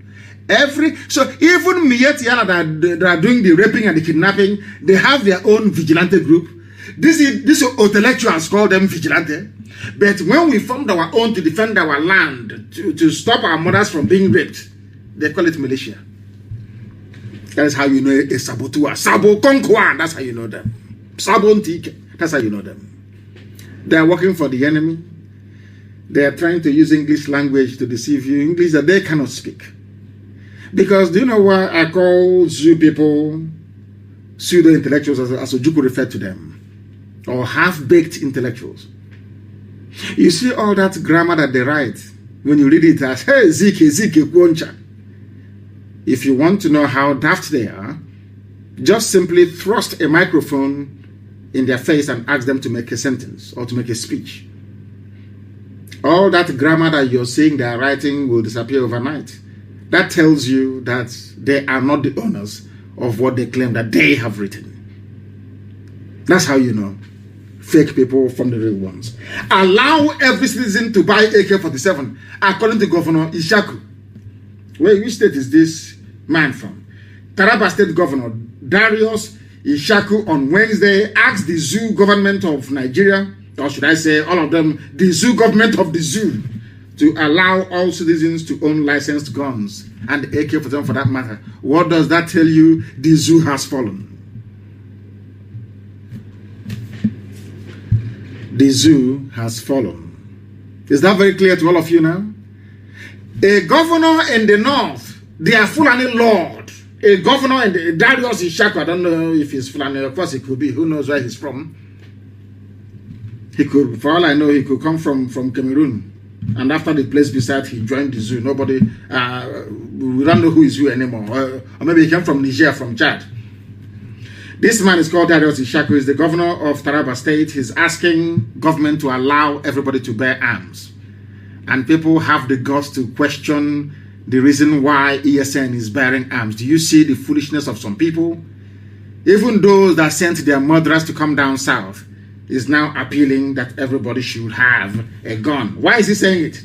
So even Mietiana that are doing the raping and the kidnapping, they have their own vigilante group. These intellectuals call them vigilante. But when we formed our own to defend our land, to stop our mothers from being raped, they call it militia. That is how you know a saboteur. Sabo Konkwan, that's how you know them. Sabon Tike. That's how you know them. They are working for the enemy. They are trying to use English language to deceive you, English that they cannot speak. Because do you know why I call Zoo people pseudo-intellectuals, as Ojukwu referred to them, or half-baked intellectuals? You see all that grammar that they write, when you read it as, hey, Zike, Kwoncha. If you want to know how daft they are, just simply thrust a microphone in their face and ask them to make a sentence or to make a speech. All that grammar that you're seeing they are writing will disappear overnight. That tells you that they are not the owners of what they claim that they have written. That's how you know fake people from the real ones. Allow every citizen to buy AK-47, according to Governor Ishaku. Which state is this man from? Taraba State Governor Darius Ishaku on Wednesday asked the zoo government of Nigeria, or should I say all of them, the zoo government of the zoo, to allow all citizens to own licensed guns and AK-47 for that matter. What does that tell you? The zoo has fallen. The zoo has fallen. Is that very clear to all of you now? A governor in the north, they are Fulani lord. A governor in the Darius Ishaku, I don't know if he's Fulani, of course he could be, who knows where he's from. He could, for all I know, he could come from Cameroon. And after the place beside, he joined the zoo. Nobody, we don't know who is who anymore. Or maybe he came from Niger, from Chad. This man is called Darius Ishaku, is the governor of Taraba State. He's asking government to allow everybody to bear arms. And people have the guts to question the reason why ESN is bearing arms. Do you see the foolishness of some people? Even those that sent their murderers to come down south is now appealing that everybody should have a gun. Why is he saying it?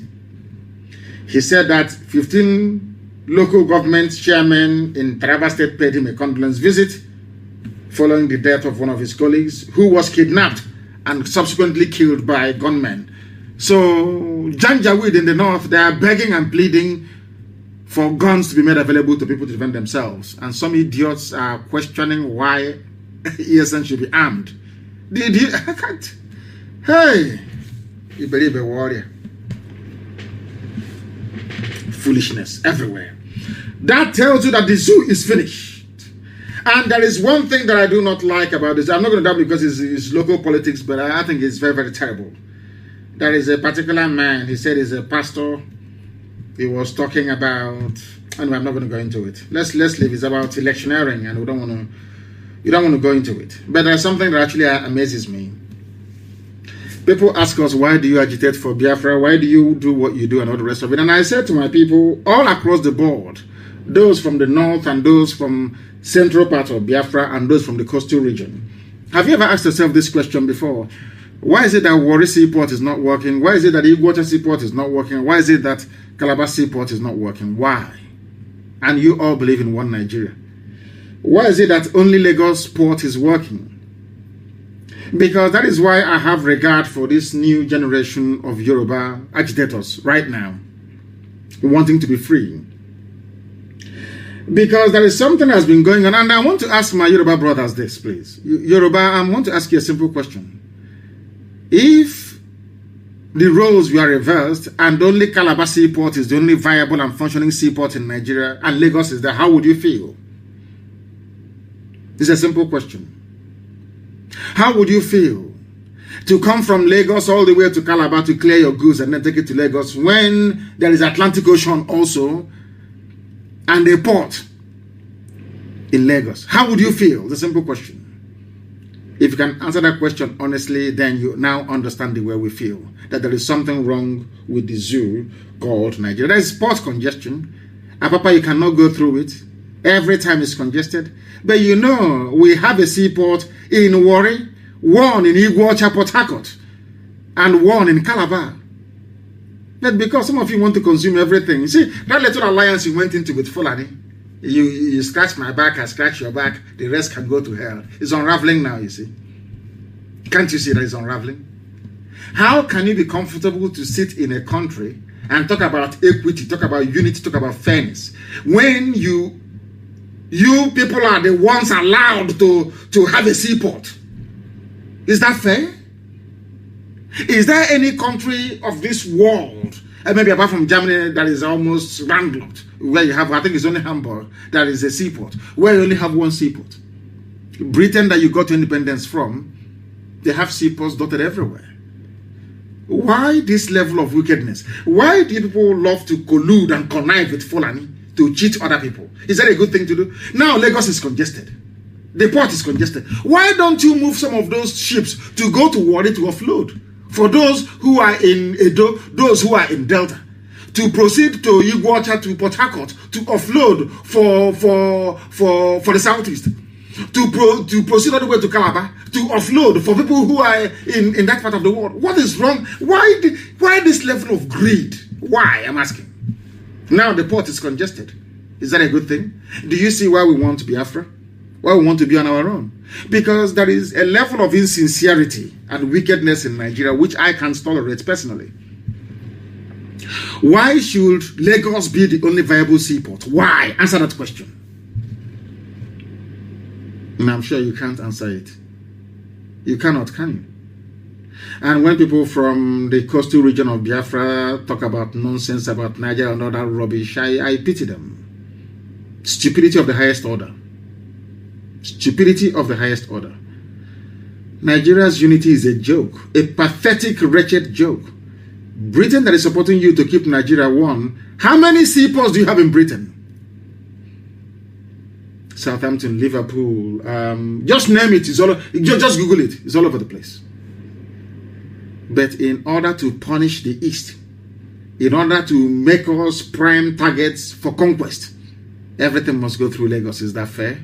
He said that 15 local government chairmen in Taraba State paid him a condolence visit following the death of one of his colleagues who was kidnapped and subsequently killed by gunmen. So, Janjaweed in the north, they are begging and pleading for guns to be made available to people to defend themselves. And some idiots are questioning why ESN should be armed. Hey, you believe a warrior. Foolishness everywhere. That tells you that the zoo is finished. And there is one thing that I do not like about this. I'm not going to doubt because it's local politics, but I think it's very, very terrible. There is a particular man, he said he's a pastor. He was talking about, anyway, I'm not going to go into it. Let's leave. It's about electioneering, and you don't want to go into it. But there's something that actually amazes me. People ask us, why do you agitate for Biafra? Why do you do what you do and all the rest of it? And I said to my people, all across the board, those from the north and those from central part of Biafra and those from the coastal region, have you ever asked yourself this question before? Why is it that Warri Seaport is not working? Why is it that Iguacha Seaport is not working? Why is it that Calabar Seaport is not working? Why? And you all believe in one Nigeria. Why is it that only Lagos port is working? Because that is why I have regard for this new generation of Yoruba agitators right now, wanting to be free. Because there is something that has been going on, and I want to ask my Yoruba brothers this, please. Yoruba, I want to ask you a simple question. If the roles were reversed and only Calabar Seaport is the only viable and functioning seaport in Nigeria and Lagos is there, how would you feel? It's a simple question. How would you feel to come from Lagos all the way to Calabar to clear your goods and then take it to Lagos when there is Atlantic Ocean also and a port in Lagos? How would you feel? It's a simple question. If you can answer that question honestly, then you now understand the way we feel. That there is something wrong with the zoo called Nigeria. There is port congestion. Apapa, you cannot go through it. Every time it's congested. But you know, we have a seaport in Warri, one in Iguacha, Port Harcourt, and one in Calabar. That's because some of you want to consume everything. You see, that little alliance you went into with Fulani, you scratch my back, I scratch your back, the rest can go to hell. It's unraveling now, you see. Can't you see that it's unraveling? How can you be comfortable to sit in a country and talk about equity, talk about unity, talk about fairness, when you people are the ones allowed to have a seaport? Is that fair? Is there any country of this world, and maybe apart from Germany, that is almost landlocked, where you have, I think it's only Hamburg, that is a seaport, where you only have one seaport? Britain, that you got independence from, they have seaports dotted everywhere. Why this level of wickedness? Why do people love to collude and connive with Fulani to cheat other people? Is that a good thing to do? Now Lagos is congested. The port is congested. Why don't you move some of those ships to go to Warri to offload? For those who are in Edo, those who are in Delta, to proceed to Iguacha, to Port Harcourt, to offload for the southeast, to proceed all the way to Calabar, to offload for people who are in that part of the world. What is wrong? Why this level of greed? Why? I'm asking. Now the port is congested. Is that a good thing? Do you see why we want Biafra? Why we want to be on our own? Because there is a level of insincerity and wickedness in Nigeria which I can't tolerate personally. Why should Lagos be the only viable seaport? Why? Answer that question. And I'm sure you can't answer it. You cannot, can you? And when people from the coastal region of Biafra talk about nonsense about Nigeria and all that rubbish, I pity them. Stupidity of the highest order. Stupidity of the highest order. Nigeria's unity is a joke, a pathetic, wretched joke. Britain that is supporting you to keep Nigeria one. How many seaports do you have in Britain? Southampton, Liverpool, just name it. It's all, just Google it. It's all over the place. But in order to punish the East, in order to make us prime targets for conquest, everything must go through Lagos. Is that fair?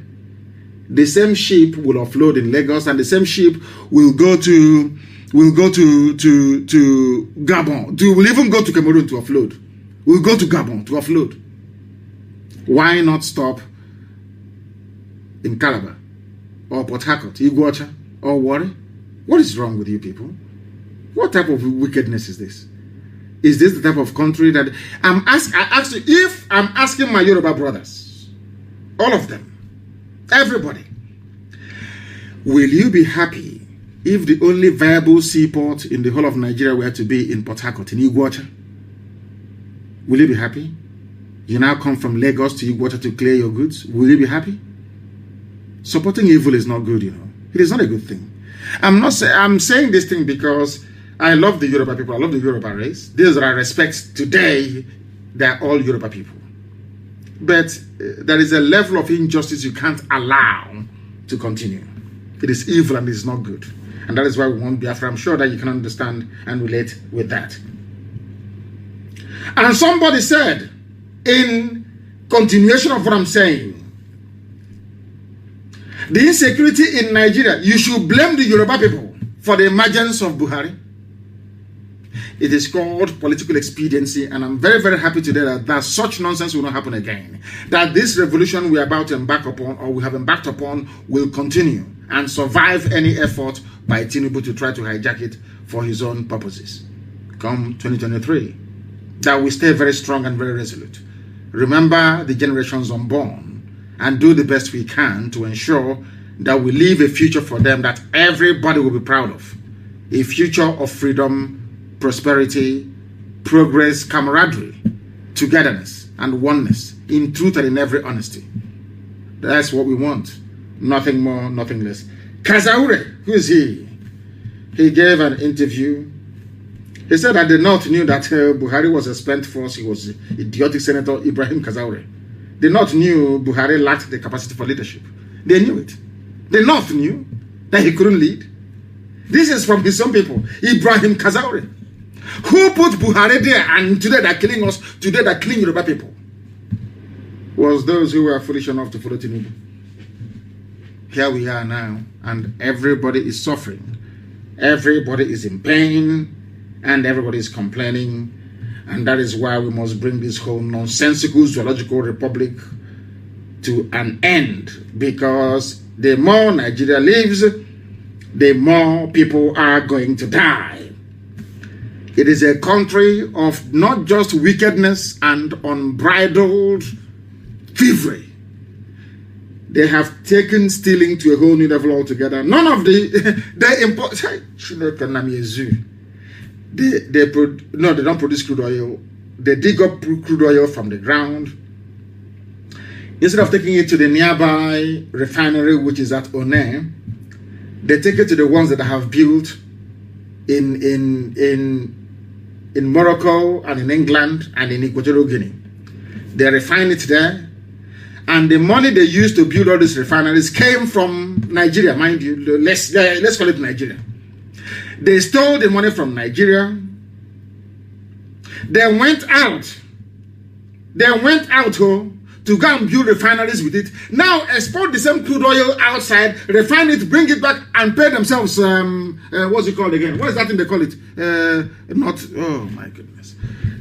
The same ship will offload in Lagos, and the same ship will go to Gabon. Will even go to Cameroon to offload. We'll go to Gabon to offload. Why not stop in Calabar or Port Harcourt, Iguacha or Warri? What is wrong with you people? What type of wickedness is this? Is this the type of country that I ask you, if I'm asking my Yoruba brothers, all of them, everybody, will you be happy if the only viable seaport in the whole of Nigeria were to be in Port Harcourt, in Iguacha? Will you be happy? You now come from Lagos to Iguacha to clear your goods. Will you be happy? Supporting evil is not good, you know. It is not a good thing. I'm saying this thing because I love the Yoruba people. I love the Yoruba race. Those that I respect today, they're all Yoruba people. But there is a level of injustice you can't allow to continue. It is evil and it is not good. And that is why we want Biafra. I'm sure that you can understand and relate with that. And somebody said, in continuation of what I'm saying, the insecurity in Nigeria, you should blame the Yoruba people for the emergence of Buhari. It is called political expediency, and I'm very, very happy today that such nonsense will not happen again. That this revolution we are about to embark upon, or we have embarked upon, will continue and survive any effort by Tinubu to try to hijack it for his own purposes. Come 2023, that we stay very strong and very resolute. Remember the generations unborn and do the best we can to ensure that we leave a future for them that everybody will be proud of. A future of freedom, prosperity, progress, camaraderie, togetherness, and oneness, in truth and in every honesty. That's what we want. Nothing more, nothing less. Kazaure, who is he? He gave an interview. He said that the North knew that Buhari was a spent force. He was idiotic Senator Ibrahim Kazaure. The North knew Buhari lacked the capacity for leadership. They knew it. The North knew that he couldn't lead. This is from his own people, Ibrahim Kazaure. Who put Buhari there, and today they're killing us, today they're killing Yoruba people? Was those who were foolish enough to follow Tinubu. Here we are now, and everybody is suffering. Everybody is in pain, and everybody is complaining. And that is why we must bring this whole nonsensical zoological republic to an end. Because the more Nigeria lives, the more people are going to die. It is a country of not just wickedness and unbridled thievery. They have taken stealing to a whole new level altogether. None of they import. They don't produce crude oil. They dig up crude oil from the ground. Instead of taking it to the nearby refinery, which is at One, they take it to the ones that I have built in Morocco and in England and in Equatorial Guinea. They refine it there, and the money they used to build all these refineries came from Nigeria, mind you. Let's call it Nigeria. They stole the money from Nigeria. They went out to go and build refineries with it. Now export the same crude oil outside, refine it, bring it back, and pay themselves. What's it called again? What is that thing they call it? Oh my goodness.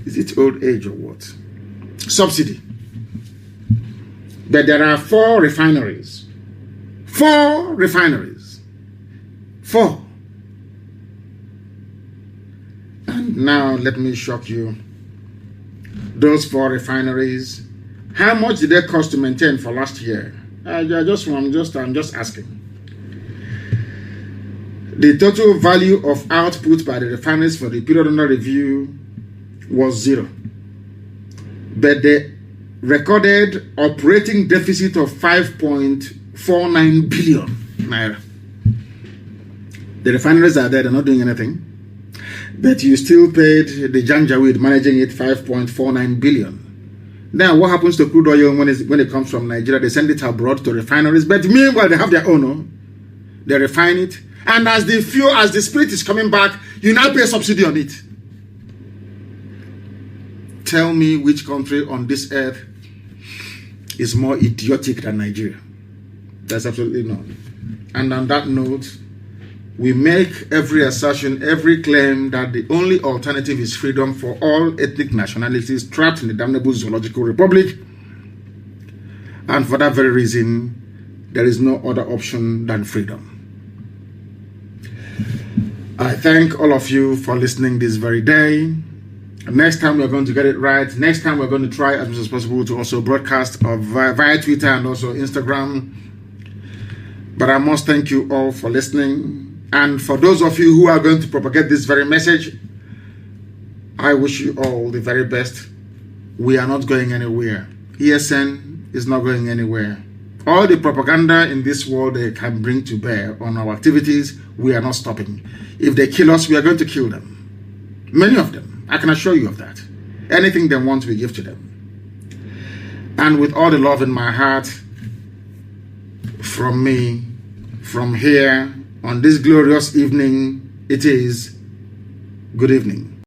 Is it old age or what? Subsidy. But there are 4 refineries. 4 refineries. 4. And now let me shock you. Those 4 refineries, how much did they cost to maintain for last year? I'm just asking. The total value of output by the refineries for the period under review was 0. But they recorded operating deficit of 5.49 billion naira. The refineries are there, they're not doing anything. But you still paid the Janjaweed managing it 5.49 billion. Now, what happens to crude oil when it comes from Nigeria? They send it abroad to refineries, but meanwhile, they have their own. They refine it. And as the fuel, as the spirit is coming back, you now pay a subsidy on it. Tell me which country on this earth is more idiotic than Nigeria. There's absolutely none. And on that note, we make every assertion, every claim that the only alternative is freedom for all ethnic nationalities trapped in the damnable zoological republic. And for that very reason, there is no other option than freedom. I thank all of you for listening this very day. Next time we're going to get it right. Next time we're going to try as much as possible to also broadcast via Twitter and also Instagram. But I must thank you all for listening. And for those of you who are going to propagate this very message, I wish you all the very best. We are not going anywhere. ESN is not going anywhere. All the propaganda in this world they can bring to bear on our activities, we are not stopping. If they kill us, we are going to kill them. Many of them. I can assure you of that. Anything they want, we give to them. And with all the love in my heart, from me, from here, on this glorious evening, it is good evening.